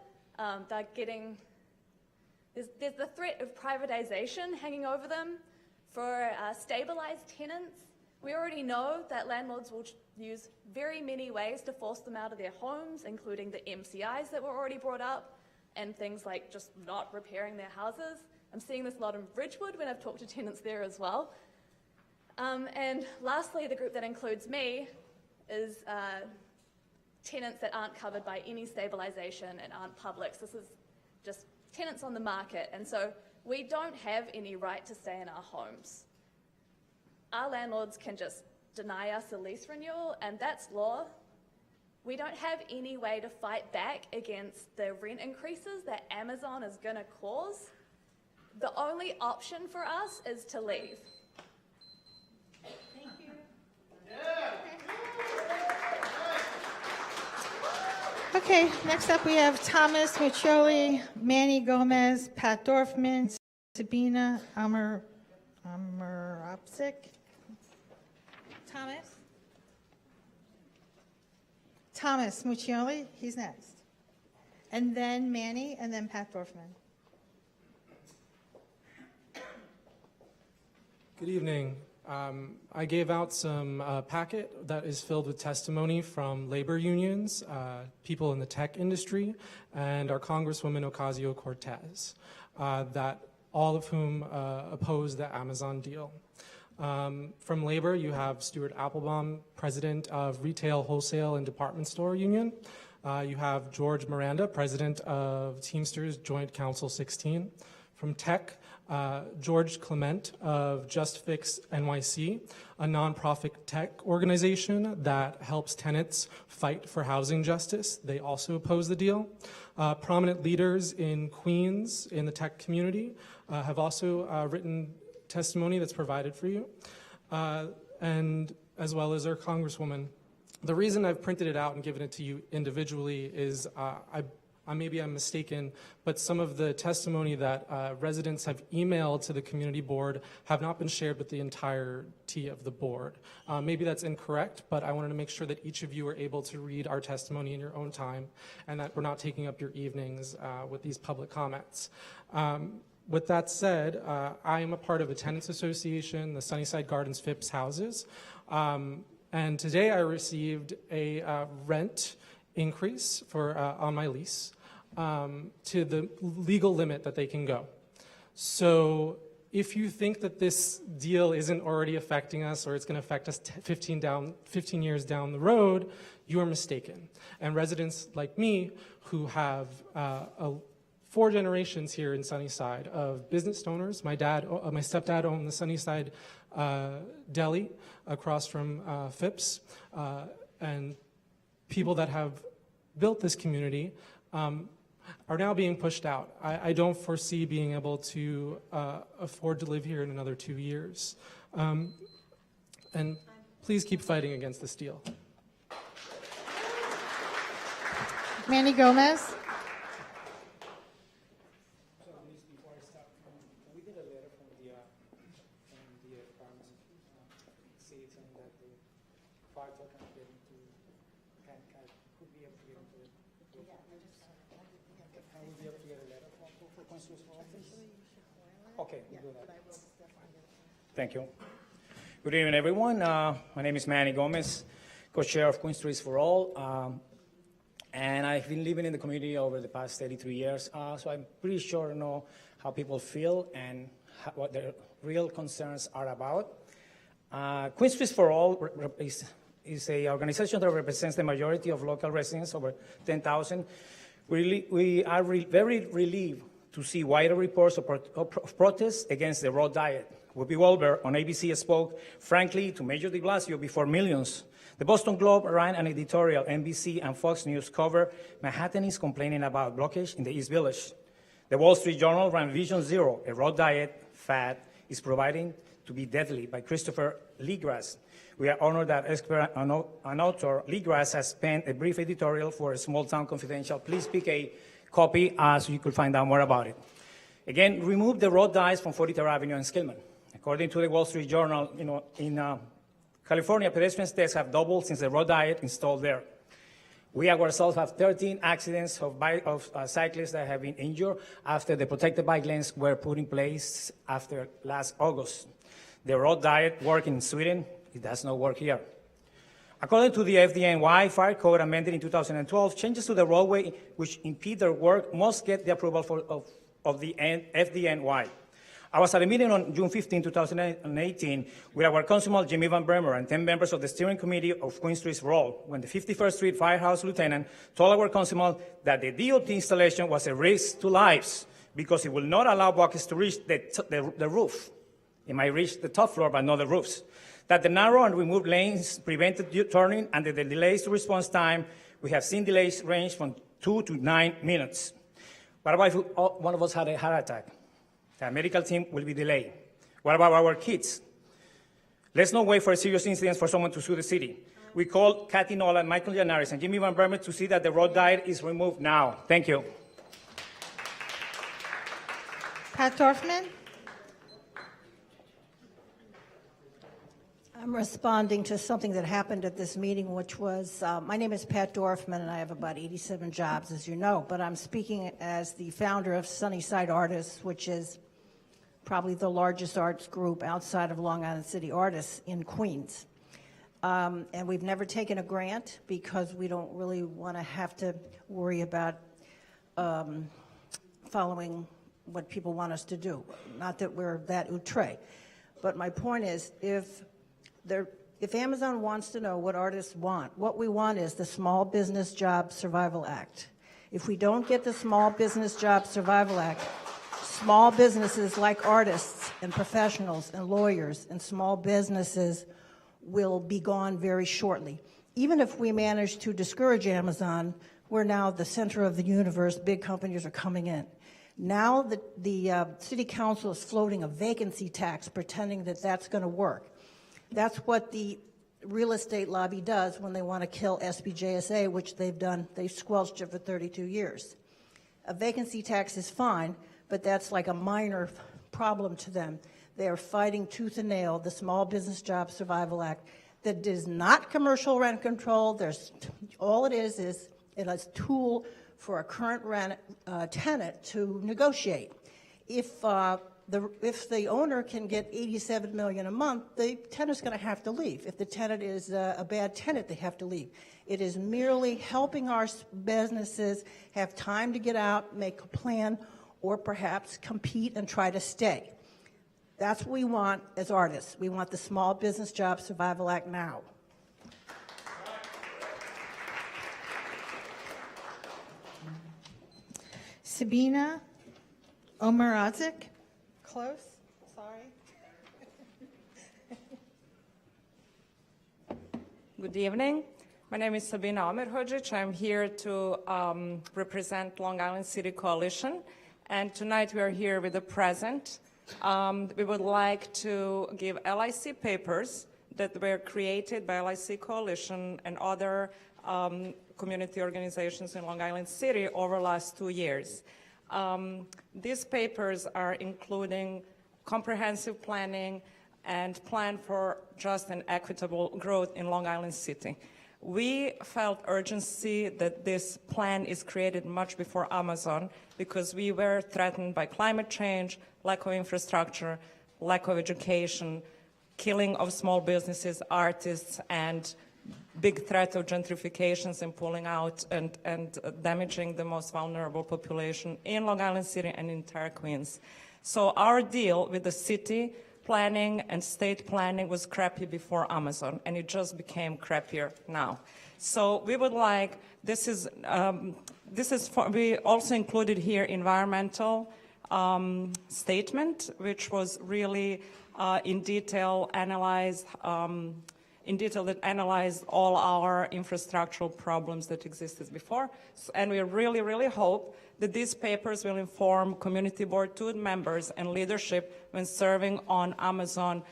They're getting, there's the threat of privatization hanging over them. For stabilized tenants, we already know that landlords will use very many ways to force them out of their homes, including the MCIs that were already brought up, and things like just not repairing their houses. I'm seeing this a lot in Ridgewood when I've talked to tenants there as well. And lastly, the group that includes me is tenants that aren't covered by any stabilization and aren't public. So this is just tenants on the market. And so we don't have any right to stay in our homes. Our landlords can just deny us a lease renewal, and that's law. We don't have any way to fight back against the rent increases that Amazon is going to cause. The only option for us is to leave. Thank you. Okay, next up we have Thomas Muccioli, Manny Gomez, Pat Dorfman, Sabina Ameropsik. Thomas Muccioli, he's next. And then Manny, and then Pat Dorfman. Good evening. I gave out some packet that is filled with testimony from labor unions, people in the tech industry, and our Congresswoman Ocasio-Cortez, that all of whom oppose the Amazon deal. From labor, you have Stuart Applebaum, president of Retail, Wholesale, and Department Store Union. You have George Miranda, president of Teamsters Joint Council 16. From tech, George Clement of Just Fix NYC, a nonprofit tech organization that helps tenants fight for housing justice. They also oppose the deal. Prominent leaders in Queens in the tech community have also written testimony that's provided for you, and as well as our Congresswoman. The reason I've printed it out and given it to you individually is maybe I'm mistaken, but some of the testimony that residents have emailed to the community board have not been shared with the entirety of the board. Maybe that's incorrect, but I wanted to make sure that each of you are able to read our testimony in your own time and that we're not taking up your evenings with these public comments. With that said, I am a part of a tenants association, the Sunnyside Gardens Phipps houses, and today I received a rent increase for on my lease to the legal limit that they can go. So if you think that this deal isn't already affecting us or it's going to affect us 15 years down the road, you are mistaken. And residents like me who have 4 generations here in Sunnyside of business owners. My stepdad owned the Sunnyside Deli across from Phipps, and people that have built this community are now being pushed out. I don't foresee being able to afford to live here in another 2 years. And please keep fighting against this deal. Manny Gomez. Okay, we'll do that. Thank you. Good evening, everyone. My name is Manny Gomez, co-chair of Queen Streets for All. And I've been living in the community over the past 33 years, so I'm pretty sure I know how people feel and what their real concerns are about. Queen Streets for All is an organization that represents the majority of local residents, over 10,000. We are very relieved to see wider reports of protests against the raw diet. Whoopi Goldberg on ABC spoke frankly to Mayor de Blasio before millions. The Boston Globe ran an editorial. NBC and Fox News covered Manhattanites complaining about blockage in the East Village. The Wall Street Journal ran Vision Zero, a raw diet fad is proving to be deadly, by Christopher Legras. We are honored that expert and author Legras has penned a brief editorial for Small Town Confidential. Please pick a copy so you could find out more about it. Again, remove the raw diets from 43rd Avenue and Skillman. According to the Wall Street Journal, in California, pedestrian deaths have doubled since the raw diet installed there. We ourselves have 13 accidents of cyclists that have been injured after the protected bike lanes were put in place after last August. The raw diet worked in Sweden. It does not work here. According to the FDNY Fire Code amended in 2012, changes to the roadway which impede their work must get the approval of the FDNY. I was at a meeting on June 15, 2018, with our Councilman Jimmy Van Bremer and 10 members of the steering committee of Queen Street's role, when the 51st Street Firehouse Lieutenant told our Councilman that the DOT installation was a risk to lives because it will not allow buckets to reach the roof. It might reach the top floor, but not the roofs. That the narrow and removed lanes prevented turning, and the delays to response time, we have seen delays range from 2 to 9 minutes. What about if one of us had a heart attack? The medical team will be delayed. What about our kids? Let's not wait for a serious incident for someone to sue the city. We called Kathy Nolan, Michael Yanaris, and Jimmy Van Bremer to see that the road diet is removed now. Thank you. Pat Dorfman? I'm responding to something that happened at this meeting, which was, my name is Pat Dorfman, and I have about 87 jobs, as you know, but I'm speaking as the founder of Sunnyside Artists, which is probably the largest arts group outside of Long Island City Artists in Queens. And we've never taken a grant because we don't really want to have to worry about following what people want us to do. Not that we're that outre. But my point is, if Amazon wants to know what artists want, what we want is the Small Business Job Survival Act. If we don't get the Small Business Job Survival Act, small businesses like artists and professionals and lawyers and small businesses will be gone very shortly. Even if we manage to discourage Amazon, we're now the center of the universe, big companies are coming in. Now the city council is floating a vacancy tax, pretending that that's going to work. That's what the real estate lobby does when they want to kill SBJSA, which they've done. They've squelched it for 32 years. A vacancy tax is fine, but that's like a minor problem to them. They are fighting tooth and nail the Small Business Job Survival Act that is not commercial rent control. All it is a tool for a current tenant to negotiate. If the owner can get $87 million a month, the tenant's going to have to leave. If the tenant is a bad tenant, they have to leave. It is merely helping our businesses have time to get out, make a plan, or perhaps compete and try to stay. That's what we want as artists. We want the Small Business Job Survival Act now. Sabina Omaradzik? Close? Sorry. Good evening. My name is Sabina Omerhodzic. I'm here to represent Long Island City Coalition. And tonight we are here with a present. We would like to give LIC papers that were created by LIC Coalition and other community organizations in Long Island City over the last 2 years. These papers are including comprehensive planning and plan for just and equitable growth in Long Island City. We felt urgency that this plan is created much before Amazon because we were threatened by climate change, lack of infrastructure, lack of education, killing of small businesses, artists, and big threat of gentrifications and pulling out and damaging the most vulnerable population in Long Island City and entire Queens. So our deal with the city planning and state planning was crappy before Amazon, and it just became crappier now. So we would like, we also included here environmental statement, which was really in detail that analyzed all our infrastructural problems that existed before. And we really, really hope that these papers will inform Community Board 2 members and leadership when serving on Amazon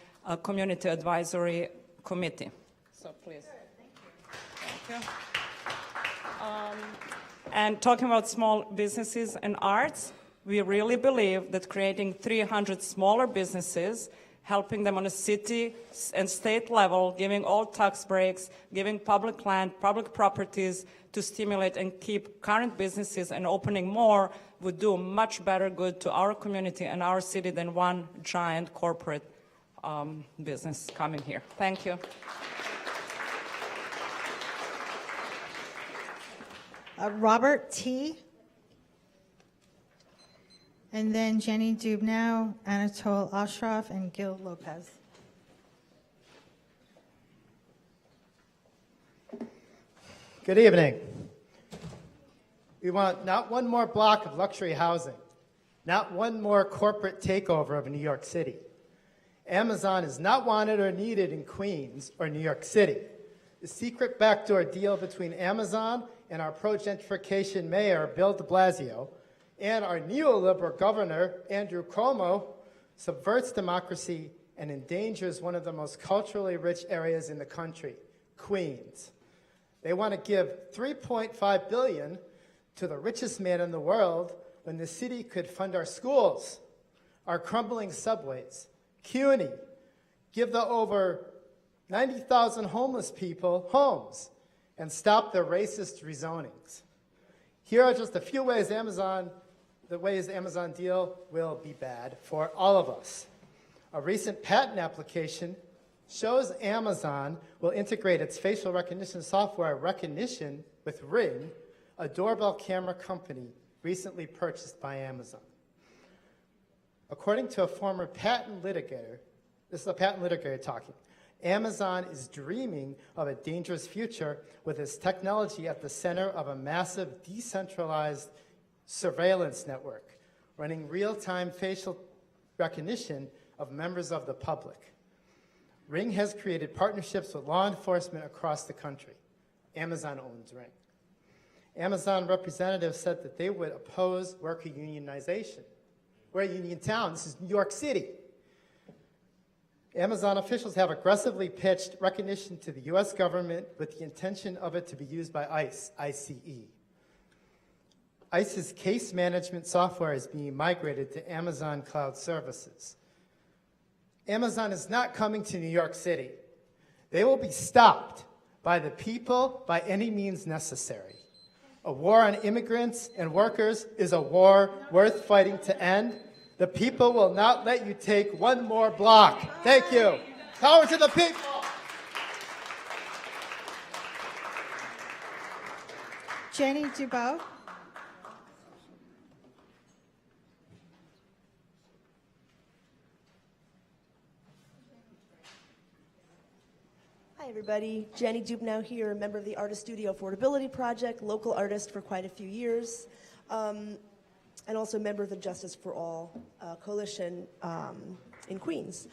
Community Advisory Committee. So please. Thank you. And talking about small businesses and arts, we really believe that creating 300 smaller businesses, helping them on a city and state level, giving all tax breaks, giving public land, public properties to stimulate and keep current businesses and opening more would do much better good to our community and our city than one giant corporate business coming here. Thank you. Robert T. And then Jenny Dubnow, Anatole Ashraf, and Gil Lopez. Good evening. We want not one more block of luxury housing, not one more corporate takeover of New York City. Amazon is not wanted or needed in Queens or New York City. The secret backdoor deal between Amazon and our pro-gentrification mayor, Bill de Blasio, and our neoliberal governor, Andrew Cuomo, subverts democracy and endangers one of the most culturally rich areas in the country, Queens. They want to give $3.5 billion to the richest man in the world when the city could fund our schools, our crumbling subways, CUNY, give the over 90,000 homeless people homes, and stop their racist rezonings. Here are just a few ways the Amazon deal will be bad for all of us. A recent patent application shows Amazon will integrate its facial recognition software Recognition with Ring, a doorbell camera company recently purchased by Amazon. According to a former patent litigator, this is a patent litigator talking, Amazon is dreaming of a dangerous future with its technology at the center of a massive decentralized surveillance network running real-time facial recognition of members of the public. Ring has created partnerships with law enforcement across the country. Amazon owns Ring. Amazon representatives said that they would oppose worker unionization. We're a union town. This is New York City. Amazon officials have aggressively pitched Recognition to the U.S. government with the intention of it to be used by ICE, ICE. ICE's case management software is being migrated to Amazon Cloud Services. Amazon is not coming to New York City. They will be stopped by the people by any means necessary. A war on immigrants and workers is a war worth fighting to end. The people will not let you take one more block. Thank you. Power to the people. Jenny Dubow. Hi, everybody. Jenny Dubnow here, a member of the Artist Studio Affordability Project, local artist for quite a few years, and also a member of the Justice for All coalition in Queens.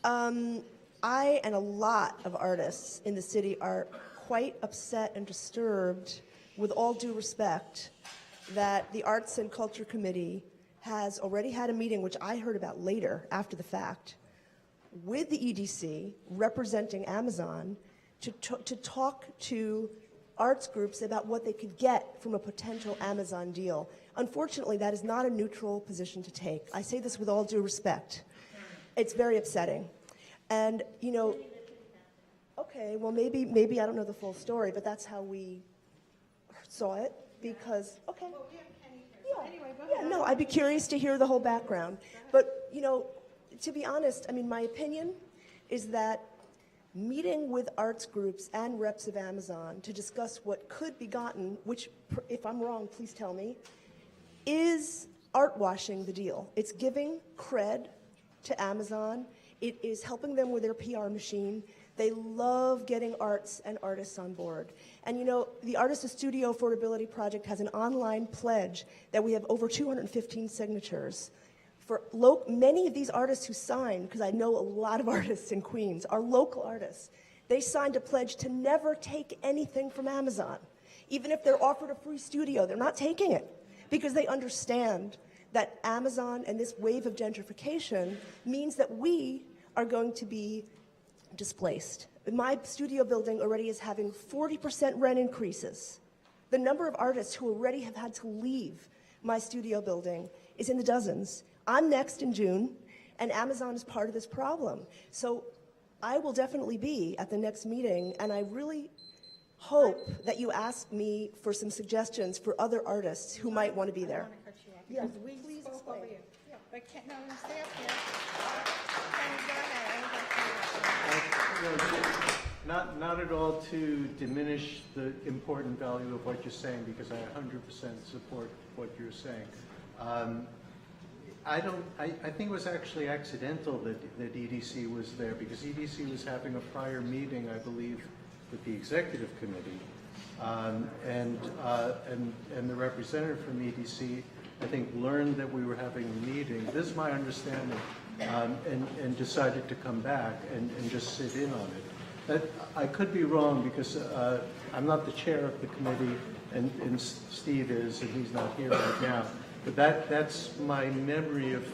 I and a lot of artists in the city are quite upset and disturbed, with all due respect, that the Arts and Culture Committee has already had a meeting, which I heard about later, after the fact, with the EDC representing Amazon to talk to arts groups about what they could get from a potential Amazon deal. Unfortunately, that is not a neutral position to take. I say this with all due respect. It's very upsetting. And, you know, okay, well, maybe I don't know the full story, but that's how we saw it, because, okay. Yeah, no, I'd be curious to hear the whole background. But, you know, to be honest, I mean, my opinion is that meeting with arts groups and reps of Amazon to discuss what could be gotten, which, if I'm wrong, please tell me, is art washing the deal. It's giving cred to Amazon. It is helping them with their PR machine. They love getting arts and artists on board. And you know, the Artist Studio Affordability Project has an online pledge that we have over 215 signatures. For many of these artists who signed, because I know a lot of artists in Queens, are local artists, they signed a pledge to never take anything from Amazon. Even if they're offered a free studio, they're not taking it, because they understand that Amazon and this wave of gentrification means that we are going to be displaced. My studio building already is having 40% rent increases. The number of artists who already have had to leave my studio building is in the dozens. I'm next in June, and Amazon is part of this problem. So I will definitely be at the next meeting, and I really hope that you ask me for some suggestions for other artists who might want to be there. Yes, please explain. Yeah, but can't, no, stay up here. Can you go ahead? Not at all to diminish the important value of what you're saying, because I 100% support what you're saying. I think it was actually accidental that EDC was there, because EDC was having a prior meeting, I believe, with the executive committee, and the representative from EDC, I think, learned that we were having a meeting. This is my understanding, and decided to come back and just sit in on it. I could be wrong, because I'm not the chair of the committee, and Steve is, and he's not here right now. But that's my memory of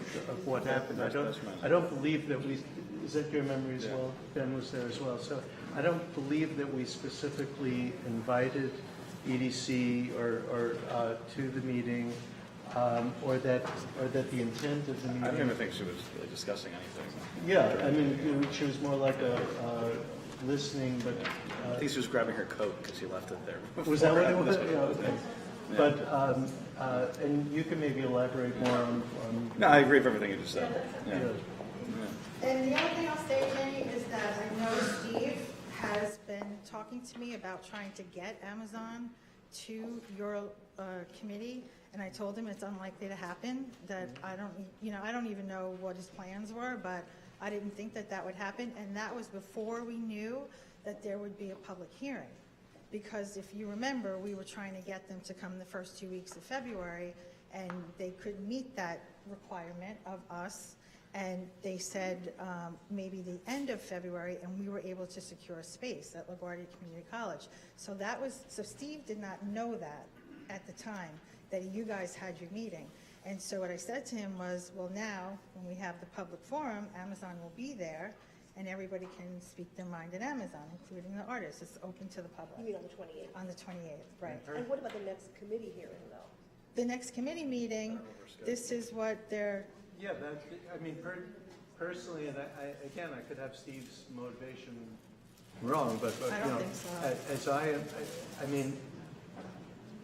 what happened. I don't believe that we. Is that your memory as well? Ben was there as well. So I don't believe that we specifically invited EDC or to the meeting, or that the intent of the meeting. I don't even think she was really discussing anything. Yeah, I mean, she was more like a listening, but I think she was grabbing her coat because she left it there. Was that what it was? Yeah, okay. Yeah. But and you can maybe elaborate more on. No, I agree with everything you just said. Yeah. And the other thing I'll say, Jenny, is that I know Steve has been talking to me about trying to get Amazon to your committee, and I told him it's unlikely to happen, that I don't even know what his plans were, but I didn't think that would happen, and that was before we knew that there would be a public hearing. Because if you remember, we were trying to get them to come the first 2 weeks of February, and they couldn't meet that requirement of us, and they said maybe the end of February, and we were able to secure a space at LaGuardia Community College. So Steve did not know that at the time that you guys had your meeting. And so what I said to him was, well, now when we have the public forum, Amazon will be there, and everybody can speak their mind at Amazon, including the artists. It's open to the public. You mean on the 28th? On the 28th, right. And what about the next committee hearing, though? The next committee meeting, this is what they're... Yeah, I mean, personally, and I could have Steve's motivation wrong, but I don't think so. As I mean,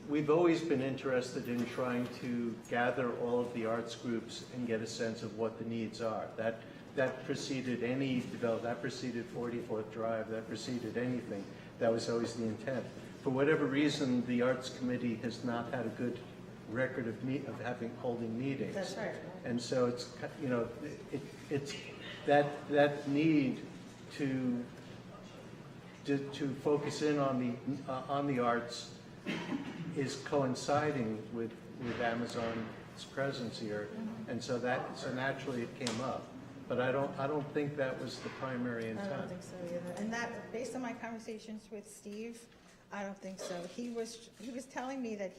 we've always been interested in trying to gather all of the arts groups and get a sense of what the needs are. That preceded any development, that preceded 44th Drive, that preceded anything. That was always the intent. For whatever reason, the Arts Committee has not had a good record of holding meetings. That's right. And so it's, it's that need to focus in on the arts is coinciding with Amazon's presence here, and so naturally it came up. But I don't think that was the primary intent. I don't think so either. And that, based on my conversations with Steve, I don't think so. He was telling me that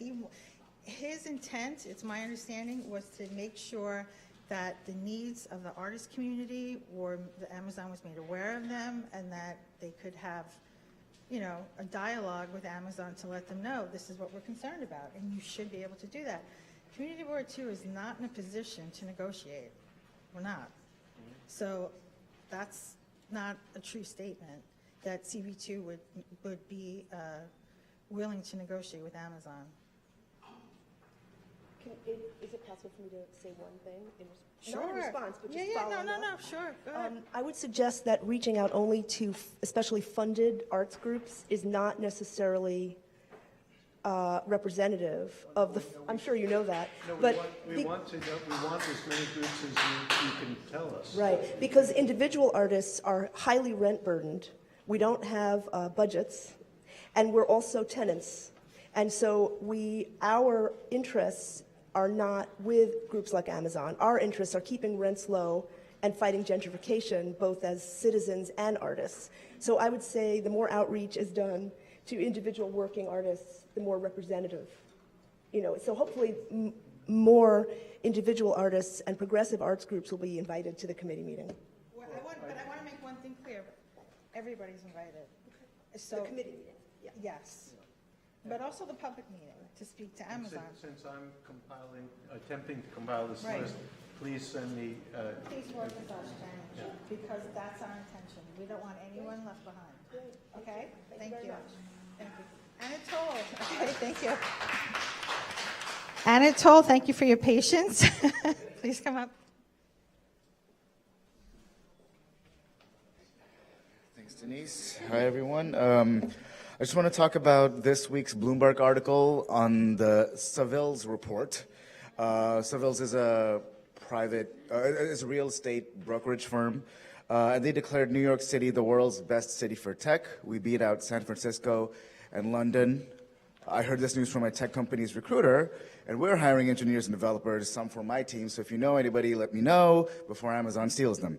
his intent, it's my understanding, was to make sure that the needs of the artist community the Amazon was made aware of them, and that they could have, a dialogue with Amazon to let them know this is what we're concerned about, and you should be able to do that. Community Board 2 is not in a position to negotiate. We're not. So that's not a true statement that CB2 would be willing to negotiate with Amazon. Is it possible for me to say one thing? Not Sure. in response, but just Yeah, following up? sure, go ahead. I would suggest that reaching out only to especially funded arts groups is not necessarily representative of the, I'm sure you know that, No, but. we want as many groups as you can tell us. Right, because individual artists are highly rent burdened. We don't have budgets, and we're also tenants. And so our interests are not with groups like Amazon. Our interests are keeping rents low and fighting gentrification, both as citizens and artists. So I would say the more outreach is done to individual working artists, the more representative. So hopefully more individual artists and progressive arts groups will be invited to the committee meeting. But I want to make one thing clear. Everybody's invited. So, The committee meeting, yeah. Yes. But also the public meeting to speak to Amazon. Since I'm attempting to compile this Right. list, please send me. Please work with us, Sharon, because that's our intention. We don't want anyone left behind. Okay? Thank you. Thank you. Anatole. Okay, thank you. Anatole, thank you for your patience. Please come up. Thanks, Denise. Hi, everyone. I just want to talk about this week's Bloomberg article on the Savills report. Savills is a is a real estate brokerage firm, and they declared New York City the world's best city for tech. We beat out San Francisco and London. I heard this news from my tech company's recruiter, and we're hiring engineers and developers, some for my team, so if you know anybody, let me know before Amazon steals them.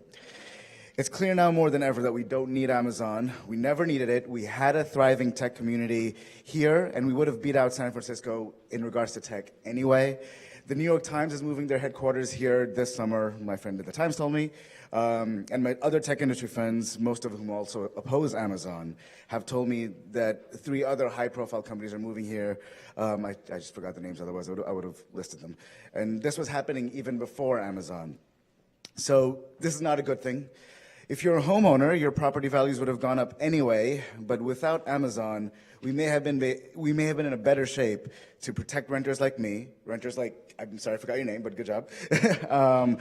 It's clear now more than ever that we don't need Amazon. We never needed it. We had a thriving tech community here, and we would have beat out San Francisco in regards to tech anyway. The New York Times is moving their headquarters here this summer, my friend at the Times told me. And my other tech industry friends, most of whom also oppose Amazon, have told me that 3 other high-profile companies are moving here. I just forgot the names, otherwise I would have listed them. And this was happening even before Amazon. So this is not a good thing. If you're a homeowner, your property values would have gone up anyway, but without Amazon, we may have been in a better shape to protect renters like me, I'm sorry, I forgot your name, but good job. The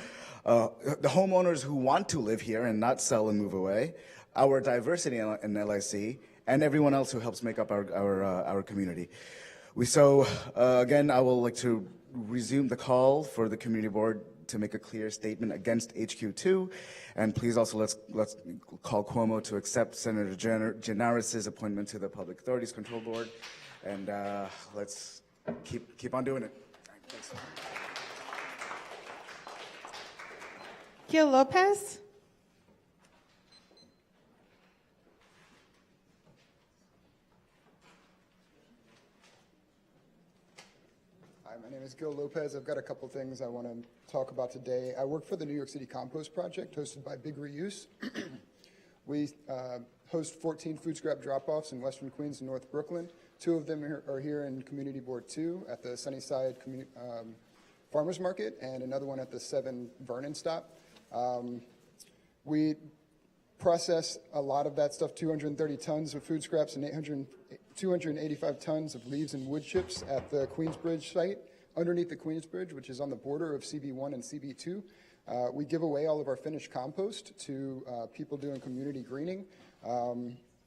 homeowners who want to live here and not sell and move away, our diversity in LIC, and everyone else who helps make up our community. Again, I will like to resume the call for the community board to make a clear statement against HQ2, and please also let's call Cuomo to accept Senator Gennaris's appointment to the Public Authorities Control Board, and let's keep on doing it. Thanks. Gil Lopez. Hi, my name is Gil Lopez. I've got a couple things I want to talk about today. I work for the New York City Compost Project, hosted by Big Reuse. We host 14 food scrap drop-offs in Western Queens and North Brooklyn. 2 of them are here in Community Board 2 at the Sunnyside Farmers Market, and another one at the 7 Vernon stop. We process a lot of that stuff, 230 tons of food scraps and 285 tons of leaves and wood chips at the Queensbridge site, underneath the Queensbridge, which is on the border of CB1 and CB2. We give away all of our finished compost to people doing community greening.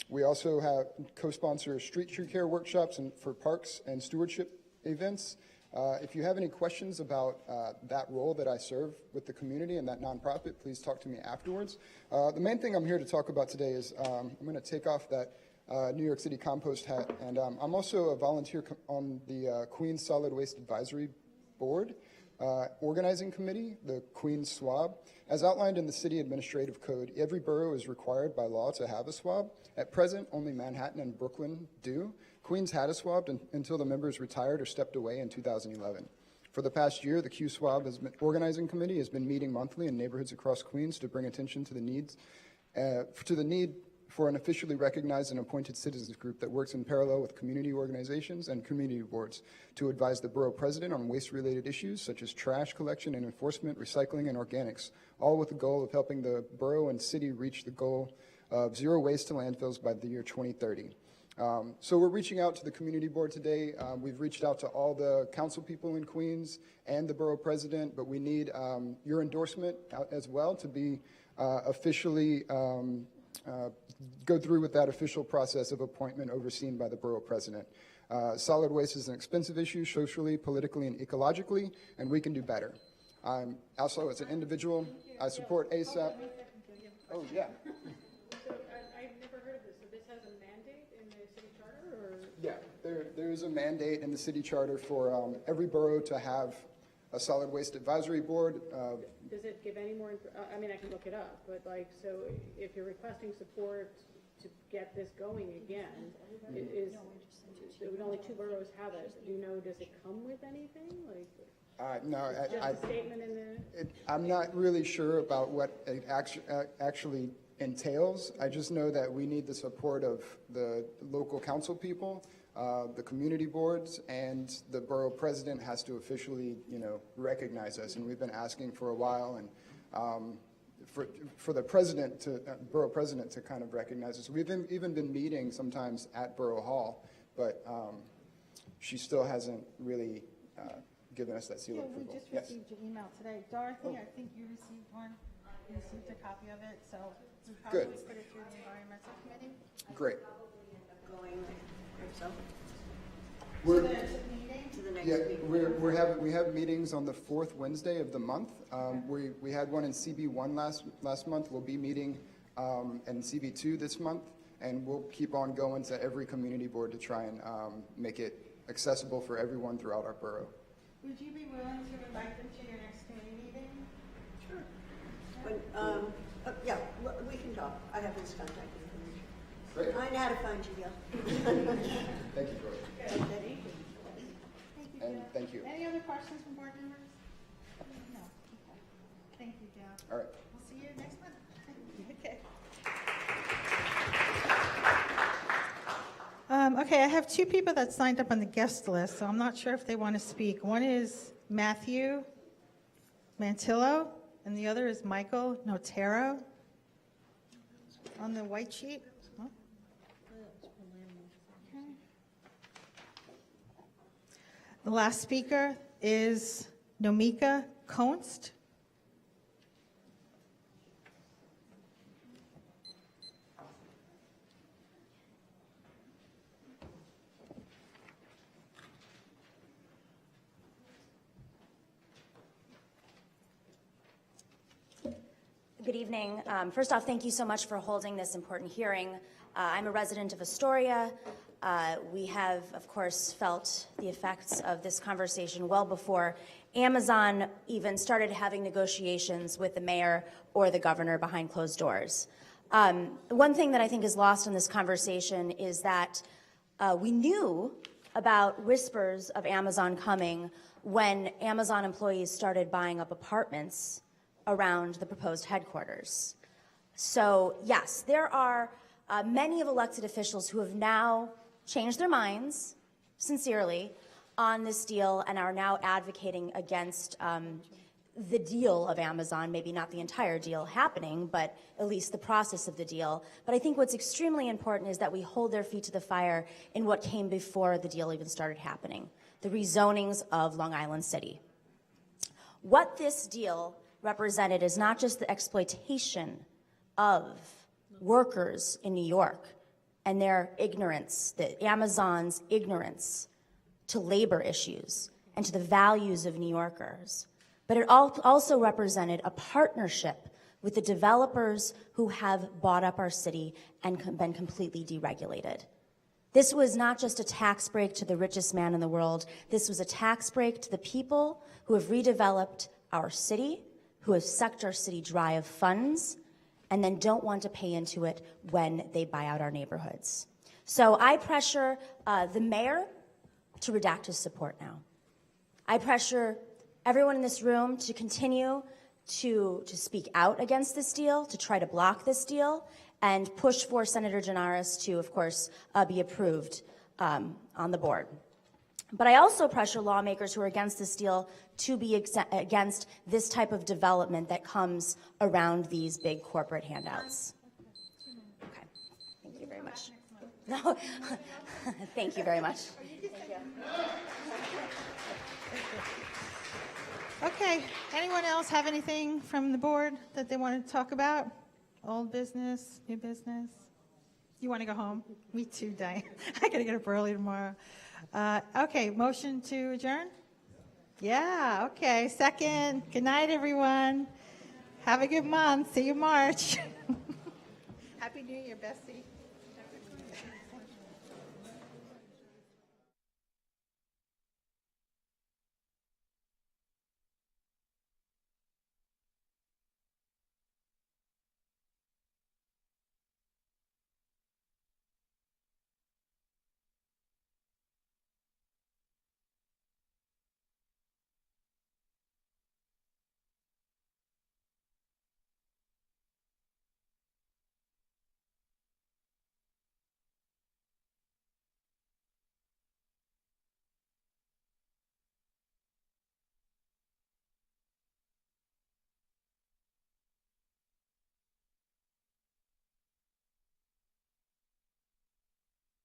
We also co-sponsor street tree care workshops for parks and stewardship events. If you have any questions about that role that I serve with the community and that nonprofit, please talk to me afterwards. The main thing I'm here to talk about today is I'm going to take off that New York City compost hat, and I'm also a volunteer on the Queens Solid Waste Advisory Board Organizing Committee, the Queens SWAB. As outlined in the City Administrative Code, every borough is required by law to have a SWAB. At present, only Manhattan and Brooklyn do. Queens had a SWAB until the members retired or stepped away in 2011. For the past year, the QSWAB Organizing Committee has been meeting monthly in neighborhoods across Queens to bring attention to the need for an officially recognized and appointed citizens group that works in parallel with community organizations and community boards to advise the borough president on waste-related issues such as trash collection and enforcement, recycling, and organics, all with the goal of helping the borough and city reach the goal of 0 waste to landfills by the year 2030. So we're reaching out to the community board today. We've reached out to all the council people in Queens and the borough president, but we need your endorsement as well to be officially go through with that official process of appointment overseen by the borough president. Solid waste is an expensive issue socially, politically, and ecologically, and we can do better. Also, as an individual, I support ASAP. Oh, yeah. So I've never heard of this. So this has a mandate in the city charter, or? Yeah, there is a mandate in the city charter for every borough to have a solid waste advisory board. Does it give any more, I mean, I can look it up, but like, so if you're requesting support to get this going again, only 2 boroughs have it. Do you know, does it come with anything? Like, No, just a statement in the... I'm not really sure about what it actually entails. I just know that we need the support of the local council people, the community boards, and the borough president has to officially, recognize us. And we've been asking for a while, and for the president to borough president to kind of recognize us. We've even been meeting sometimes at Borough Hall, but she still hasn't really given us that seal of approval. We just received your email today. Dorothy, I think you received one. You received a copy of it, so we probably Good. put it through the environmental committee. Great. To the meeting? We have meetings on the 4th Wednesday of the month. We had one in CB1 last month. We'll be meeting in CB2 this month, and we'll keep on going to every community board to try and make it accessible for everyone throughout our borough. Would you be willing to invite them to your next committee meeting? Sure. Yeah, we can talk. I have his contact information. Great. I know how to find you, yeah. Thank you, George. Thank you. And thank you. Any other questions from board members? No. Okay. Thank you, Gail. All right. We'll see you next month. Okay. Okay, I have 2 people that signed up on the guest list, so I'm not sure if they want to speak. One is Matthew Mantillo, and the other is Michael Notero. On the white sheet. Oh. Okay. The last speaker is Nomika Konst. Good evening. First off, thank you so much for holding this important hearing. I'm a resident of Astoria. We have, of course, felt the effects of this conversation well before Amazon even started having negotiations with the mayor or the governor behind closed doors. One thing that I think is lost in this conversation is that we knew about whispers of Amazon coming when Amazon employees started buying up apartments around the proposed headquarters. So yes, there are many of elected officials who have now changed their minds, sincerely, on this deal and are now advocating against the deal of Amazon, maybe not the entire deal happening, but at least the process of the deal. But I think what's extremely important is that we hold their feet to the fire in what came before the deal even started happening, the rezonings of Long Island City. What this deal represented is not just the exploitation of workers in New York and their ignorance, the Amazon's ignorance to labor issues and to the values of New Yorkers, but it also represented a partnership with the developers who have bought up our city and been completely deregulated. This was not just a tax break to the richest man in the world. This was a tax break to the people who have redeveloped our city, who have sucked our city dry of funds, and then don't want to pay into it when they buy out our neighborhoods. So I pressure the mayor to redact his support now. I pressure everyone in this room to continue to speak out against this deal, to try to block this deal, and push for Senator Gianaris to, of course, be approved on the board. But I also pressure lawmakers who are against this deal to be against this type of development that comes around these big corporate handouts. Okay, thank you very much. No, thank you very much. Okay, anyone else have anything from the board that they want to talk about? Old business, new business? You want to go home? Me too, Diane. I got to get up early tomorrow. Okay, motion to adjourn? Yeah, okay, second. Good night, everyone. Have a good month. See you March. Happy New Year, Bessie.